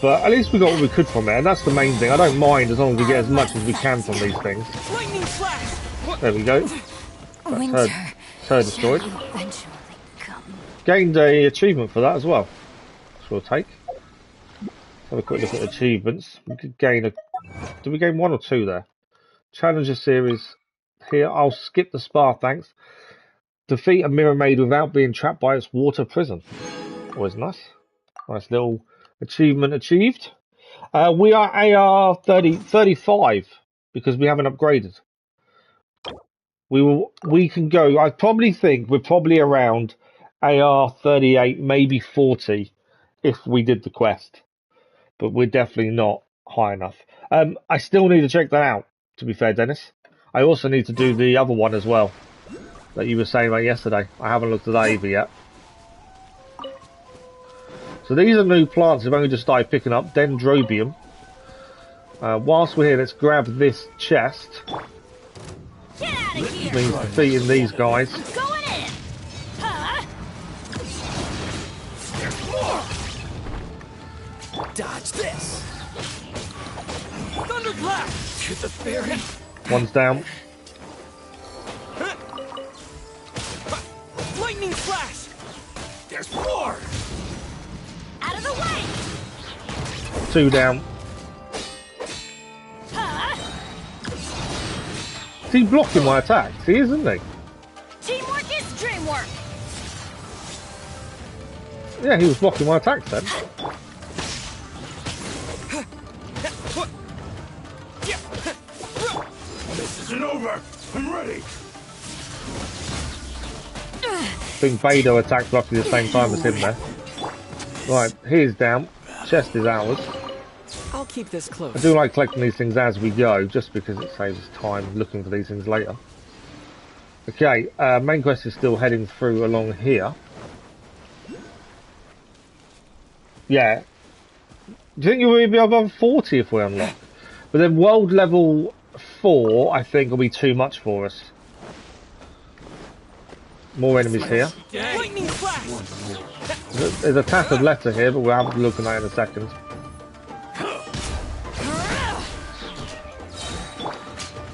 But at least we got what we could from it, and that's the main thing. I don't mind as long as we get as much as we can from these things. Lightning flash. There we go. That's her destroyed. Eventually come. Gained a achievement for that as well. Which we'll take. Have a quick look at achievements. We could gain a... Did we gain 1 or 2 there? Challenger series. Here, I'll skip the spa, thanks. Defeat a mirror maid without being trapped by its water prison. Always nice. Nice little achievement achieved. We are AR 35 because we haven't upgraded. We can go. I probably think we're probably around AR 38, maybe 40 if we did the quest. But we're definitely not high enough. I still need to check that out, to be fair, Dennis. I also need to do the other one as well. that you were saying about yesterday. I haven't looked at that either yet. So these are new plants I've only just started picking up. Dendrobium. Whilst we're here, let's grab this chest. Get out of here! Which means defeating these guys. Going in! Huh? There's more! Dodge this! Thunderclap! To the fairy! One's down. Lightning flash! There's more! Out of the way! 2 down. Huh? Is he blocking my attacks? He is, isn't he? Teamwork is dreamwork! Yeah, he was blocking my attacks then. This isn't over. I'm ready. I think Vado attacked roughly the same time as him there. Right, he's down. Chest is ours. I'll keep this close. I do like collecting these things as we go, just because it saves us time looking for these things later. Okay, main quest is still heading through along here. Yeah. Do you think you'll be above 40 if we unlock? But then world level 4, I think, will be too much for us. More enemies here. Lightning flash! There's a tattered letter here, but we'll have a look at that in a second.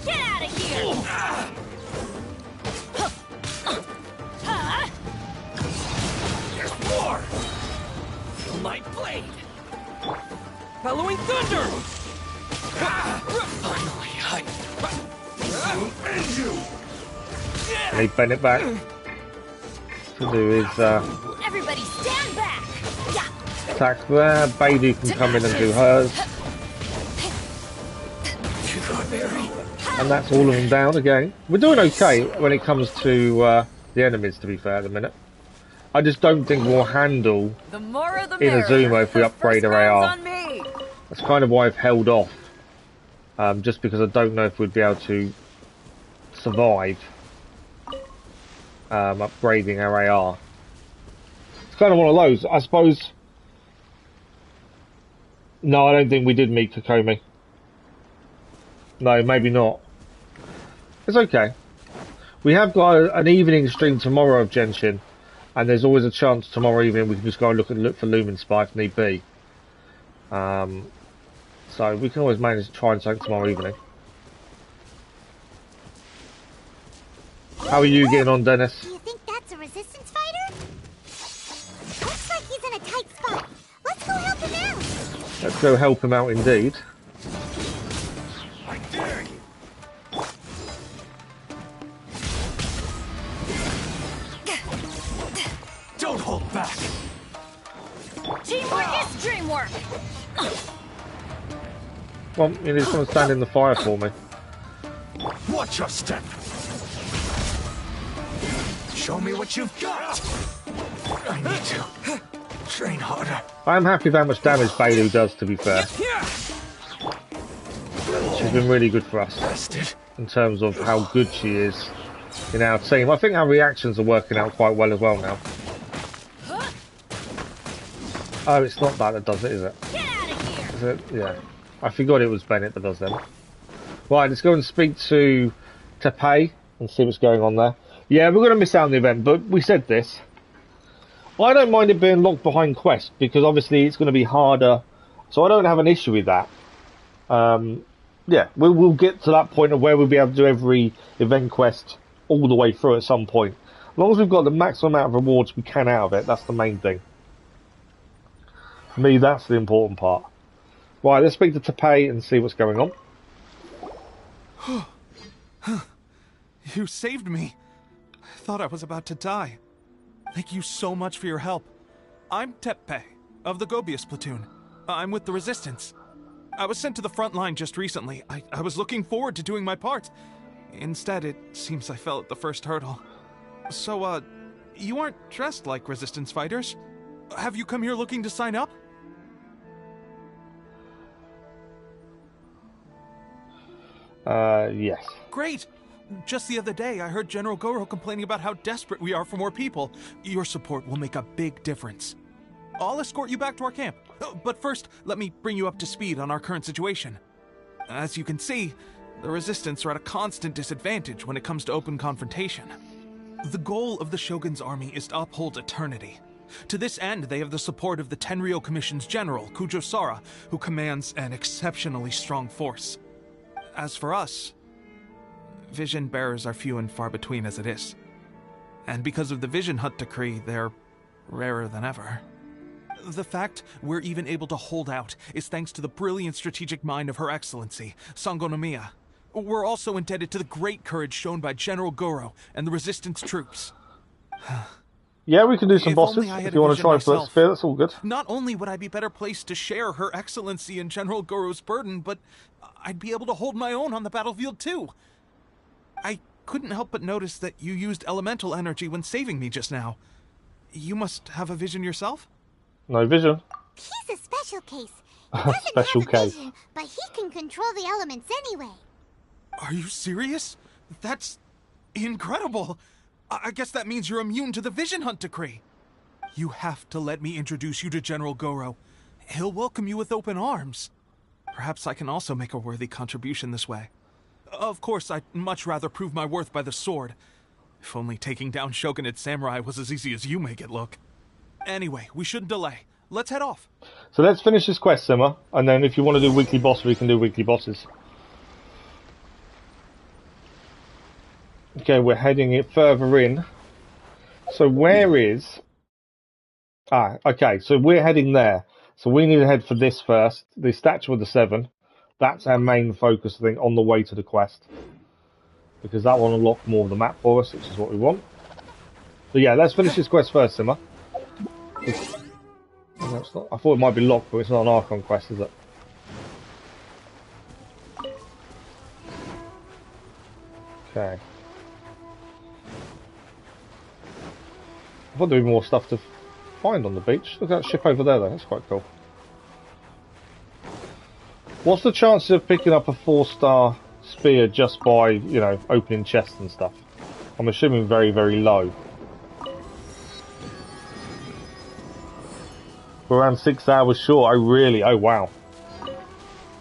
Get out of here! Huh? There's more! My blade! Bellowing thunder! Finally, I'll end you. I need Bennett back. To do is Everybody stand back! Yeah. attack there. Baby can come in and do hers. And that's all of them down again. We're doing okay when it comes to the enemies, to be fair, at the minute. I just don't think we'll handle The more of the Inazuma if we upgrade her AR. on me. That's kind of why I've held off. Just because I don't know if we'd be able to survive upgrading our AR. It's kind of one of those, I suppose. No, I don't think we did meet Kokomi. No, maybe not. It's okay. We have got an evening stream tomorrow of Genshin, and there's always a chance tomorrow evening we can just go and look for Lumen Spy if need be. So we can always manage to try and something tomorrow evening. How are you getting on, Dennis? Do you think that's a resistance fighter? Looks like he's in a tight spot. Let's go help him out. Let's go help him out indeed. I dare you. Don't hold back. Teamwork is dreamwork! Well, you need someone to stand in the fire for me. Watch your step. Show me what you've got. I need to train harder. I'm happy with how much damage Bailu does, to be fair. She's been really good for us Rested. in terms of how good she is in our team. I think our reactions are working out quite well as well now. Oh, it's not that does it, is it? Get out of here! Is it? Yeah. I forgot it was Bennett that does them. Right, let's go and speak to Tepe and see what's going on there. Yeah, we're going to miss out on the event, but we said this. I don't mind it being locked behind quest, because obviously it's going to be harder, so I don't have an issue with that. Yeah, we'll get to that point of where we'll be able to do every event quest all the way through at some point. As long as we've got the maximum amount of rewards we can out of it, that's the main thing. For me, that's the important part. Right, let's speak to Tepe and see what's going on. You saved me. I thought I was about to die. Thank you so much for your help. I'm Tepe, of the Gobius platoon. I'm with the Resistance. I was sent to the front line just recently. I was looking forward to doing my part. Instead, it seems I fell at the first hurdle. So, you aren't dressed like Resistance fighters? Have you come here looking to sign up? Yes. Great! Just the other day, I heard General Goro complaining about how desperate we are for more people. Your support will make a big difference. I'll escort you back to our camp. But first, let me bring you up to speed on our current situation. As you can see, the Resistance are at a constant disadvantage when it comes to open confrontation. The goal of the Shogun's army is to uphold eternity. To this end, they have the support of the Tenryou Commission's general, Kujo Sara, who commands an exceptionally strong force. As for us, vision bearers are few and far between as it is. And because of the Vision Hut decree, they're rarer than ever. The fact we're even able to hold out is thanks to the brilliant strategic mind of Her Excellency, Sango Nomiya. We're also indebted to the great courage shown by General Goro and the Resistance troops. Yeah, we can do some bosses if you want to try for spear. That's all good. Not only would I be better placed to share Her Excellency and General Goro's burden, but I'd be able to hold my own on the battlefield too. I couldn't help but notice that you used elemental energy when saving me just now. You must have a vision yourself? No vision. He's a special case. He doesn't Special have a case. vision, but he can control the elements anyway. Are you serious? That's incredible. I guess that means you're immune to the Vision Hunt decree. You have to let me introduce you to General Goro. He'll welcome you with open arms. Perhaps I can also make a worthy contribution this way. Of course, I'd much rather prove my worth by the sword. If only taking down Shogunate samurai was as easy as you make it look. Anyway, we shouldn't delay. Let's head off. So let's finish this quest, Syma, and then if you want to do weekly boss, we can do weekly bosses. Okay, we're heading it further in. So where is... okay, so we're heading there. So we need to head for this first. The Statue of the Seven. That's our main focus thing on the way to the quest. Because that will unlock more of the map for us, which is what we want. So yeah, let's finish this quest first, Syma. No, it's not. I thought it might be locked, but it's not an Archon quest, is it? Okay. I thought there'd be more stuff to find on the beach. Look at that ship over there, though. That's quite cool. What's the chance of picking up a 4-star spear just by, you know, opening chests and stuff? I'm assuming very, very low. We're around 6 hours short. Oh wow.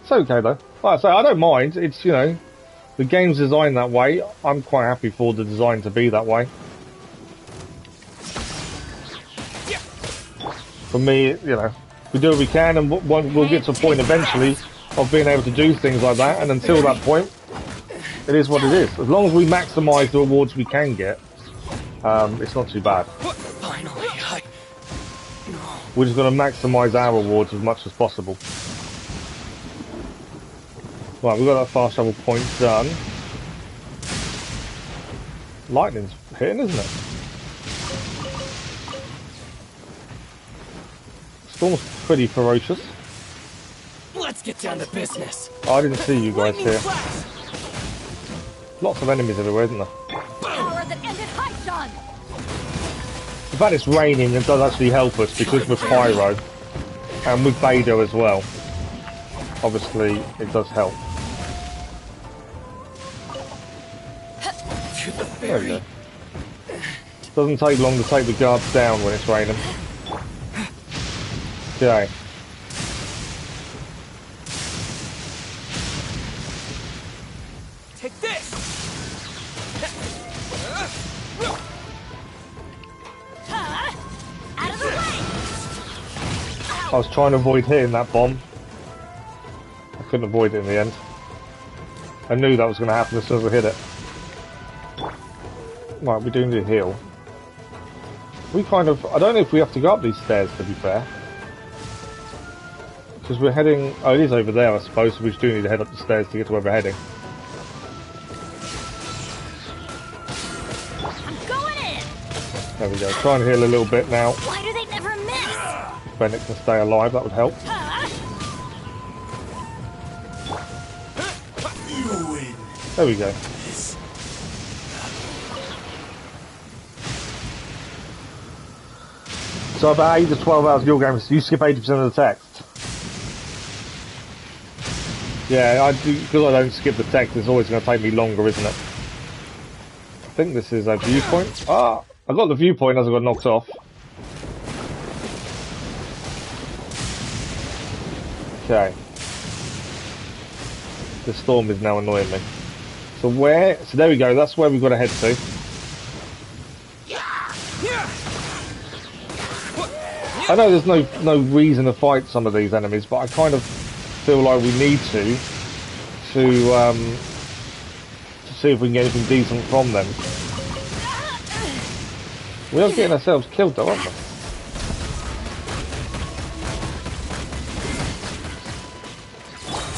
It's okay though. Like I say, I don't mind. It's, you know, the game's designed that way. I'm quite happy for the design to be that way. For me, you know, we do what we can, and we'll get to a point eventually of being able to do things like that. And until that point, it is what it is. As long as we maximise the rewards we can get, it's not too bad. Finally, We're just going to maximise our rewards as much as possible. Right, we've got that fast travel point done. Lightning's hitting, isn't it? Storm's pretty ferocious. let's get down to business. Oh, I didn't see you guys here. Lots of enemies everywhere, isn't there? Power that ended Haishan. The fact it's raining, it does actually help us because we're Pyro. And with Beidou as well. Obviously, it does help. There we go. Doesn't take long to take the guards down when it's raining. Okay. Take this. Out of the way. I was trying to avoid hitting that bomb. I couldn't avoid it in the end. I knew that was going to happen as soon as I hit it. Right, we do need a heal. We kind of... I don't know if we have to go up these stairs, to be fair. Because we're heading... Oh, it is over there, I suppose, so we do need to head up the stairs to get to where we're heading. I'm going in. There we go. Try and heal a little bit now. Why do they never miss? If Bennett can stay alive, that would help. There we go. So about 8 to 12 hours of your game, you skip 80% of the text. Yeah, I do, because I don't skip the text, it's always going to take me longer, isn't it? think this is a viewpoint. Ah, I got the viewpoint as I got knocked off. Okay. The storm is now annoying me. So where? So there we go. That's where we've got to head to. I know there's no reason to fight some of these enemies, but I kind of feel like we need to see if we can get anything decent from them. We are getting ourselves killed though, aren't we?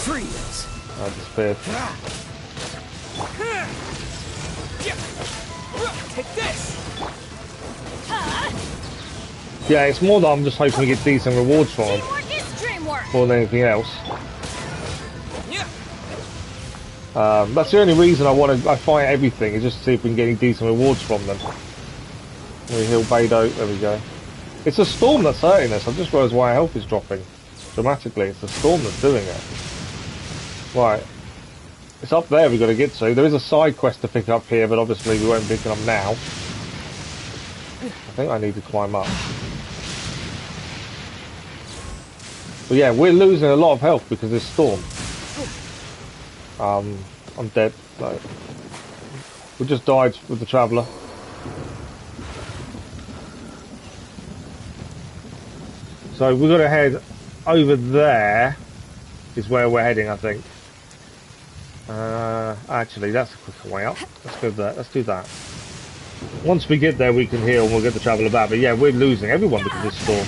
Freeze! I disappeared. Take this! Yeah, it's more that I'm just hoping we get decent rewards for them more than anything else. That's the only reason I fight everything, is just to see if we can get any decent rewards from them. We heal Beidou, there we go. It's a storm that's hurting us. I just realised why our health is dropping dramatically. It's the storm that's doing it. Right. It's up there we've got to get to. There is a side quest to pick up here, but obviously we won't pick it up now. I think I need to climb up. But yeah, we're losing a lot of health because of this storm. I'm dead. No. We just died with the Traveller. So we've got to head over there, is where we're heading, I think. Actually, that's a quicker way up. Let's go there. Let's do that. Once we get there, we can heal and we'll get the Traveller back. But yeah, we're losing everyone because of this storm.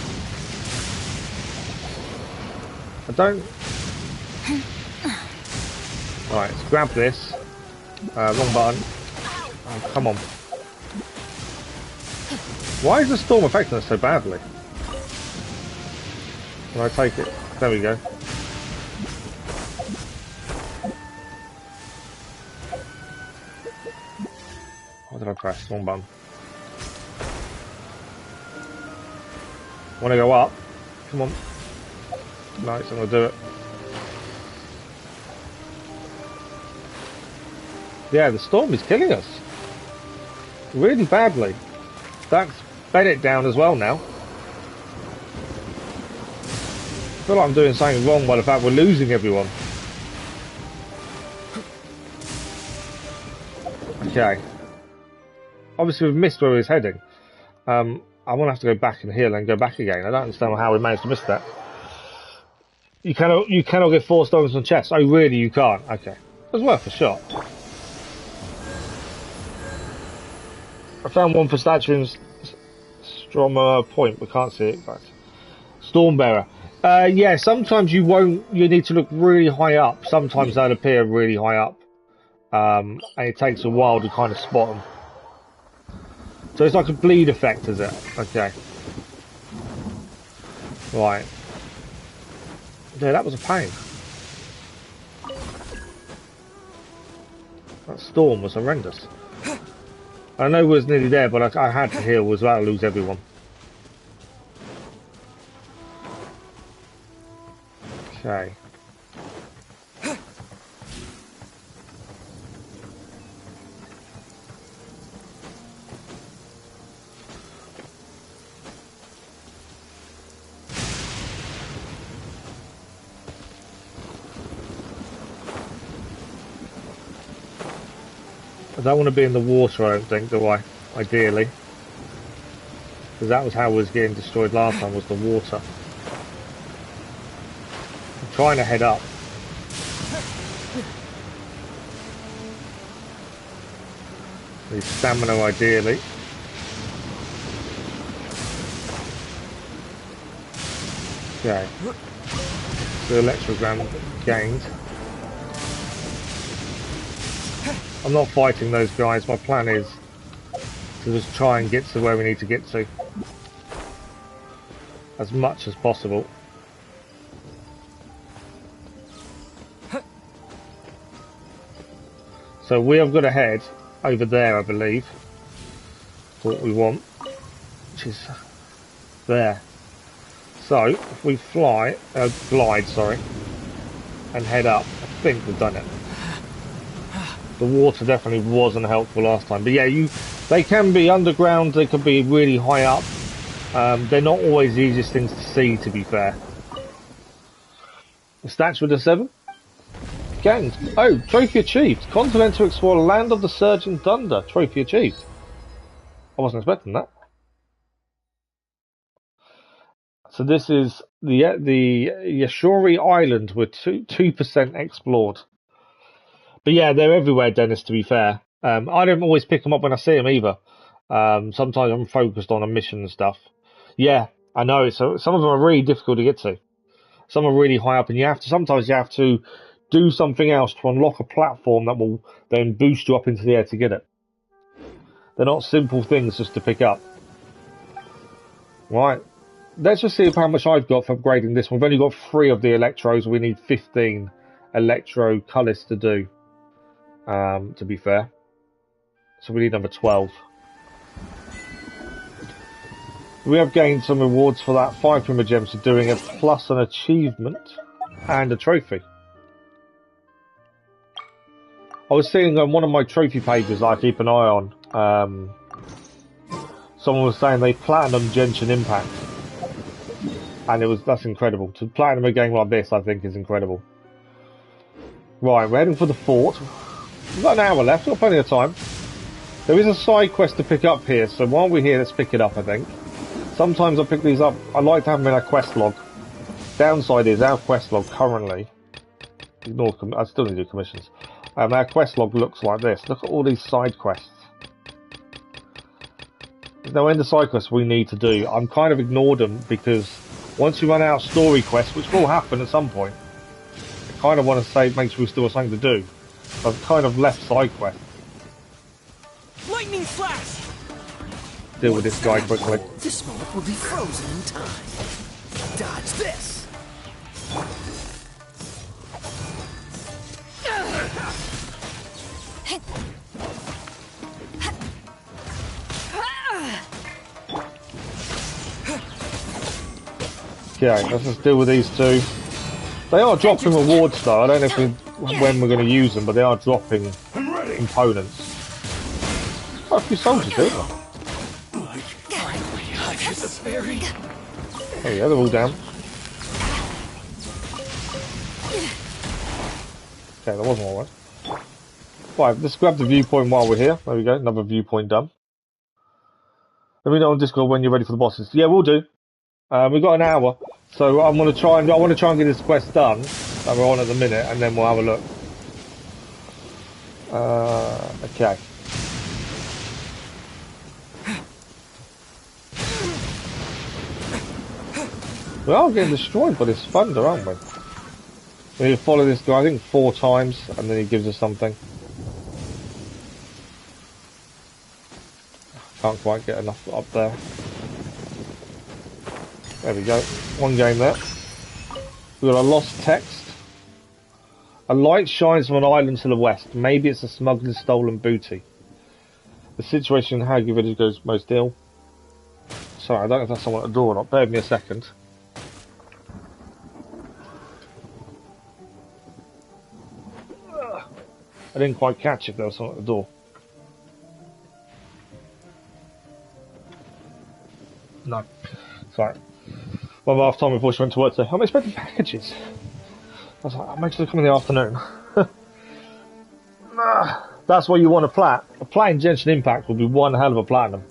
I don't... Right, let's grab this. Wrong button. Oh, come on. Why is the storm affecting us so badly? Can I take it? There we go. What did I press? Wrong button. Want to go up? Come on. Nice, I'm going to do it. Yeah, the storm is killing us. Really badly. That's Bennett down as well now. I feel like I'm doing something wrong by the fact we're losing everyone. Okay. Obviously we've missed where he was heading. I want to have to go back and heal and go back again. I don't understand how we managed to miss that. You cannot get 4 stones on chest. Oh really, you can't? Okay. It was worth a shot. I found one for Statrin's Stroma Point, we can't see it, but Stormbearer. Yeah, sometimes you need to look really high up. Sometimes they'll appear really high up. And it takes a while to kind of spot them. So it's like a bleed effect, is it? Okay. Right. Yeah, that was a pain. That storm was horrendous. I know we was nearly there, but I had to heal, was about to lose everyone. Okay. I don't want to be in the water, I don't think, do I? Ideally. Because that was how we was getting destroyed last time, was the water. I'm trying to head up. Need stamina, ideally. Okay. The electrogram gained. I'm not fighting those guys, my plan is to just try and get to where we need to get to. As much as possible. So we have got to head over there, I believe. What we want. Which is there. So, if we glide, sorry. And head up, I think we've done it. The water definitely wasn't helpful last time. But yeah, they can be underground, they can be really high up. They're not always the easiest things to see, to be fair. The stats with the 7. Gangs. Oh, trophy achieved. Continental to explore land of the surging thunder. Trophy achieved. I wasn't expecting that. So this is the Yasioti Island with 2% explored. But yeah, they're everywhere, Dennis, to be fair. I don't always pick them up when I see them either. Sometimes I'm focused on a mission and stuff. Yeah, I know. So some of them are really difficult to get to. Some are really high up, and sometimes you have to do something else to unlock a platform that will then boost you up into the air to get it. They're not simple things just to pick up. Right. Let's just see how much I've got for upgrading this one. We've only got 3 of the electros. We need 15 electro cullists to do, to be fair. So we need number 12. We have gained some rewards for that. 5 Prima Gems for doing it, plus an achievement and a trophy. I was seeing on one of my trophy pages that I keep an eye on, someone was saying they platinum Genshin Impact. And that's incredible. To platinum a game like this, I think, is incredible. Right, we're heading for the fort. We've got an hour left, we've got plenty of time. There is a side quest to pick up here, so while we're here, let's pick it up, I think. Sometimes I pick these up, I like to have them in our quest log. Downside is, our quest log currently... I still need to do commissions. Our quest log looks like this. Look at all these side quests. There's no end of side quests we need to do. I'm kind of ignored them because once you run out of story quests, which will happen at some point, I kind of want to make sure we still have something to do. So I've kind of left side quests. Lightning flash! Deal with this guy quickly. This moment will be frozen in time. Dodge this! Okay, let's just deal with these 2. They are dropping rewards though. I don't know when we're going to use them, but they are dropping components. Quite a few soldiers, do they? Oh yeah, they're all down. Okay, that wasn't all right. Right, let's grab the viewpoint while we're here. There we go, another viewpoint done. Let me know on Discord when you're ready for the bosses. Yeah, we'll do. We've got an hour, so I want to try and get this quest done that we're on at the minute, and then we'll have a look. Okay. We are getting destroyed by this thunder, aren't we? We need to follow this guy, I think 4 times, and then he gives us something. Can't quite get enough up there. There we go. 1 game there. We've got a lost text. A light shines from an island to the west. Maybe it's a smuggler's stolen booty. The situation in Hagi village goes most ill. Sorry, I don't know if that's someone at the door or not. Bear with me a second. I didn't quite catch if there was someone at the door. No. Sorry. Well, half time before she went to work today. I'm expecting packages. I was like, I'll make sure they come in the afternoon. That's why you want a plat. A plat in Genshin Impact will be one hell of a platinum.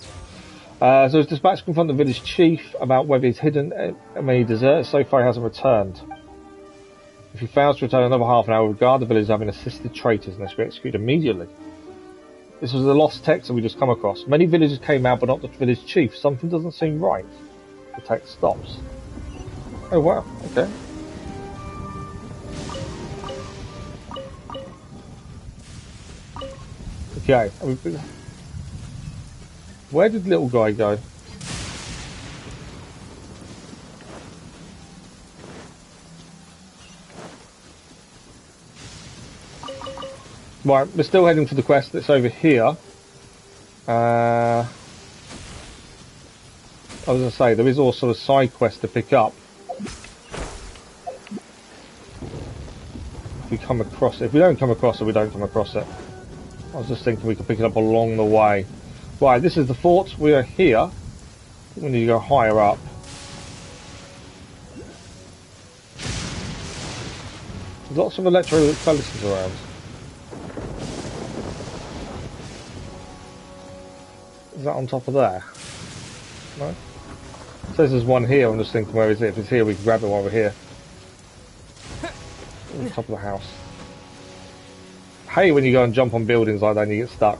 So his dispatch confront the village chief about whether he's hidden many deserts. So far he hasn't returned. If he fails to return another half an hour, regard the village as having assisted traitors and they should be executed immediately. This was the lost text that we just come across. Many villagers came out, but not the village chief. Something doesn't seem right. The text stops. Oh wow, okay. Okay, where did little guy go? Right, we're still heading for the quest that's over here. I was going to say, there is also a side quest to pick up. If we come across it. If we don't come across it, we don't come across it. I was just thinking we could pick it up along the way. Right, this is the fort. We are here. We need to go higher up. There's lots of electrolysis around. Is that on top of there? No? It says there's one here. I'm just thinking, where is it? If it's here, we can grab it while we're here. On the top of the house. I hate when you go and jump on buildings like that and you get stuck.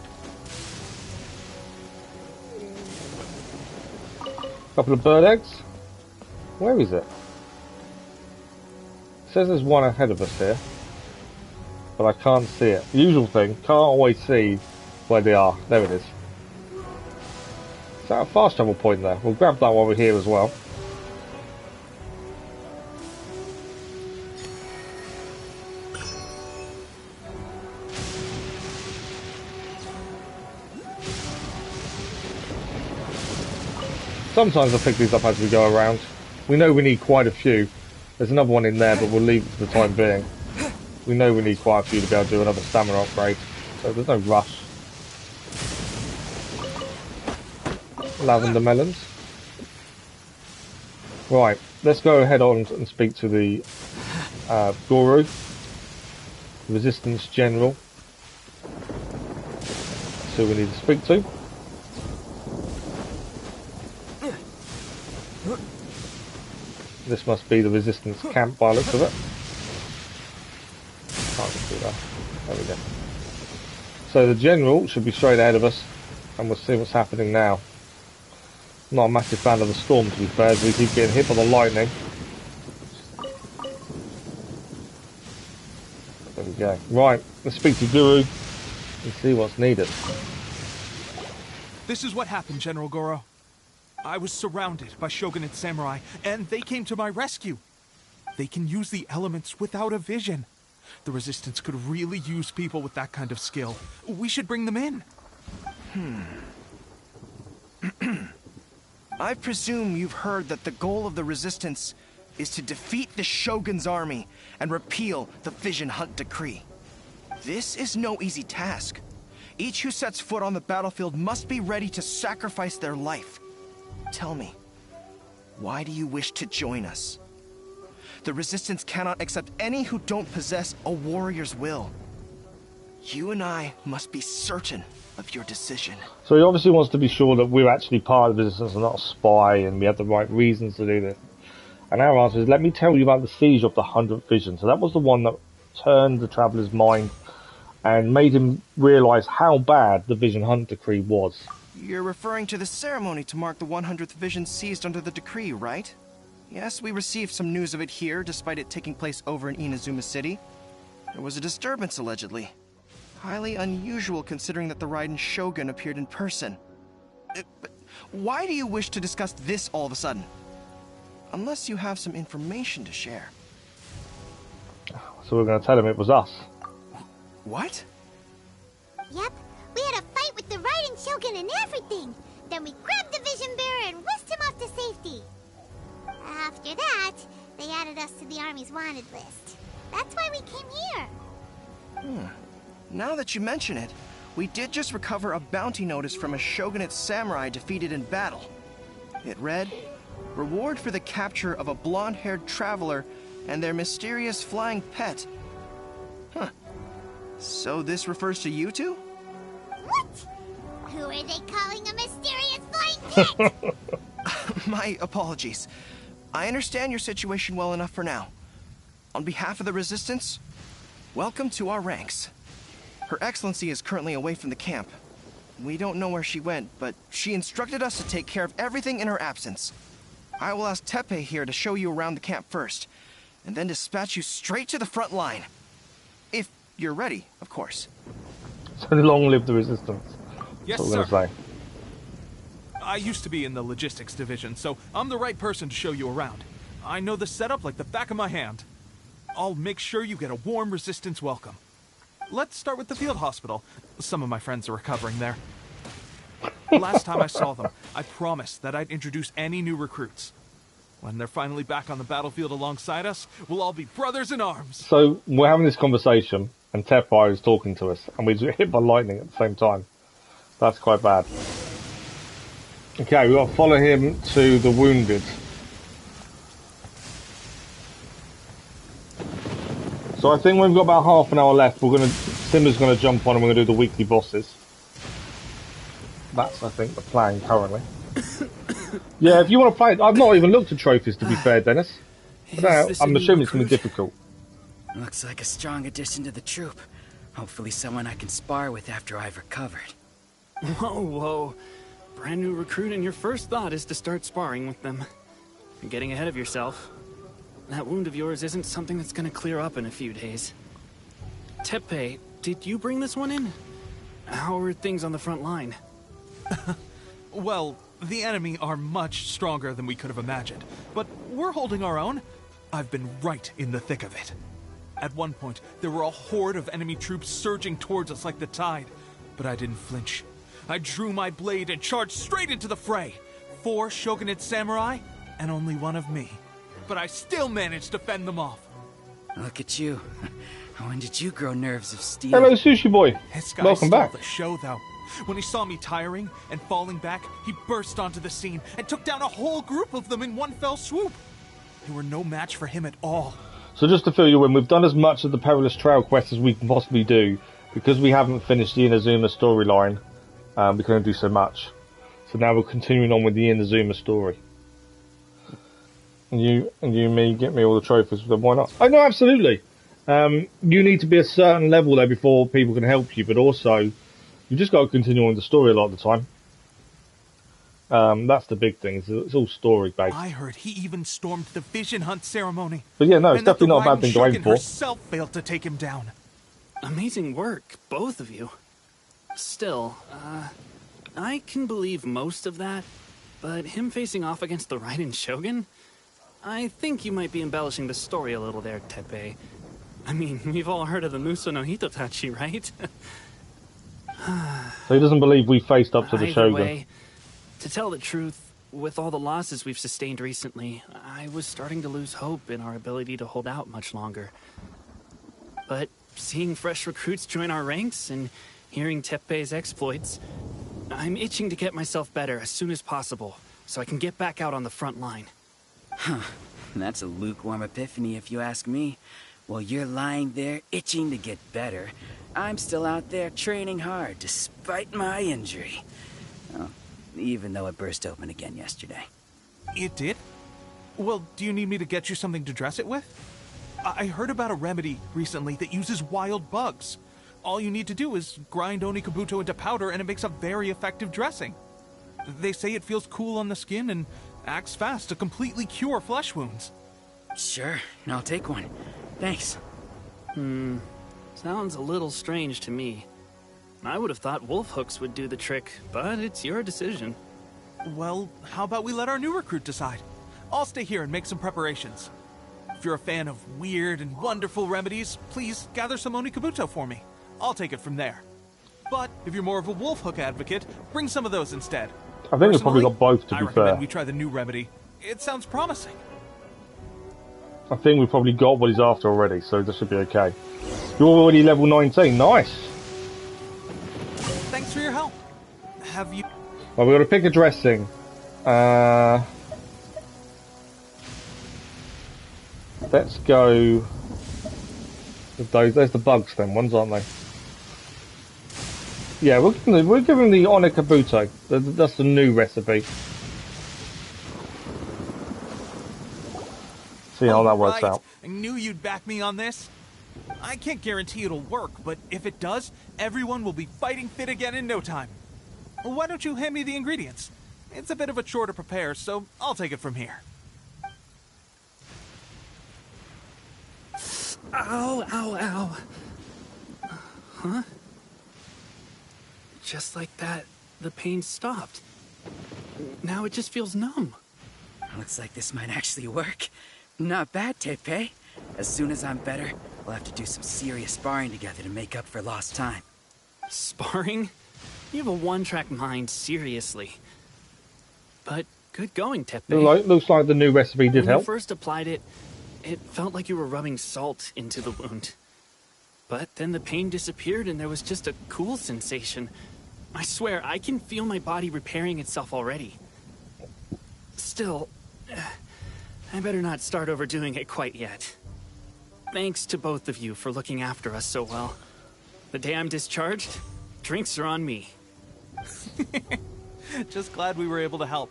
Couple of bird eggs. Where is it? It says there's one ahead of us here, but I can't see it. Usual thing, can't always see where they are. There it is. Is that a fast travel point there? We'll grab that while we're here as well. Sometimes I pick these up as we go around. We know we need quite a few. There's another one in there, but we'll leave it for the time being. We know we need quite a few to be able to do another stamina upgrade, so there's no rush. Lavender melons. Right, let's go ahead on and speak to the Guru, Resistance General. That's who we need to speak to. This must be the Resistance camp by the looks of it. Can't see that. There we go. So the General should be straight ahead of us, and we'll see what's happening now. Not a massive fan of the storm, to be fair, as we keep getting hit by the lightning. There we go. Right, let's speak to Guru and see what's needed. This is what happened, General Goro. I was surrounded by shogunate samurai, and they came to my rescue. They can use the elements without a vision. The Resistance could really use people with that kind of skill. We should bring them in. I presume you've heard that the goal of the Resistance is to defeat the Shogun's army and repeal the Vision Hunt Decree. This is no easy task. Each who sets foot on the battlefield must be ready to sacrifice their life. Tell me, why do you wish to join us? The Resistance cannot accept any who don't possess a warrior's will. You and I must be certain of your decision. So he obviously wants to be sure that we're actually part of the Resistance and not a spy, and we have the right reasons to do this. And our answer is, let me tell you about the siege of the 100th Vision. So that was the one that turned the Traveller's mind and made him realise how bad the Vision Hunt Decree was. You're referring to the ceremony to mark the 100th Vision seized under the decree, right? Yes, we received some news of it here, despite it taking place over in Inazuma City. There was a disturbance, allegedly. Highly unusual, considering that the Raiden Shogun appeared in person. But why do you wish to discuss this all of a sudden? Unless you have some information to share. So we're going to tell him it was us. What? Yep, we had a fight with the Raiden Shogun and everything. Then we grabbed the Vision Bearer and whisked him off to safety. After that, they added us to the Army's wanted list. That's why we came here. Now that you mention it, we did just recover a bounty notice from a Shogunate samurai defeated in battle. It read, "Reward for the capture of a blonde-haired traveler and their mysterious flying pet." So this refers to you two? What? Who are they calling a mysterious flying pet? My apologies. I understand your situation well enough for now. On behalf of the Resistance, welcome to our ranks. Her Excellency is currently away from the camp. We don't know where she went, but she instructed us to take care of everything in her absence. I will ask Teppei here to show you around the camp first, and then dispatch you straight to the front line. If you're ready, of course. So long live the Resistance. Yes, That's what we're sir. going to say. I used to be in the logistics division, so I'm the right person to show you around. I know the setup like the back of my hand. I'll make sure you get a warm Resistance welcome. Let's start with the field hospital. Some of my friends are recovering there. Last time I saw them, I promised that I'd introduce any new recruits. When they're finally back on the battlefield alongside us, we'll all be brothers in arms. So we're having this conversation, and Tepai is talking to us, and we get hit by lightning at the same time. That's quite bad. Okay, we've got to follow him to the wounded. So I think we've got about half an hour left. Syma's gonna jump on and we're gonna do the weekly bosses. That's, I think, the plan currently. Yeah, if you want to play it, I've not even looked at trophies, to be fair, Dennis. I'm assuming it's gonna be difficult. Looks like a strong addition to the troop. Hopefully someone I can spar with after I've recovered. Whoa, whoa. Brand new recruit and your first thought is to start sparring with them. You're getting ahead of yourself. That wound of yours isn't something that's gonna clear up in a few days. Teppei, did you bring this one in? How are things on the front line? Well, the enemy are much stronger than we could have imagined, but we're holding our own. I've been right in the thick of it. At one point, there were a horde of enemy troops surging towards us like the tide, but I didn't flinch. I drew my blade and charged straight into the fray. 4 shogunate samurai, and only 1 of me. But I still managed to fend them off. Look at you. When did you grow nerves of steel? Hello, Sushi Boy. This guy Welcome back. stole the show, though. When he saw me tiring and falling back, he burst onto the scene and took down a whole group of them in one fell swoop. They were no match for him at all. So just to fill you in, we've done as much of the Perilous Trail quest as we can possibly do. Because we haven't finished the Inazuma storyline, we can only do so much. So now we're continuing on with the Inazuma story. And you, me, get me all the trophies, then why not? Oh, no, absolutely. You need to be a certain level there before people can help you, but also, you just got to continue on the story a lot of the time. That's the big thing, it's all story-based. I heard he even stormed the vision hunt ceremony. But yeah, no, it's definitely not a bad thing to aim for. Herself failed to take him down. Amazing work, both of you. Still, I can believe most of that, but him facing off against the Raiden Shogun? I think you might be embellishing the story a little there, Teppei. I mean, we've all heard of the Muso no Hitotachi, right? So he doesn't believe we faced up to the Shogun. Way, to tell the truth, with all the losses we've sustained recently, I was starting to lose hope in our ability to hold out much longer. But seeing fresh recruits join our ranks and hearing Teppei's exploits, I'm itching to get myself better as soon as possible, so I can get back out on the front line. Huh. That's a lukewarm epiphany if you ask me. While you're lying there itching to get better, I'm still out there training hard despite my injury. Oh, even though it burst open again yesterday. It did? Well, do you need me to get you something to dress it with? I heard about a remedy recently that uses wild bugs. All you need to do is grind Onikabuto into powder and it makes a very effective dressing. They say it feels cool on the skin and acts fast to completely cure flesh wounds. Sure, I'll take one. Thanks. Sounds a little strange to me. I would have thought wolf hooks would do the trick, but it's your decision. Well, how about we let our new recruit decide? I'll stay here and make some preparations. If you're a fan of weird and wonderful remedies, please gather some Onikabuto for me. I'll take it from there. But if you're more of a wolf hook advocate, bring some of those instead. I think we've probably got both, to be I recommend fair. we try the new remedy. It sounds promising. I think we've probably got what he's after already, so this should be okay. You're already level 19, nice! Thanks for your help. Have you... Well, we've got to pick a dressing. Let's go with those. There's the bugs then, ones, aren't they? Yeah, we're giving the Onikabuto. That's the new recipe. See how that works out. I knew you'd back me on this. I can't guarantee it'll work, but if it does, everyone will be fighting fit again in no time. Why don't you hand me the ingredients? It's a bit of a chore to prepare, so I'll take it from here. Ow, ow, ow. Huh? Just like that, the pain stopped. Now it just feels numb. Looks like this might actually work. Not bad, Teppei. As soon as I'm better, we'll have to do some serious sparring together to make up for lost time. Sparring? You have a one-track mind, seriously. But Good going, Teppei. Looks like the new recipe did When help. you first applied it, it felt like you were rubbing salt into the wound. But then the pain disappeared and there was just a cool sensation. I swear, I can feel my body repairing itself already. Still, I better not start overdoing it quite yet. Thanks to both of you for looking after us so well. The day I'm discharged, drinks are on me. Just glad we were able to help.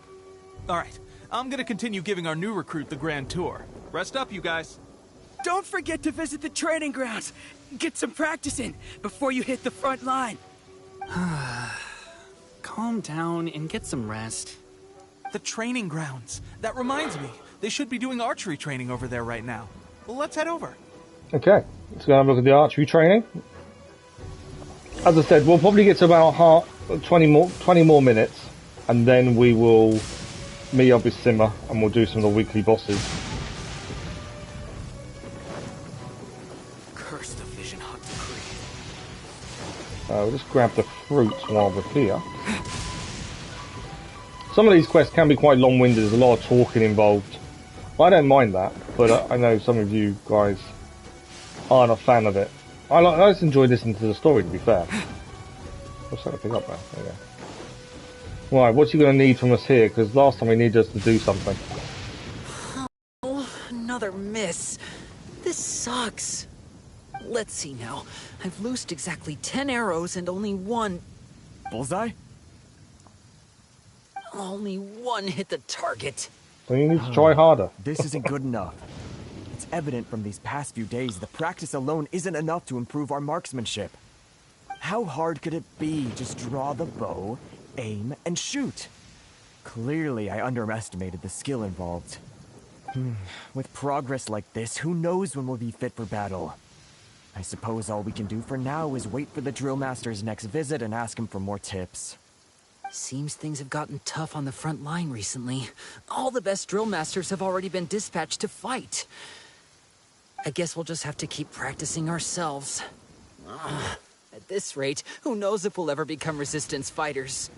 Alright, I'm gonna continue giving our new recruit the grand tour. Rest up, you guys. Don't forget to visit the training grounds. Get some practice in before you hit the front line. Calm down and get some rest. The training grounds. That reminds me, they should be doing archery training over there right now. Well, let's head over. Okay, let's go have a look at the archery training. As I said, we'll probably get to about 20 more minutes, and then we will meet up with Syma and we'll do some of the weekly bosses. Curse the vision hunt decree. We'll just grab the fruits while we're here. Some of these quests can be quite long-winded, there's a lot of talking involved. I don't mind that, but I know some of you guys aren't a fan of it. I just enjoy listening to the story, to be fair. What's that to pick up now? There you go. Right, what's you going to need from us here? Because last time we needed us to do something. Oh, another miss. This sucks. Let's see now. I've loosed exactly 10 arrows and only one... Bullseye? Only one hit the target. So you need to try harder. This isn't good enough. It's evident from these past few days the practice alone isn't enough to improve our marksmanship. How hard could it be? Just draw the bow, aim, and shoot. Clearly, I underestimated the skill involved. With progress like this, who knows when we'll be fit for battle? I suppose all we can do for now is wait for the drill master's next visit and ask him for more tips. Seems things have gotten tough on the front line recently. All the best drill masters have already been dispatched to fight. I guess we'll just have to keep practicing ourselves. At this rate, who knows if we'll ever become resistance fighters.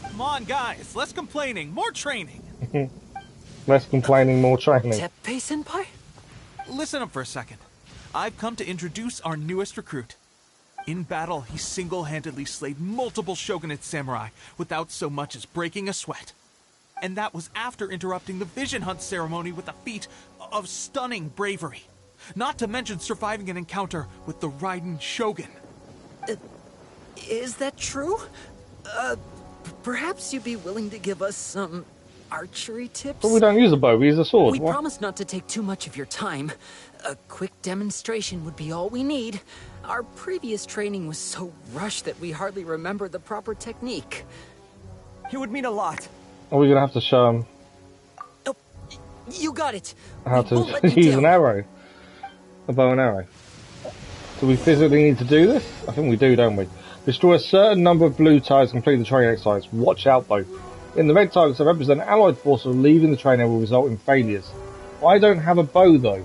Come on, guys, less complaining, more training. Less complaining, more training. Teppei-senpai? Listen up for a second. I've come to introduce our newest recruit. In battle, he single-handedly slayed multiple shogunate samurai without so much as breaking a sweat. And that was after interrupting the vision hunt ceremony with a feat of stunning bravery. Not to mention surviving an encounter with the Raiden Shogun. Is that true? Perhaps you'd be willing to give us some archery tips? But we don't use a bow, we use a sword. We promise not to take too much of your time. A quick demonstration would be all we need. Our previous training was so rushed that we hardly remember the proper technique. It would mean a lot. Are we going to have to show them You got it. how to use an arrow? A bow and arrow. Do we physically need to do this? I think we do, don't we? Destroy a certain number of blue targets to complete the training exercise. Watch out, though. In the red targets that represent allied forces leaving the training will result in failures. I don't have a bow, though.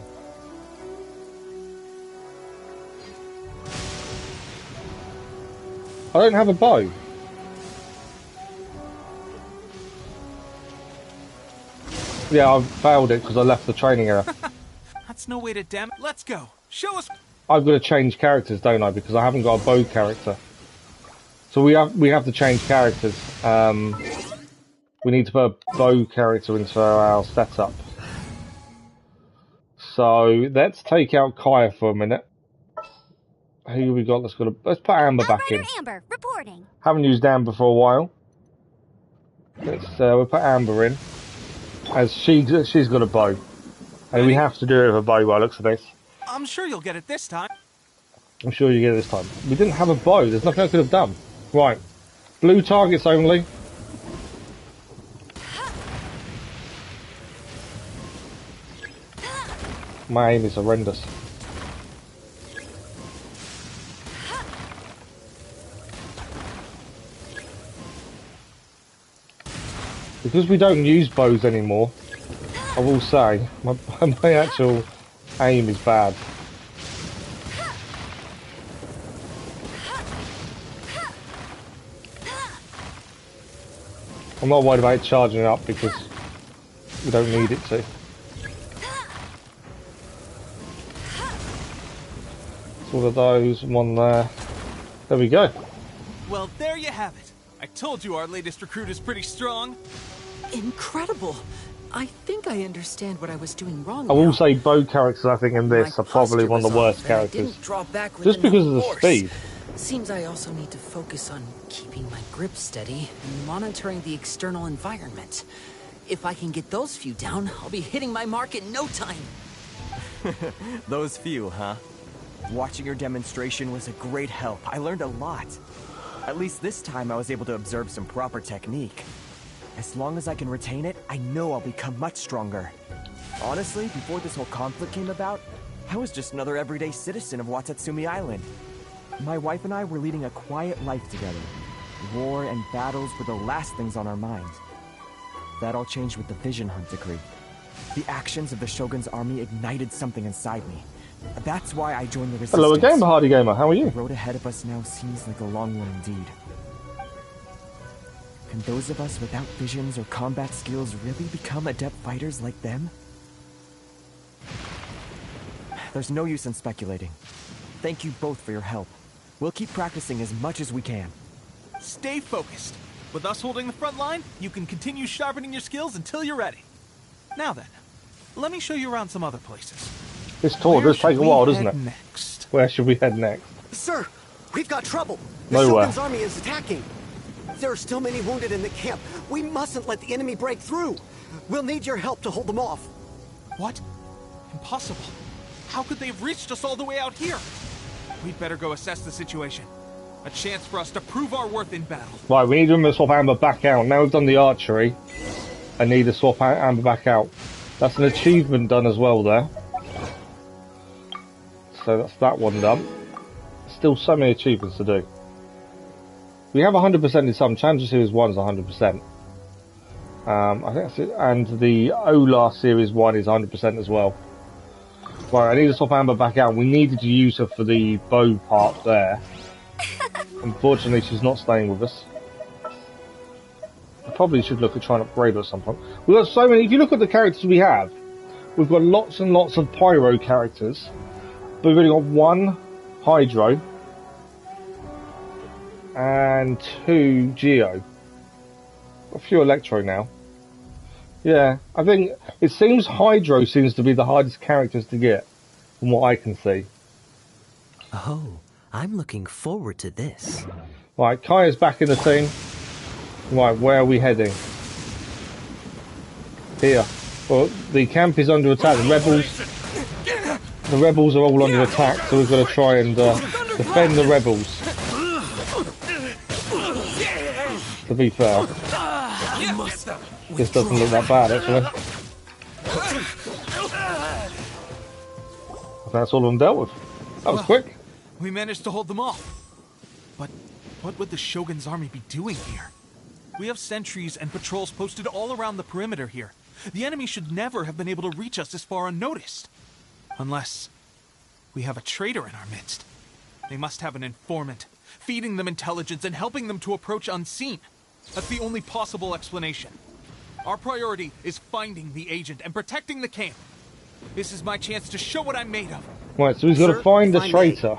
I don't have a bow. Yeah, I failed it because I left the training area. That's no way to Let's go. Show us. I've got to change characters, don't I? Because I haven't got a bow character. So we have to change characters. We need to put a bow character into our setup. So let's take out Kaya for a minute. Who have we got? Let's put Amber back in. Amber, reporting. Haven't used Amber for a while. We'll put Amber in, as she's got a bow, and we have to do it with a bow. By the looks of this. I'm sure you'll get it this time. I'm sure you get it this time. We didn't have a bow. There's nothing I could have done. Right, blue targets only. My aim is horrendous. Because we don't use bows anymore, I will say, my actual aim is bad. I'm not worried about it charging up because we don't need it to. It's all of those, one there. There we go. Well, there you have it. I told you our latest recruit is pretty strong. Incredible. I think I understand what I was doing wrong. I will say both characters I think in this are probably one of the worst characters. Just because of the speed. Seems I also need to focus on keeping my grip steady and monitoring the external environment. If I can get those few down, I'll be hitting my mark in no time. Those few, huh? Watching your demonstration was a great help. I learned a lot. At least this time I was able to observe some proper technique. As long as I can retain it, I know I'll become much stronger. Honestly, before this whole conflict came about, I was just another everyday citizen of Watatsumi Island. My wife and I were leading a quiet life together. War and battles were the last things on our minds. That all changed with the Vision Hunt decree. The actions of the Shogun's army ignited something inside me. That's why I joined the resistance. Hello again, Hardy Gamer. How are you? The road ahead of us now seems like a long one indeed. Can those of us without visions or combat skills really become adept fighters like them? There's no use in speculating. Thank you both for your help. We'll keep practicing as much as we can. Stay focused. With us holding the front line, you can continue sharpening your skills until you're ready. Now then, let me show you around some other places. This tour does take a while, doesn't it? Next? Where should we head next? Sir, we've got trouble. The Nowhere. Shogun's army is attacking. There are still many wounded in the camp. We mustn't let the enemy break through. We'll need your help to hold them off. What? Impossible. How could they have reached us all the way out here? We'd better go assess the situation. A chance for us to prove our worth in battle. Right, we need to swap Amber back out. Now we've done the archery, I need to swap Amber back out. That's an achievement done as well there. So that's that one done. Still so many achievements to do. We have 100% in some. Challenger Series 1 is 100%. I think that's it. And the Ola Series 1 is 100% as well. Right, I need to swap Amber back out. We needed to use her for the bow part there. Unfortunately, she's not staying with us. I probably should look at trying to upgrade her at some point. We've got so many. If you look at the characters we have, we've got lots and lots of Pyro characters. But we've only got one Hydro. And 2 Geo. A few Electro now. Yeah, I think it seems Hydro seems to be the hardest characters to get, from what I can see. Oh, I'm looking forward to this. Right, Kaya's back in the team. Right, where are we heading? Here. Well, the camp is under attack. The rebels are all under attack, so we've got to try and defend the rebels. To be fair, this doesn't look that bad actually. That's all of them dealt with. That was quick. We managed to hold them off. But what would the Shogun's army be doing here? We have sentries and patrols posted all around the perimeter here. The enemy should never have been able to reach us this far unnoticed. Unless we have a traitor in our midst. They must have an informant, feeding them intelligence and helping them to approach unseen. That's the only possible explanation. Our priority is finding the agent and protecting the camp. This is my chance to show what I'm made of. Right, so he's got to find the traitor.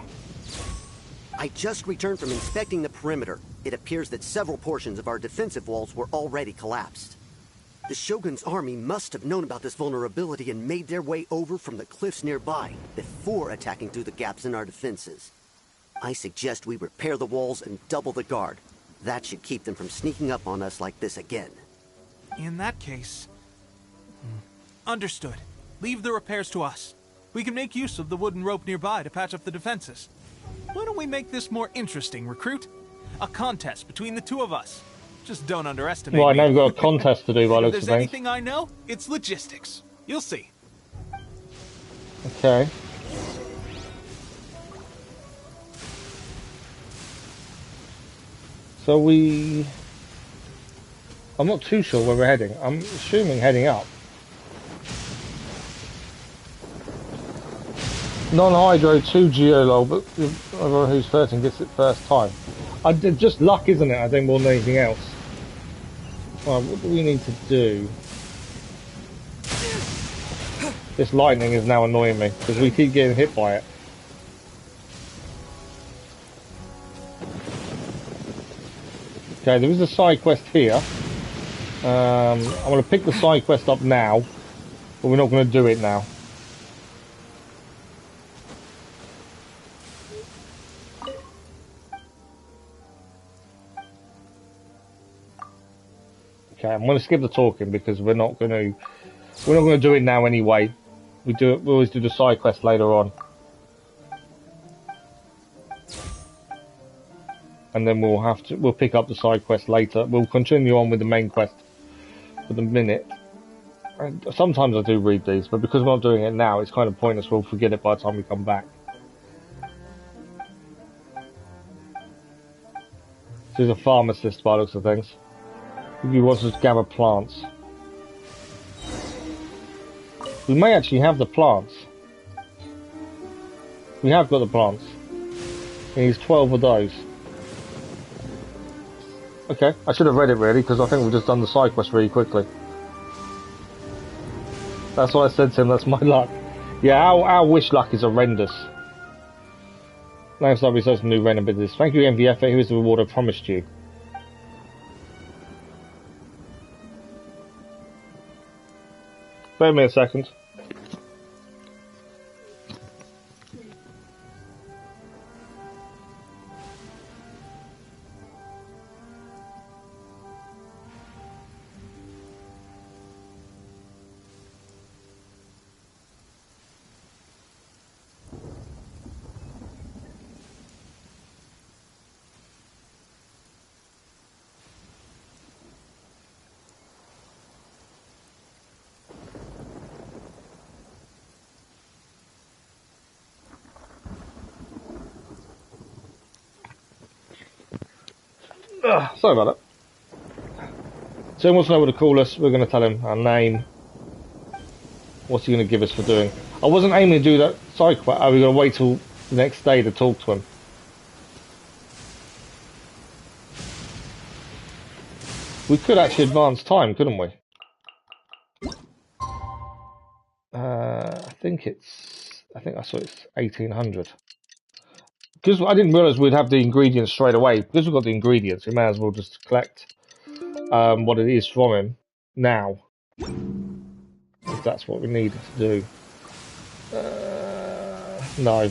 I just returned from inspecting the perimeter. It appears that several portions of our defensive walls were already collapsed. The Shogun's army must have known about this vulnerability and made their way over from the cliffs nearby before attacking through the gaps in our defenses. I suggest we repair the walls and double the guard. That should keep them from sneaking up on us like this again. In that case... Understood. Leave the repairs to us. We can make use of the wooden rope nearby to patch up the defenses. Why don't we make this more interesting, recruit? A contest between the two of us. Just don't underestimate Well, I me. know we've got a contest to do by If looks there's of things. anything I know, it's logistics. You'll see. Okay. So I'm not too sure where we're heading. I'm assuming heading up. Non-hydro 2 Geolol, but whoever who's 13 gets it first time. Just luck, isn't it? I think more than anything else. Right, what do we need to do? This lightning is now annoying me because we keep getting hit by it. Okay, there is a side quest here. I'm going to pick the side quest up now, but we're not going to do it now. Okay, I'm going to skip the talking because we're not going to do it now anyway. We always do the side quest later on. And then we'll pick up the side quest later. We'll continue on with the main quest for the minute. And sometimes I do read these, but because we're not doing it now, it's kind of pointless. We'll forget it by the time we come back. This is a pharmacist by the looks of things. He wants us to gather plants. We may actually have the plants. We have got the plants. He needs 12 of those. Okay, I should have read it really, because I think we've just done the side quest really quickly. That's what I said to him, that's my luck. Yeah, our wish luck is horrendous. Now start researching new random business. Thank you again for the effort, here is the reward I promised you. Bear with me a second. Sorry about that. So he wants to know what to call us. We're going to tell him our name. What's he going to give us for doing? I wasn't aiming to do that side quest. Are we going to wait till the next day to talk to him? We could actually advance time, couldn't we? I think I saw it's 1800. Because I didn't realise we'd have the ingredients straight away. Because we've got the ingredients, we may as well just collect what it is from him now. If that's what we need to do. No.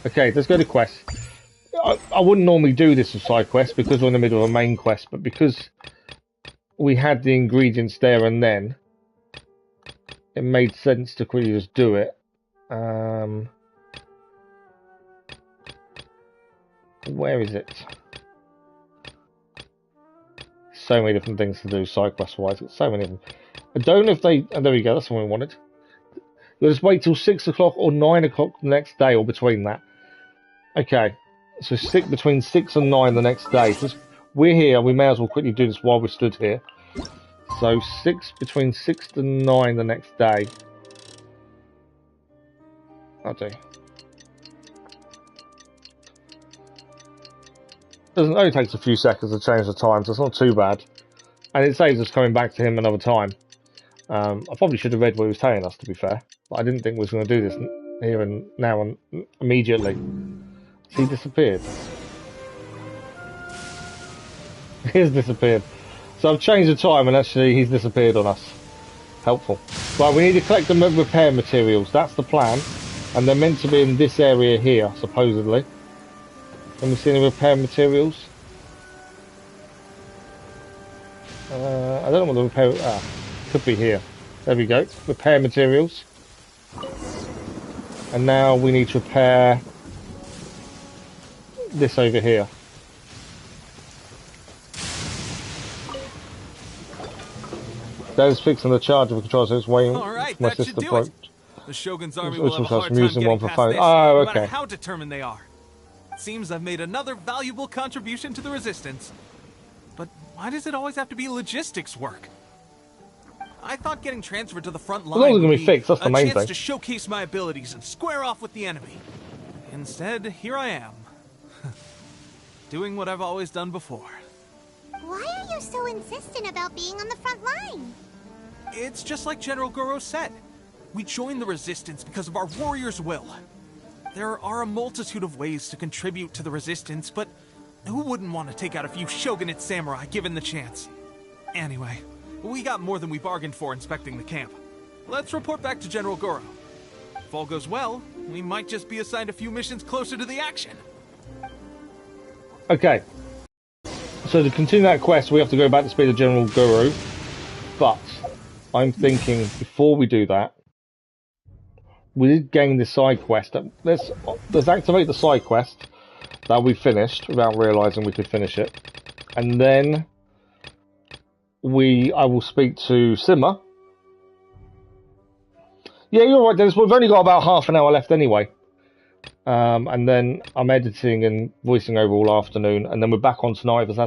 Okay, let's go to quest. I wouldn't normally do this with side quests because we're in the middle of a main quest, but because we had the ingredients there and then, it made sense to quickly just do it. Where is it? So many different things to do side quest wise. So many of them. I don't know if they. Oh, there we go. That's what we wanted. You'll just wait till 6 o'clock or 9 o'clock the next day, or between that. Okay. So between 6 and 9 the next day. So we're here. We may as well quickly do this while we're stood here. So between 6 and 9 the next day. I'll do. It only takes a few seconds to change the time, so it's not too bad. And it saves us coming back to him another time. I probably should have read what he was telling us, to be fair. But I didn't think we was going to do this here and now and immediately. He disappeared. He has disappeared. So I've changed the time and actually he's disappeared on us. Helpful. Right, we need to collect the repair materials. That's the plan. And they're meant to be in this area here, supposedly. Can we see any repair materials? I don't know what the repair... could be here. There we go. Repair materials. And now we need to repair this over here. That is fixing the charge of the control, so it's waiting for my sister to approach. The Shogun's army will have a hard time getting past this, no matter how determined they are. It seems I've made another valuable contribution to the Resistance. But why does it always have to be logistics work? I thought getting transferred to the front line would be fixed. That's the main a chance thing. to showcase my abilities and square off with the enemy. Instead, here I am. Doing what I've always done before. Why are you so insistent about being on the front line? It's just like General Goro said. We joined the Resistance because of our warrior's will. There are a multitude of ways to contribute to the Resistance, but who wouldn't want to take out a few shogunate samurai given the chance? Anyway, we got more than we bargained for inspecting the camp. Let's report back to General Goro. If all goes well, we might just be assigned a few missions closer to the action. Okay. So to continue that quest, we have to go back to speak to General Guru. But I'm thinking before we do that, we did gain the side quest. Let's activate the side quest that we finished without realizing we could finish it, and then I will speak to Syma. Yeah, you're right, Dennis. We've only got about half an hour left anyway. And then I'm editing and voicing over all afternoon, and then we're back on tonight with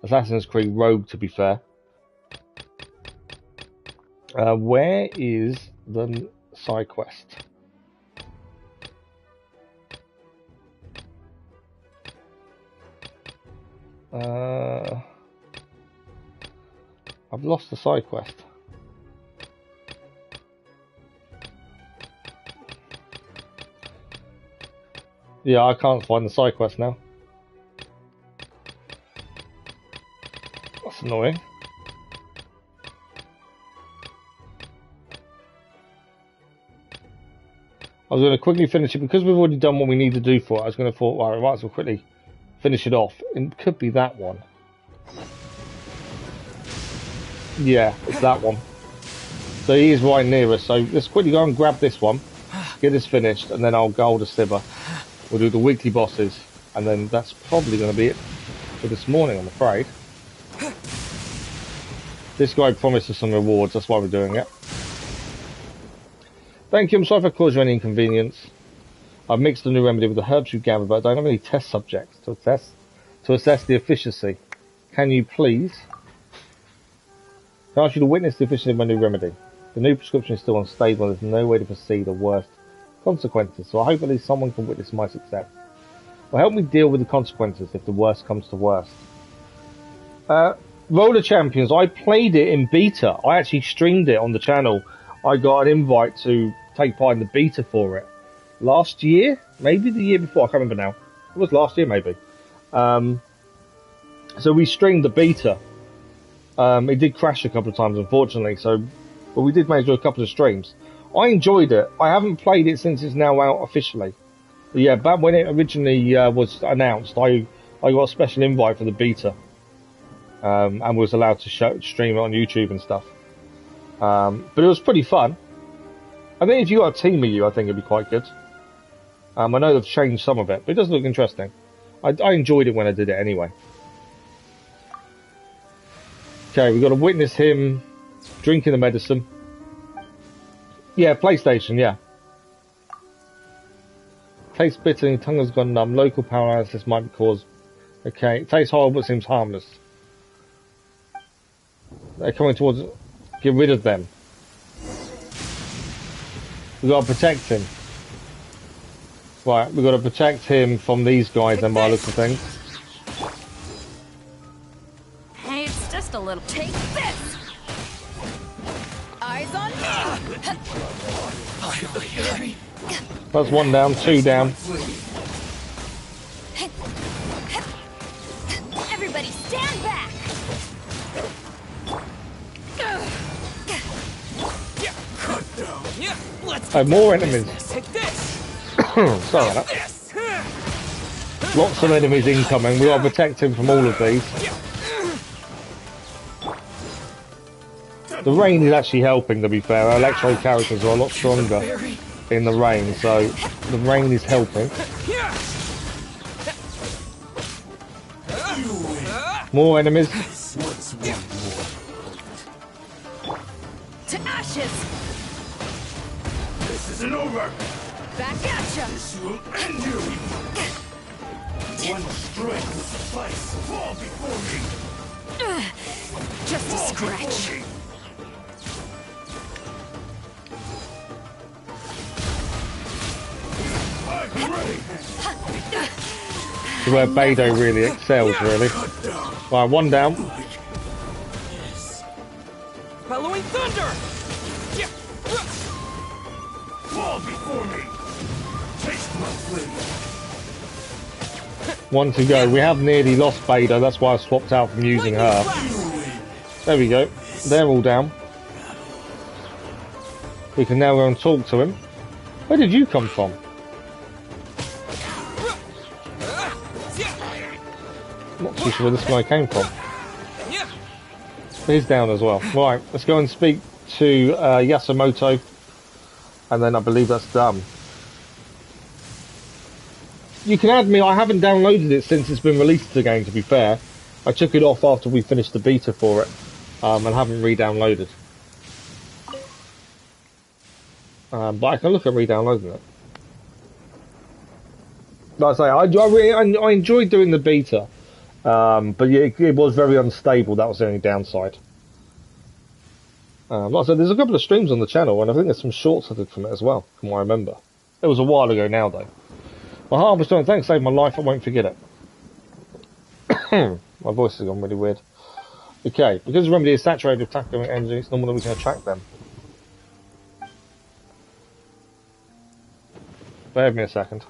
Assassin's Creed Rogue, to be fair. Where is the side quest? I've lost the side quest. Yeah, I can't find the side quest now. That's annoying. I was going to quickly finish it because we've already done what we need to do for it. I was going to thought, well, I might as well quickly finish it off. It could be that one. Yeah, it's that one. So he is right near us. So let's quickly go and grab this one, get this finished, and then I'll go hold a Syma. We'll do the weekly bosses, and then that's probably going to be it for this morning, I'm afraid. This guy promised us some rewards, that's why we're doing it. Thank you, I'm sorry if I caused you any inconvenience. I've mixed the new remedy with the herbs you gathered, but I don't have any test subjects to assess the efficiency. Can you please? I ask you to witness the efficiency of my new remedy. The new prescription is still unstable and there's no way to foresee the worst consequences, so I hope at least someone can witness my success. Well, help me deal with the consequences if the worst comes to worst. Roller Champions, I played it in beta. I actually streamed it on the channel. I got an invite to take part in the beta for it. Last year? Maybe the year before, I can't remember now. It was last year, maybe. So we streamed the beta. It did crash a couple of times, unfortunately, but we did manage to do a couple of streams. I enjoyed it. I haven't played it since it's now out officially. But yeah, back when it originally was announced, I got a special invite for the beta. And was allowed to stream it on YouTube and stuff. But it was pretty fun. I think if you got a team of you, I think it'd be quite good. I know they've changed some of it, but it does look interesting. I enjoyed it when I did it anyway. Okay, we've got to witness him drinking the medicine. Yeah, PlayStation, yeah. Tastes bitter and your tongue has gone numb. Local paralysis might be caused. Okay, it tastes horrible but seems harmless. They're coming towards... Get rid of them. We've got to protect him. Right, we've got to protect him from these guys then by the looks of things. Hey, it's just a little... Take this! Eyes on me! That's one down, two down. Everybody stand back! Oh, more enemies. Sorry about that. Lots of enemies incoming. We've got to protect him from all of these. The rain is actually helping, to be fair. Our electro characters are a lot stronger in the rain, so the rain is helping. More enemies. To ashes! This isn't over! Back at ya! This will end you! One strike will suffice. Fall before me! Just a scratch. Where Beidou really excels, really. Right, one down. thunder! Fall before me! Taste my flame! One to go. We have nearly lost Vader, that's why I swapped out from using her. There we go. They're all down. We can now go and talk to him. Where did you come from? Not too sure where this guy came from. He's down as well. Right, let's go and speak to Yasumoto, and then I believe that's done. You can add me. I haven't downloaded it since it's been released again, to be fair. I took it off after we finished the beta for it, and haven't re-downloaded. But I can look at re-downloading it. Like I say, I enjoyed doing the beta, but yeah, it was very unstable. That was the only downside. Like I said, there's a couple of streams on the channel, and I think there's some shorts I did from it as well, from what I remember. It was a while ago now, though. My heart was doing, thanks, saved my life, I won't forget it. My voice has gone really weird. Okay, because Remedy is saturated with tackling engines, it's normal that we can attract them. Bear with me a second.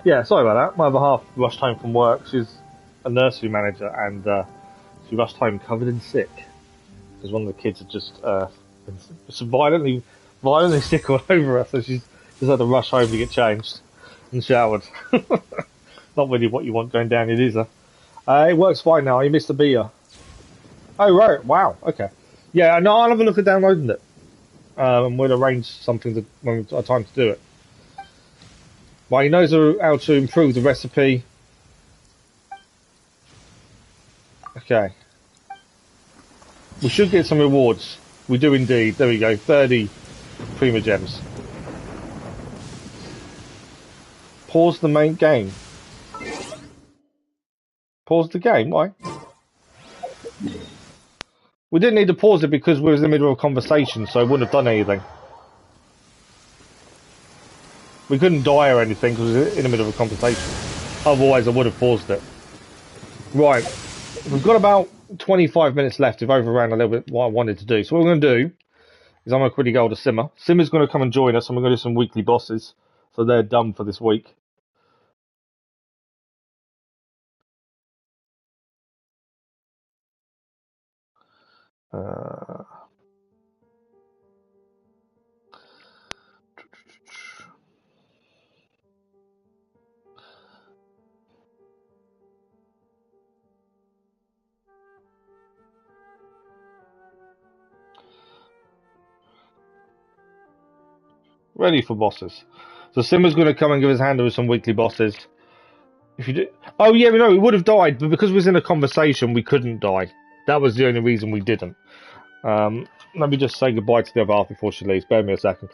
Yeah, sorry about that. My other half rushed home from work. She's a nursery manager, and she rushed home covered in sick because one of the kids had just been violently sick all over her. So she's just had to rush home to get changed and showered. Not really what you want going down it, is it? It works fine now. You missed the beta. Oh right, wow. Okay. Yeah, no, I'll have a look at downloading it. And we'll arrange something when a time to do it. Well, he knows how to improve the recipe. Okay. We should get some rewards. We do indeed. There we go. 30 Prima Gems. Pause the main game. Pause the game? Why? We didn't need to pause it because we were in the middle of a conversation, so it wouldn't have done anything. We couldn't die or anything because we were in the middle of a conversation. Otherwise, I would have paused it. Right. We've got about 25 minutes left. We've overran a little bit what I wanted to do. So what we're going to do is I'm going to quickly go to Syma. Syma's going to come and join us, and we're going to do some weekly bosses. So they're done for this week. Ready for bosses. So Syma's going to come and give us a hand with some weekly bosses. If you do, oh yeah, no, we would have died, but because we was in a conversation, we couldn't die. That was the only reason we didn't. Let me just say goodbye to the other half before she leaves. Bear me a second.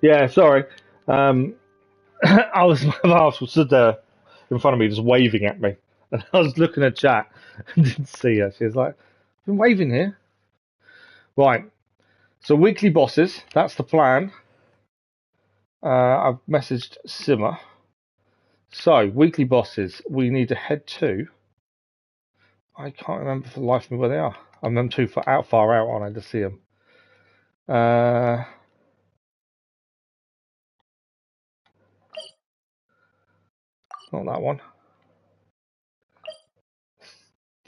Yeah, sorry. I was my house was stood there in front of me, just waving at me, and I was looking at chat and didn't see her. She was like, "I've been waving here." Right. So weekly bosses. That's the plan. I've messaged Syma. So weekly bosses. We need to head to. I can't remember for the life of me where they are. I remember too far out, aren't I, to see them. Not that one.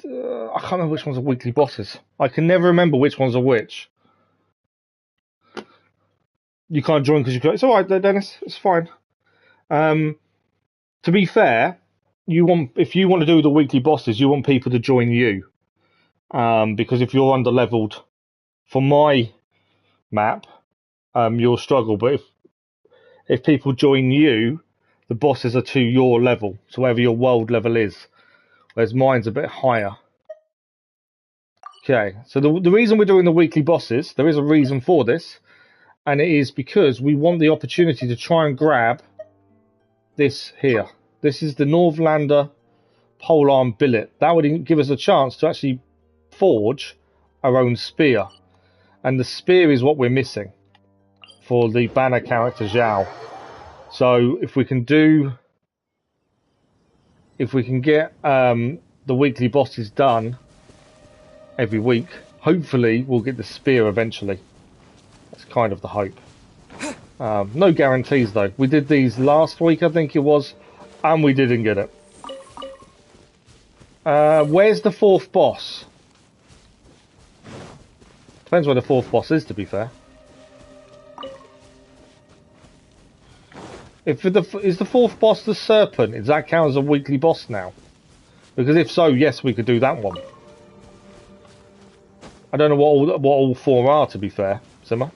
I can't remember which ones are weekly bosses. I can never remember which ones are which. You can't join because you can't. It's all right, Dennis. It's fine. To be fair, if you want to do the weekly bosses, you want people to join you. Because if you're under leveled, for my map, you'll struggle. But if people join you, the bosses are to your level, so whatever your world level is. Whereas mine's a bit higher. Okay, so the reason we're doing the weekly bosses, there is a reason for this, and it is because we want the opportunity to try and grab this here. This is the Northlander polearm billet. That would give us a chance to actually forge our own spear, and the spear is what we're missing for the banner character Zhao. So if we can get the weekly bosses done every week, hopefully we'll get the spear eventually. That's kind of the hope. No guarantees though. We did these last week, I think it was, and we didn't get it. Where's the fourth boss? Depends where the fourth boss is, to be fair. Is the fourth boss the serpent? Does that count as a weekly boss now? Because if so, yes, we could do that one. I don't know what all four are, to be fair. Syma?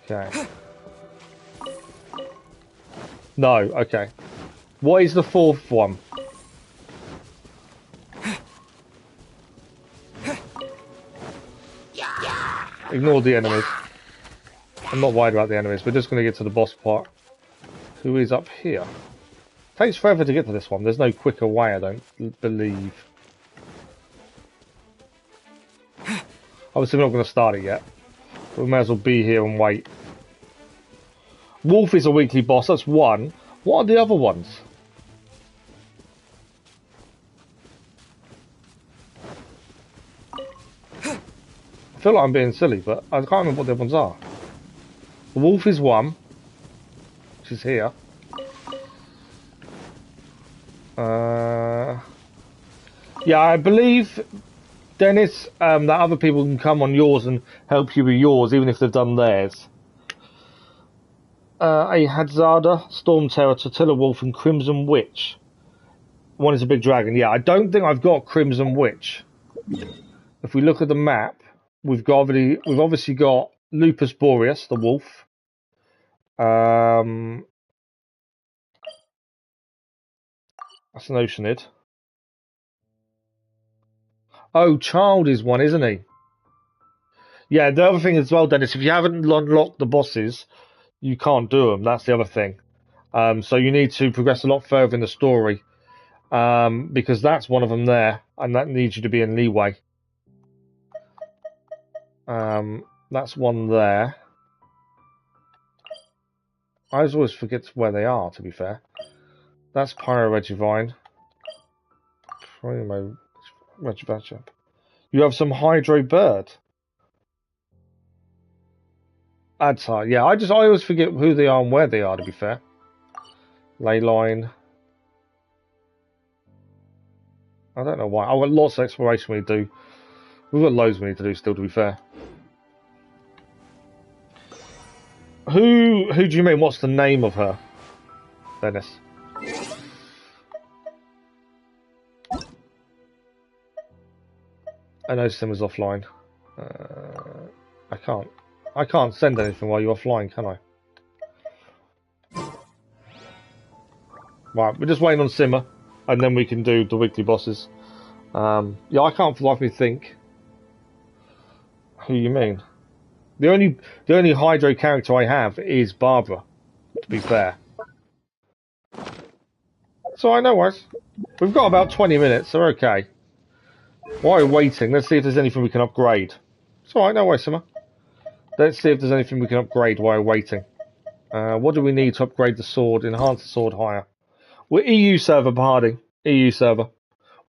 Okay. No, okay. What is the fourth one? Ignore the enemies. I'm not worried about the enemies. We're just going to get to the boss part. Who is up here? Takes forever to get to this one. There's no quicker way, I don't believe. Obviously, we're not going to start it yet. We may as well be here and wait. Wolf is a weekly boss. That's one. What are the other ones? I feel like I'm being silly, but I can't remember what the other ones are. The wolf is one, which is here. Yeah, I believe, Dennis, that other people can come on yours and help you with yours, even if they've done theirs. A Hadzada, Storm Terror, Tortilla Wolf, and Crimson Witch. One is a big dragon. Yeah, I don't think I've got Crimson Witch. If we look at the map, we've obviously got Lupus Boreas, the wolf. That's an Oceanid. Oh, Child is one, isn't he? Yeah, the other thing as well, Dennis, if you haven't unlocked the bosses, you can't do them. That's the other thing. So you need to progress a lot further in the story. Because that's one of them there, and that needs you to be in leeway. That's one there. I always forget where they are, to be fair. That's Pyro Regivine. Primo Regivine. You have some Hydro Bird. Adtar. Yeah, I always forget who they are and where they are, to be fair. Leyline. I don't know why. I've got lots of exploration we need to do. We've got loads we need to do still, to be fair. Who do you mean? What's the name of her, Dennis? I know Syma's offline. I can't send anything while you're offline, can I? Right, we're just waiting on Syma, and then we can do the weekly bosses. Yeah, I can't for the life of me think Who you mean? The only Hydro character I have is Barbara, to be fair. So I know what. We've got about 20 minutes, so we're okay. While we're waiting, let's see if there's anything we can upgrade. It's alright, no worries, Syma. Let's see if there's anything we can upgrade while we're waiting. What do we need to upgrade the sword? Enhance the sword higher. We're EU server, Harding. EU server.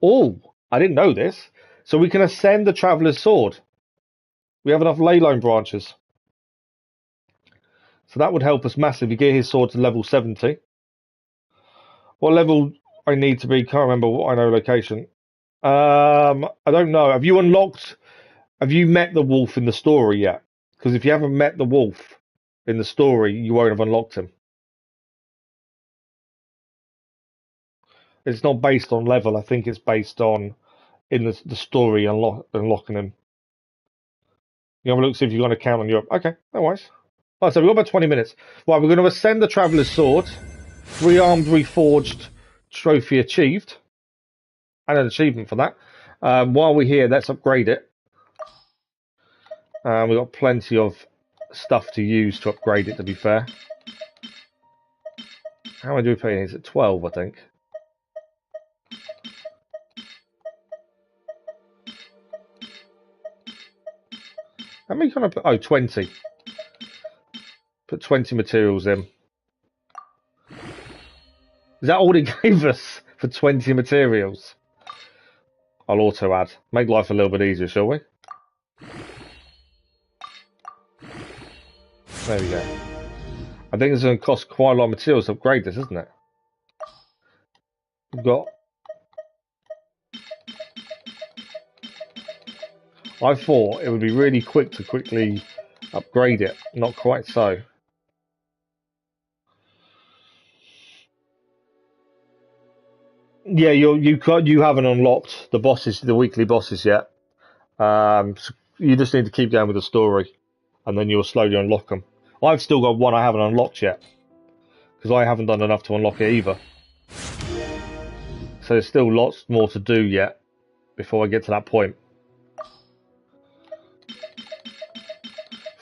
Oh, I didn't know this. So we can ascend the Traveller's Sword. We have enough ley line branches. So that would help us massively get his sword to level 70. What level I need to be? Can't remember what I know location. I don't know. Have you met the wolf in the story yet? Because if you haven't met the wolf in the story, you won't have unlocked him. It's not based on level. I think it's based on in the story unlocking him. You have a look, see if you're going to count on your... Okay, no worries. Right, so we've got about 20 minutes. Right, we're going to ascend the Traveller's Sword. Rearmed, reforged, trophy achieved. And an achievement for that. While we're here, let's upgrade it. We've got plenty of stuff to use to upgrade it, to be fair. How many do we put in? Is it 12, I think? How many can I put? Oh, 20. Put 20 materials in. Is that all it gave us for 20 materials? I'll auto add. Make life a little bit easier, shall we? There we go. I think it's going to cost quite a lot of materials to upgrade this, isn't it? We've got... I thought it would be really quick to quickly upgrade it. Not quite so. Yeah, you haven't unlocked the bosses, the weekly bosses yet. So you just need to keep going with the story, and then you'll slowly unlock them. I've still got one I haven't unlocked yet, because I haven't done enough to unlock it either. So there's still lots more to do yet before I get to that point.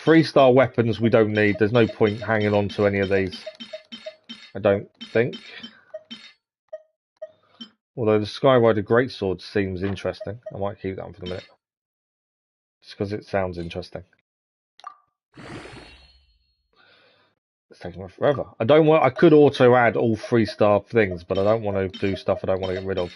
3-star weapons we don't need. There's no point hanging on to any of these, I don't think. Although the Skyrider Greatsword seems interesting. I might keep that one for the minute. Just because it sounds interesting. It's taking me forever. I could auto add all 3-star things, but I don't want to do stuff I don't want to get rid of.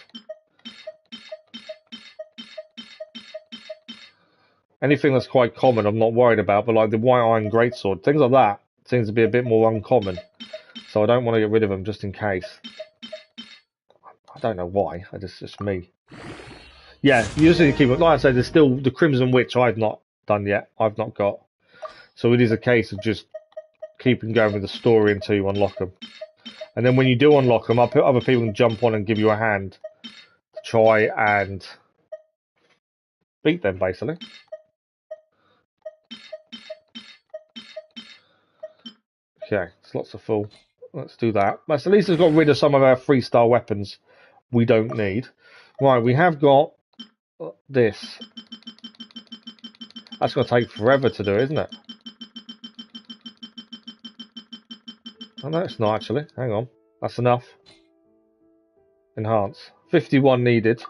Anything that's quite common I'm not worried about, but like the White Iron Greatsword, things like that seems to be a bit more uncommon. So I don't want to get rid of them just in case. I don't know why. It's just me. Yeah, you just need to keep it. Like I said, there's still the Crimson Witch I've not done yet. I've not got. So it is a case of just keeping going with the story until you unlock them. And then when you do unlock them, other people can jump on and give you a hand to try and beat them, basically. Okay, slots are full. Let's do that. At least it's got rid of some of our 3-star weapons we don't need. Right, we have got this. That's going to take forever to do, isn't it? Oh, no, it's not actually. Hang on. That's enough. Enhance. 51 needed.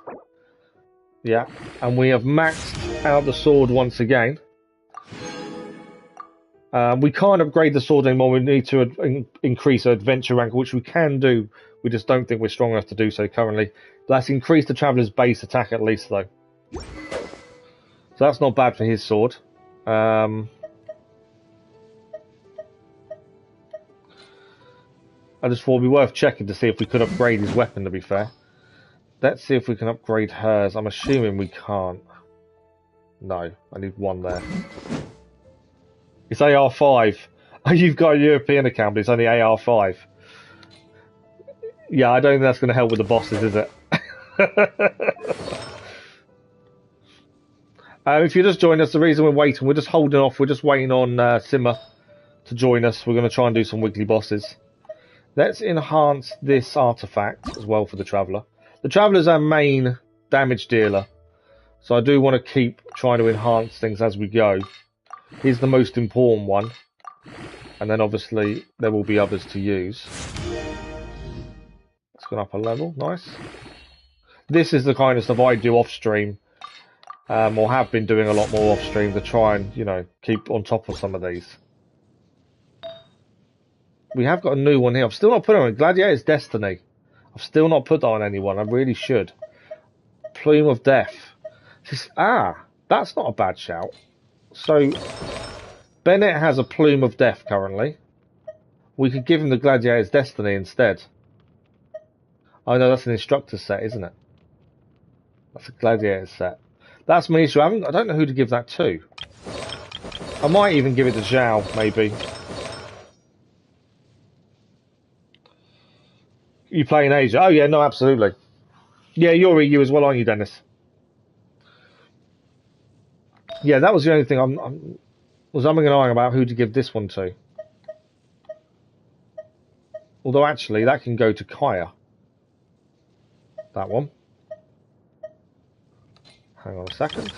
Yeah. And we have maxed out the sword once again. We can't upgrade the sword anymore. We need to increase our adventure rank, which we can do. We just don't think we're strong enough to do so currently. That's increased the Traveller's base attack at least, though. So that's not bad for his sword. I just thought it'd be worth checking to see if we could upgrade his weapon, to be fair. Let's see if we can upgrade hers. I'm assuming we can't. No, I need one there. It's AR5. You've got a European account, but it's only AR5. Yeah, I don't think that's going to help with the bosses, is it? If you just join us, the reason we're waiting, we're just holding off. We're just waiting on Syma to join us. We're going to try and do some weekly bosses. Let's enhance this artifact as well for the Traveller. The Traveller's our main damage dealer. So I do want to keep trying to enhance things as we go. Here's the most important one. And then obviously there will be others to use. Let's go up a level, nice. This is the kind of stuff I do off stream, or have been doing a lot more off stream to try and, you know, keep on top of some of these. We have got a new one here. I've still not put it on Gladiator's Destiny. I've still not put that on anyone. I really should. Plume of Death. That's not a bad shout. So Bennett has a Plume of Death currently. We could give him the Gladiator's Destiny instead. Oh no, that's an instructor set, isn't it? That's a Gladiator set. That's my issue. I don't know who to give that to. I might even give it to Zhao, maybe. You play in Asia? Oh yeah, no, absolutely. Yeah, you're EU as well, aren't you, Dennis? Yeah, that was the only thing I was umming and ahhing about who to give this one to. Although actually, that can go to Kaya. That one. Hang on a second.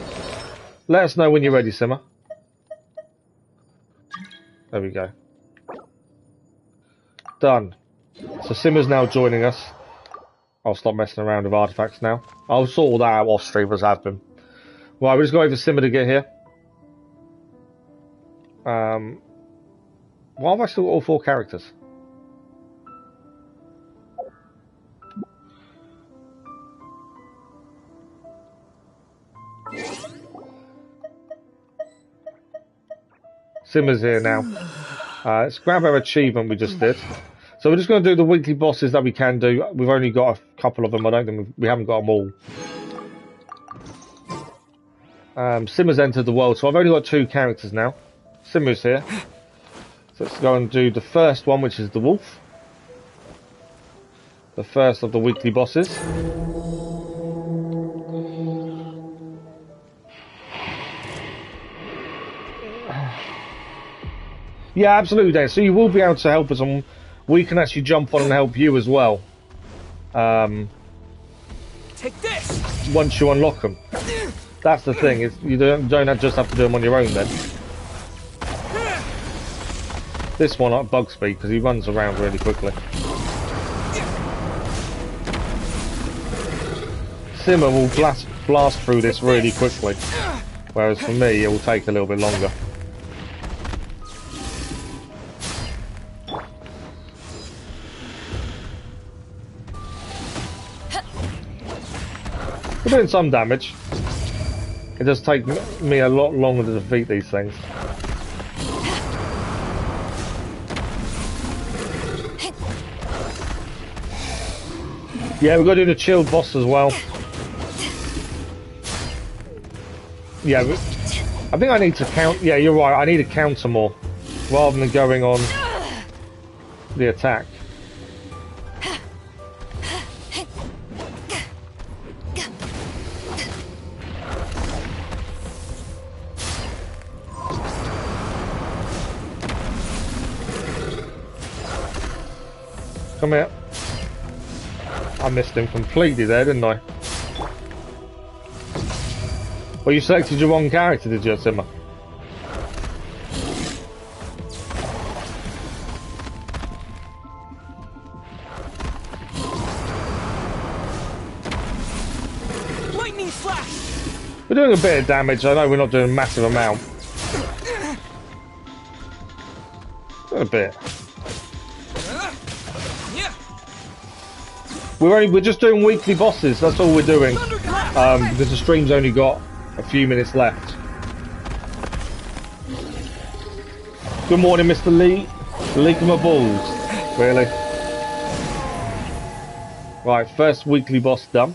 Let us know when you're ready, Syma. There we go. Done. So Syma's now joining us. I'll stop messing around with artifacts now. I'll sort all that out off stream as I've been. Right, we're just going for Syma to get here. Why have I still got all 4 characters? Syma's here now. Let's grab our achievement we just did. So we're just going to do the weekly bosses that we can do. We've only got a couple of them. I don't think we haven't got them all. Syma's entered the world, so I've only got 2 characters now. Syma's here. So let's go and do the first one, which is the wolf. The first of the weekly bosses. Yeah, absolutely, Dan. So you will be able to help us, and we can actually jump on and help you as well. Take this. Once you unlock them. That's the thing, is you don't just have to do them on your own then. This one at bug speed because he runs around really quickly. Syma will blast through this really quickly, whereas for me it will take a little bit longer. We're doing some damage. It does take me a lot longer to defeat these things. Yeah, we've got to do the chilled boss as well. Yeah, I think I need to count. Yeah, you're right. I need to counter more rather than going on the attack. Come here. I missed him completely there, didn't I? Well, you selected your wrong character, did you, Syma? Lightning flash. We're doing a bit of damage. I know we're not doing a massive amount. A bit. We're just doing weekly bosses. That's all we're doing. Because the stream's only got a few minutes left. Good morning, Mr. Lee. Lick my balls. Really? Right, first weekly boss done.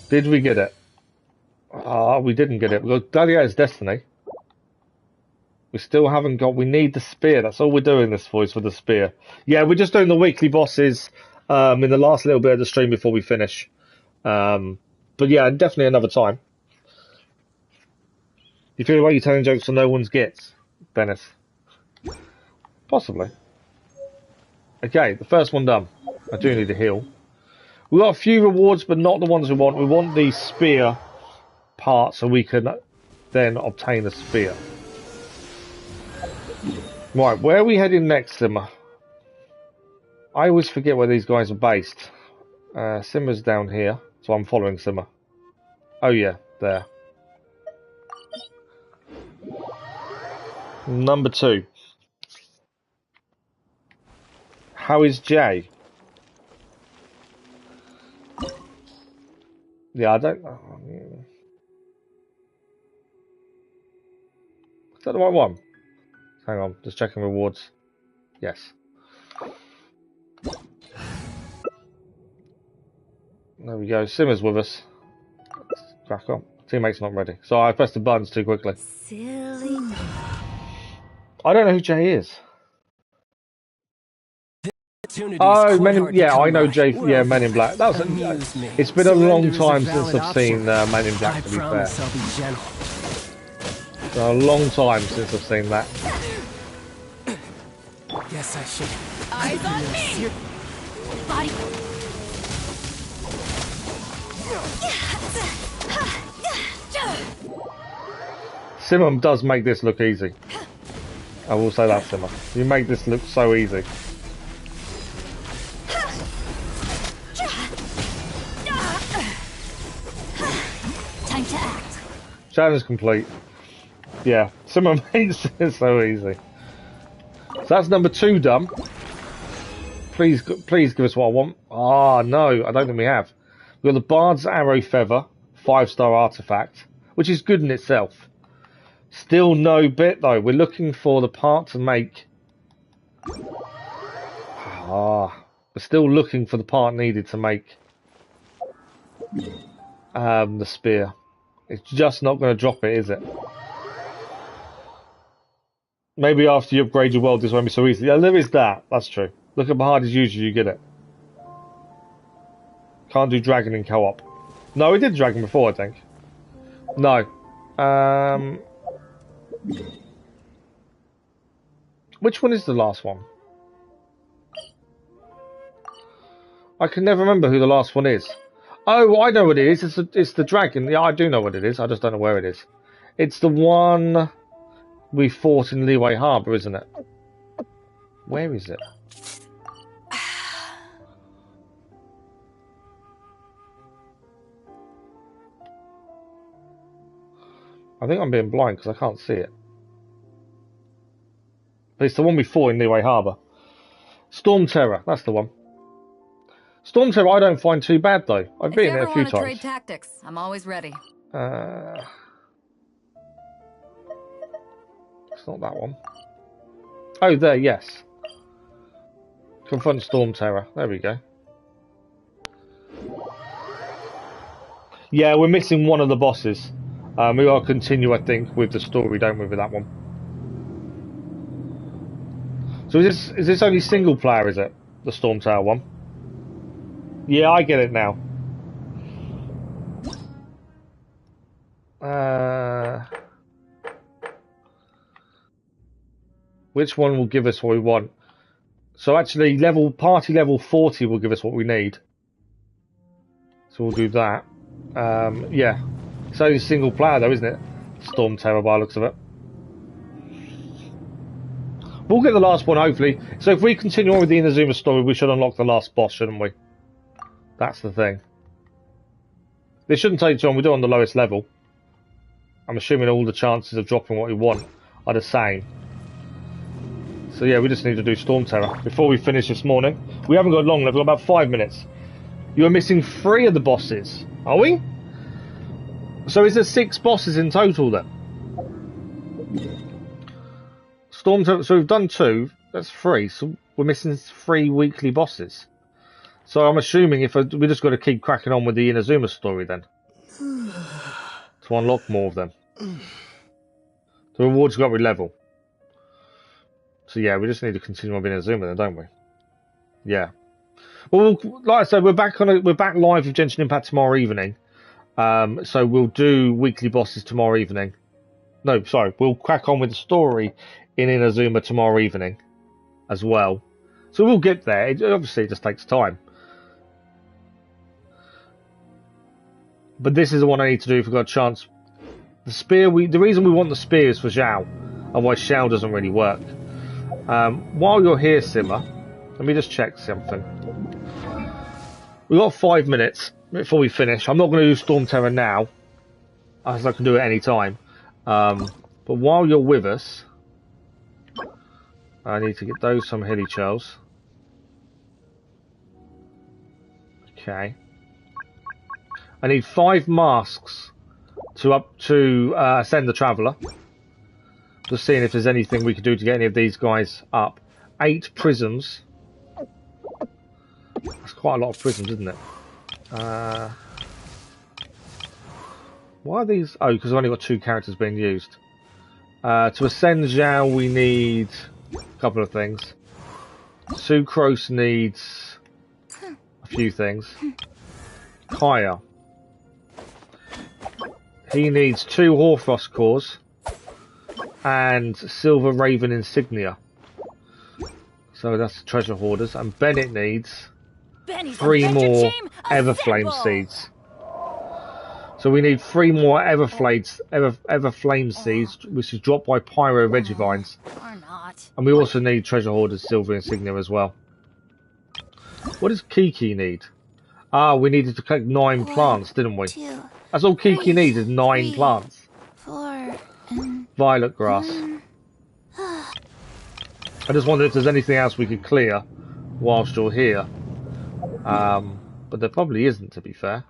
Did we get it? Ah, we didn't get it. We got Gladiator's Destiny. We still haven't got... We need the spear. That's all we're doing this for, is for the spear. Yeah, we're just doing the weekly bosses in the last little bit of the stream before we finish. But yeah, definitely another time. You feel like you're telling jokes so no one's gets, Dennis? Possibly. Okay, the first one done. I do need a heal. We got a few rewards, but not the ones we want. We want the spear part so we can then obtain a spear. Right, where are we heading next, Syma? I always forget where these guys are based. Syma's down here, so I'm following Syma. Oh yeah, there. Number 2. How is Jay? Yeah, I don't know. Is that the right one? Hang on, just checking rewards. Yes. There we go. Simmer's with us. Let's crack on. Teammate's not ready. So I pressed the buttons too quickly. Silly. I don't know who Jay is. Oh, yeah, I know Jay. Yeah, Men in Black. That was. It's been a long time since I've seen Men in Black. To be fair, it's a long time since I've seen that. Yes, I should. Eyes on me. Body. Simon does make this look easy. I will say that, Simon. You make this look so easy. Time to act. Challenge complete. Yeah, Simon makes it so easy. So that's number 2 done. Please give us what I want. Ah, no, I don't think we have. We've got the Bard's Arrow Feather, 5-star artifact, which is good in itself. Still no bit though. We're looking for the part to make. We're still looking for the part needed to make the spear. It's just not going to drop it, is it? Maybe after you upgrade your world, this won't be so easy. Yeah, there is that. That's true. Look at how hard as usual you get it. Can't do dragon in co-op. No, we did dragon before, I think. No. Which one is the last one? I can never remember who the last one is. Oh, I know what it is. It's the dragon. Yeah, I do know what it is. I just don't know where it is. It's the one we fought in Leeway Harbour, isn't it? Where is it? I think I'm being blind because I can't see it. But it's the one we fought in Leeway Harbour. Storm Terror, that's the one. Storm Terror I don't find too bad though. I've been in it a few times. Trade tactics, I'm always ready. It's not that one. Oh, there, yes. Confront Storm Terror. There we go. Yeah, we're missing one of the bosses. We gotta continue, I think, with the story, don't we, with that one? So is this only single player, is it? The Storm Tower one? Yeah, I get it now. Which one will give us what we want? So actually, party level 40 will give us what we need. So we'll do that. Yeah. It's only single player though, isn't it? Storm Terror by the looks of it. We'll get the last one, hopefully. So if we continue on with the Inazuma story, we should unlock the last boss, shouldn't we? That's the thing. This shouldn't take too long. We do it on the lowest level. I'm assuming all the chances of dropping what we want are the same. So yeah, we just need to do Storm Terror before we finish this morning. We haven't got long left. We've got about 5 minutes. You're missing 3 of the bosses. Are we? So is there 6 bosses in total then? Storm Terror, so we've done 2. That's 3. So we're missing 3 weekly bosses. So I'm assuming we just got to keep cracking on with the Inazuma story then. To unlock more of them. The rewards got every level. So yeah, we just need to continue on with Inazuma then, don't we? Yeah. Well, like I said, we're back live with Genshin Impact tomorrow evening. So we'll do weekly bosses tomorrow evening. No, sorry, we'll crack on with the story in Inazuma tomorrow evening as well. So we'll get there. It obviously just takes time. But this is the one I need to do if we've got a chance. The spear, the reason we want the spear is for Zhao. Otherwise Zhao doesn't really work. While you're here, Syma, let me just check something. We've got 5 minutes before we finish. I'm not going to do Storm Terror now, as I can do it any time. But while you're with us, I need to get those from Hilly Charles. Okay. I need 5 masks to ascend the Traveller. Just seeing if there's anything we could do to get any of these guys up. 8 prisms. That's quite a lot of prisms, isn't it? Why are these? Oh, because I've only got 2 characters being used. To ascend Zhao, we need a couple of things. Sucrose needs a few things. Kaya. He needs 2 Hoarfrost cores and Silver Raven insignia. So that's the treasure hoarders. And Bennett needs 3 more Everflame seeds. So we need 3 more Everflame seeds, which is dropped by Pyro Regivines. Or not. And we also need treasure hoarders, Silver insignia as well. What does Kiki need? Ah, we needed to collect 9 plants, didn't we? 2, That's all Kiki needs is 9 3, plants. 4, Violet grass. I just wondered if there's anything else we could clear whilst you're here. But there probably isn't, to be fair.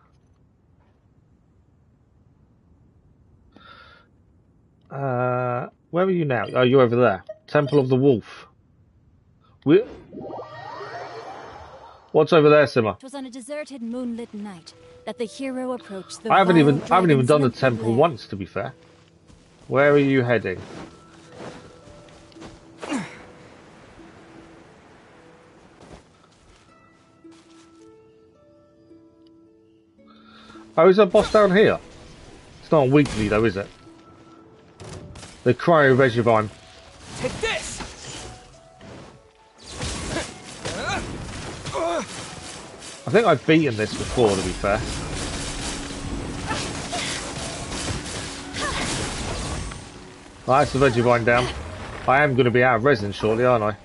Where are you now? Oh, you're over there. Temple of the Wolf. What's over there, Syma? It was on a deserted moonlit night that the hero approached the I haven't even done the dragon's temple lair. once, to be fair. Where are you heading? Oh, is there a boss down here? It's not weekly though, is it? The Cryo Regivine. Take this! I think I've beaten this before, to be fair. Right, that's the Regivine down. I am going to be out of resin shortly, aren't I?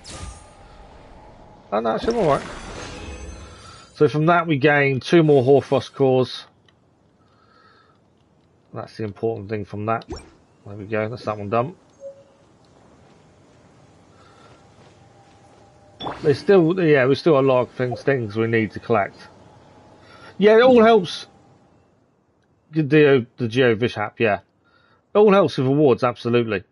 Oh no, actually I'm alright. So from that we gain 2 more Hoarfrost cores. That's the important thing from that. There we go, that's that one done. There's still, yeah, there's still a lot of things we need to collect. Yeah, it all helps. The Geo Vishap, yeah. It all helps with rewards, absolutely.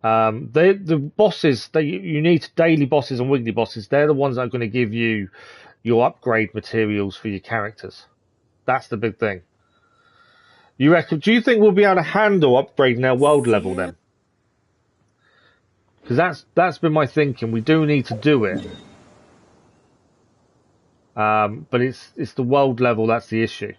The bosses, you need daily bosses and weekly bosses. They're the ones that are going to give you your upgrade materials for your characters. That's the big thing. You reckon? Do you think we'll be able to handle upgrading our world level then? Because that's been my thinking. We do need to do it, but it's the world level that's the issue.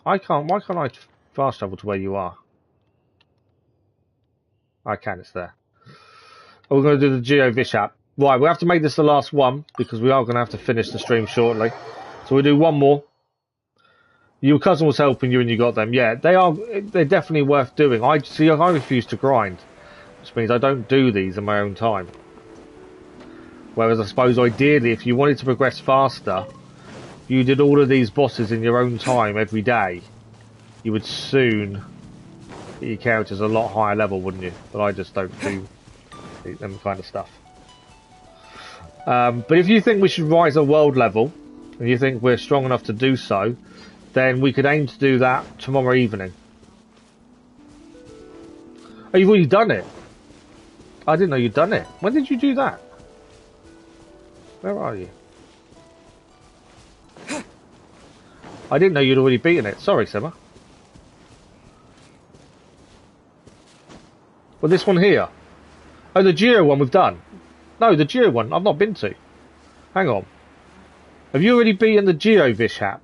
Why can't I fast travel to where you are? I can. It's there. Oh, we're going to do the Geo Vishap. Right, we have to make this the last one because we are going to have to finish the stream shortly. So we'll do one more. Your cousin was helping you and you got them. Yeah, they're definitely worth doing. I refuse to grind, which means I don't do these in my own time. Whereas I suppose ideally, if you wanted to progress faster, you did all of these bosses in your own time every day, you would soon get your characters a lot higher level, wouldn't you? But I just don't do them kind of stuff. But if you think we should rise a world level, and you think we're strong enough to do so, then we could aim to do that tomorrow evening. Oh, you've already done it? I didn't know you'd done it. When did you do that? Where are you? I didn't know you'd already beaten it. Sorry, Syma. Well, this one here. Oh, the Geo one we've done. No, the Geo one I've not been to. Hang on. Have you already beaten the Geo Vishap?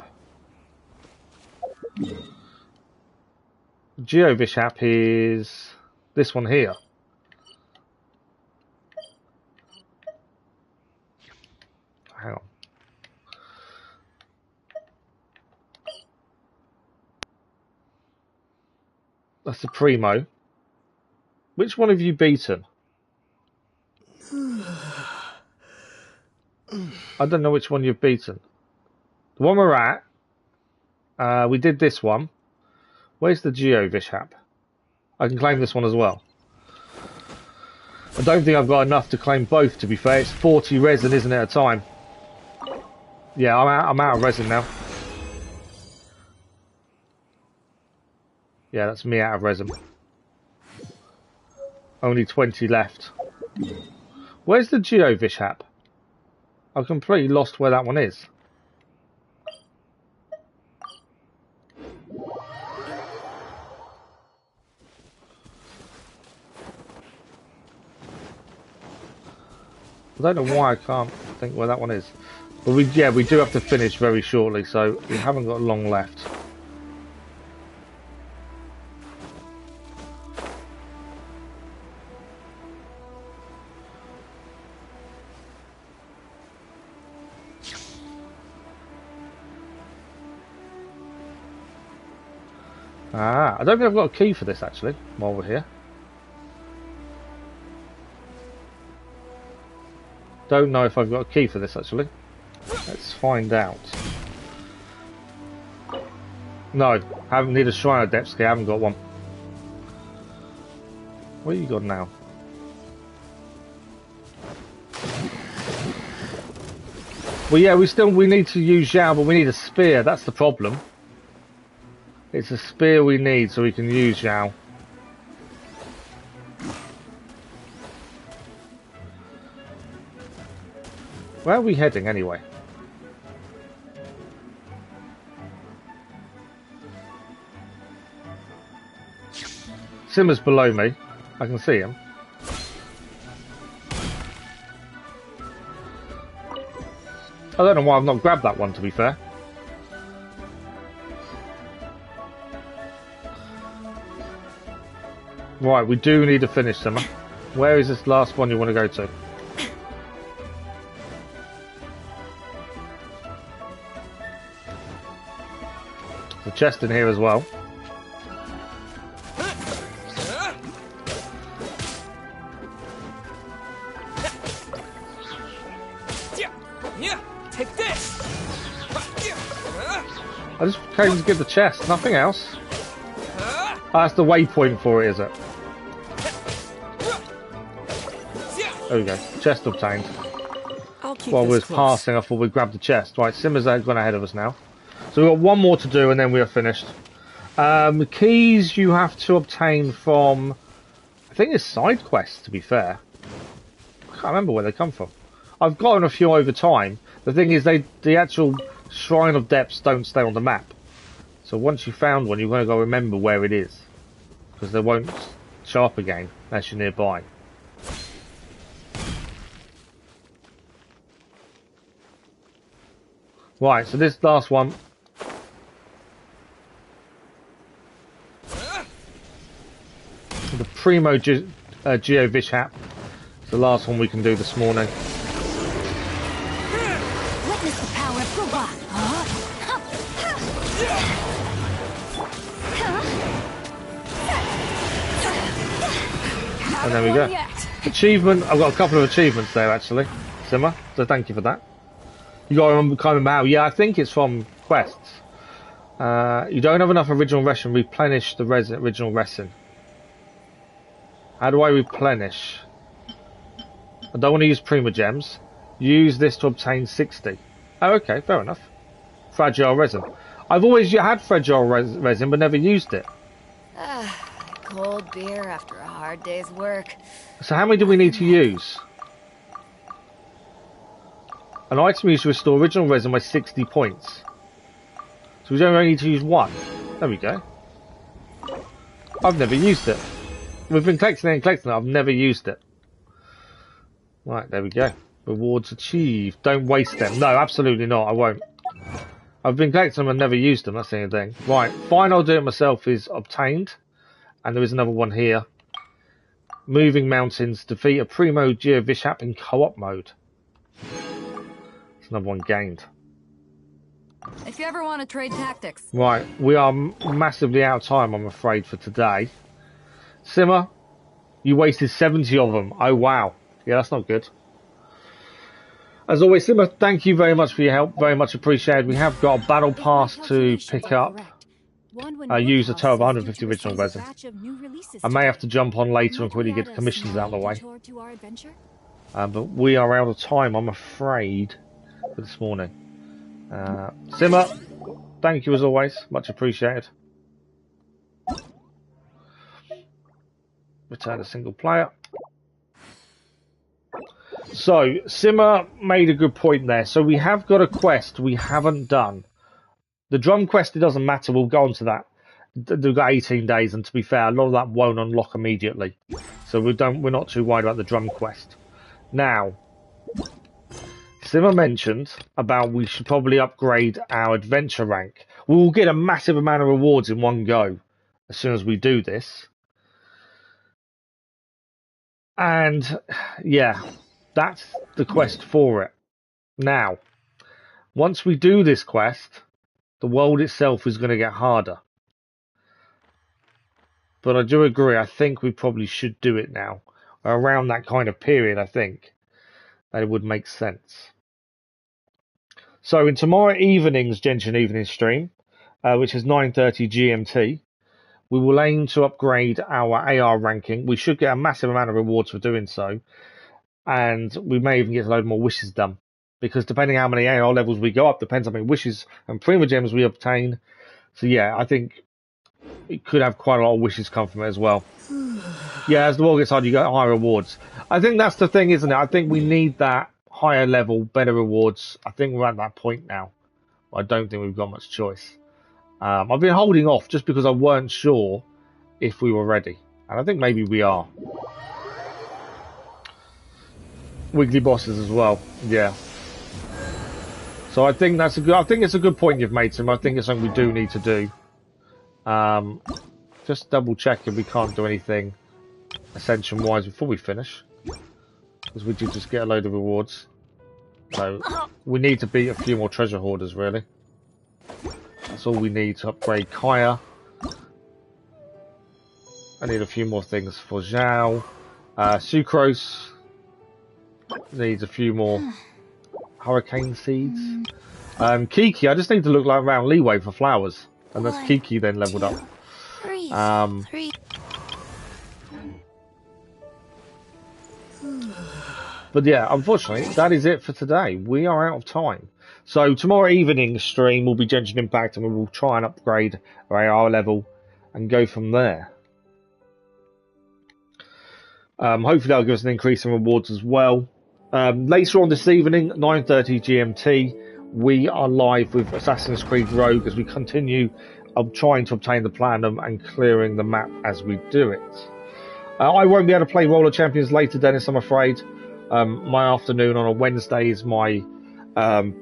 Geo Vishap is this one here. hang on. That's the Primo. Which one have you beaten? I don't know which one you've beaten. The one we're at, we did this one. Where's the Geo Vishap? I can claim this one as well. I don't think I've got enough to claim both, to be fair. It's 40 resin, isn't it, at a time? Yeah, I'm out of resin now. Yeah, that's me out of resin. Only 20 left. Where's the Geo Vishap? I've completely lost where that one is. I don't know why I can't think where that one is. But we do have to finish very shortly, so we haven't got long left. Ah, I don't think I've got a key for this actually, while we're here. Don't know if I've got a key for this actually. Let's find out. No, haven't need a Shrine of Depths key, I haven't got one. What you got now? Well yeah, we need to use Zhao, but we need a spear, that's the problem. It's a spear we need so we can use Zhao. Where are we heading anyway? Syma's below me. I can see him. I don't know why I've not grabbed that one, to be fair. Right, we do need to finish, Syma. Where is this last one you want to go to? There's a chest in here as well. Take this. I just came to get the chest, nothing else. That's the waypoint for it, is it? There we go. Chest obtained. While we was passing, I thought we'd grab the chest. Right, Syma's gone ahead of us now. So we've got one more to do and then we are finished. The keys you have to obtain from... I think it's side quests, to be fair. I can't remember where they come from. I've gotten a few over time. The thing is, the actual Shrine of Depths don't stay on the map. So once you found one, you're going to go remember where it is. Because they won't show up again unless you're nearby. Right, so this last one. The Primo Geo Vishap. It's the last one we can do this morning. Witness the power of Guba. And there we go. Achievement. I've got a couple of achievements there actually, Syma. So thank you for that. You got to remember how. Yeah, I think it's from quests. You don't have enough original resin. Replenish the original resin. How do I replenish? I don't want to use Prima Gems. Use this to obtain 60. Oh, okay, fair enough. Fragile resin. I've always had fragile resin, but never used it. Cold beer after a hard day's work. So how many do we need to use? An item used to restore original resin by 60 points. So we only need to use one. There we go. I've never used it. We've been collecting it and collecting it. I've never used it. Right, there we go. Rewards achieved. Don't waste them. No, absolutely not. I won't. I've been collecting them and never used them. That's the only thing. Right, fine, I'll do it myself is obtained. And there is another one here. Moving mountains. Defeat a Primo Geo Vishap in co-op mode. It's another one gained. If you ever want to trade tactics. Right, we are massively out of time, I'm afraid, for today. Syma, you wasted 70 of them. Oh, wow. Yeah, that's not good. As always, Syma, thank you very much for your help. Very much appreciated. We have got a battle pass to pick up. Use a total of 150 original resin. I may have to jump on later and quickly get the commissions out of the way. But we are out of time, I'm afraid, for this morning. Syma, thank you as always. Much appreciated. Return a single player. So, Syma made a good point there. So we have got a quest we haven't done. The drum quest, it doesn't matter. We'll go on to that. We've got 18 days, and to be fair, a lot of that won't unlock immediately. So we're not too worried about the drum quest. Now, Syma mentioned about we should probably upgrade our adventure rank. We will get a massive amount of rewards in one go as soon as we do this. And yeah, that's the quest for it. Now, once we do this quest, the world itself is going to get harder. But I do agree, I think we probably should do it now. Around that kind of period, I think that it would make sense. So in tomorrow evening's Genshin Evening stream, which is 9:30 GMT, we will aim to upgrade our AR ranking. We should get a massive amount of rewards for doing so. And we may even get a load more wishes done. Because depending how many AR levels we go up, depends how many wishes and Prima Gems we obtain. So yeah, I think it could have quite a lot of wishes come from it as well. Yeah, as the world gets harder, you get higher rewards. I think that's the thing, isn't it? I think we need that higher level, better rewards. I think we're at that point now. I don't think we've got much choice. I've been holding off just because I weren't sure if we were ready. And I think maybe we are. Weekly bosses as well. Yeah. So I think that's a good. I think it's a good point you've made, Tim. I think it's something we do need to do. Just double check if we can't do anything ascension wise before we finish, because we did just get a load of rewards. So we need to beat a few more treasure hoarders, really. That's all we need to upgrade Kaya. I need a few more things for Zhao. Sucrose needs a few more hurricane seeds. Kiki, I just need to look like around Leeway for flowers. And that's Kiki then leveled up. But yeah, unfortunately, that is it for today. We are out of time. So tomorrow evening stream will be Genshin Impact, and we will try and upgrade our AR level and go from there. Hopefully that'll give us an increase in rewards as well. Later on this evening, 9:30 GMT, we are live with Assassin's Creed Rogue as we continue trying to obtain the platinum and clearing the map as we do it. I won't be able to play Roller Champions later, Dennis, I'm afraid. My afternoon on a Wednesday is my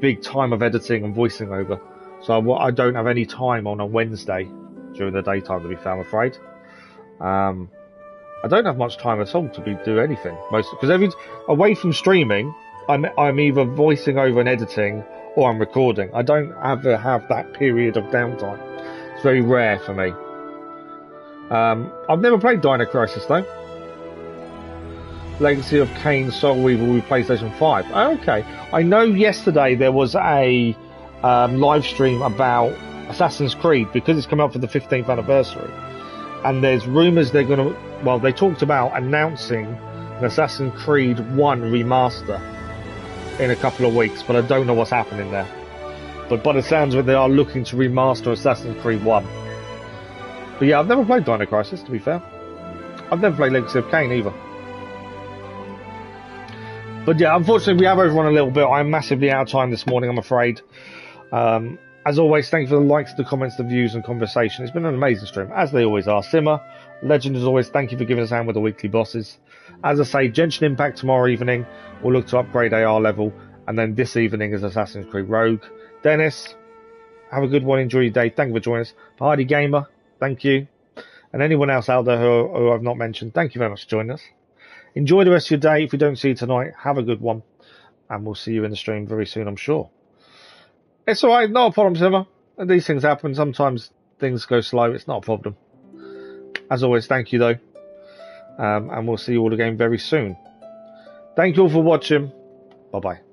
big time of editing and voicing over. So I don't have any time on a Wednesday during the daytime, to be fair, I'm afraid. I don't have much time at all to do anything. Because away from streaming, I'm either voicing over and editing or I'm recording. I don't ever have that period of downtime. It's very rare for me. I've never played Dino Crisis though. Legacy of Kain Soul Weaver with PlayStation 5. Oh, okay. I know yesterday there was a live stream about Assassin's Creed because it's coming up for the 15th anniversary. And there's rumours they're going to... Well, they talked about announcing an Assassin's Creed 1 remaster in a couple of weeks, but I don't know what's happening there. But by the sounds of it, they are looking to remaster Assassin's Creed 1. But yeah, I've never played Dino Crisis, to be fair. I've never played Legacy of Kain either. But yeah, unfortunately, we have overrun a little bit. I'm massively out of time this morning, I'm afraid. As always, thank you for the likes, the comments, the views, and conversation. It's been an amazing stream, as they always are. Syma, legend as always, thank you for giving us a hand with the weekly bosses. As I say, Genshin Impact tomorrow evening. We'll look to upgrade AR level. And then this evening is Assassin's Creed Rogue. Dennis, have a good one. Enjoy your day. Thank you for joining us. Hardy Gamer, thank you. And anyone else out there who I've not mentioned, thank you very much for joining us. Enjoy the rest of your day. If we don't see you tonight, have a good one. and we'll see you in the stream very soon, I'm sure. It's alright, not a problem, Syma. These things happen. Sometimes things go slow. It's not a problem. As always, thank you, though. And we'll see you all again very soon. Thank you all for watching. Bye-bye.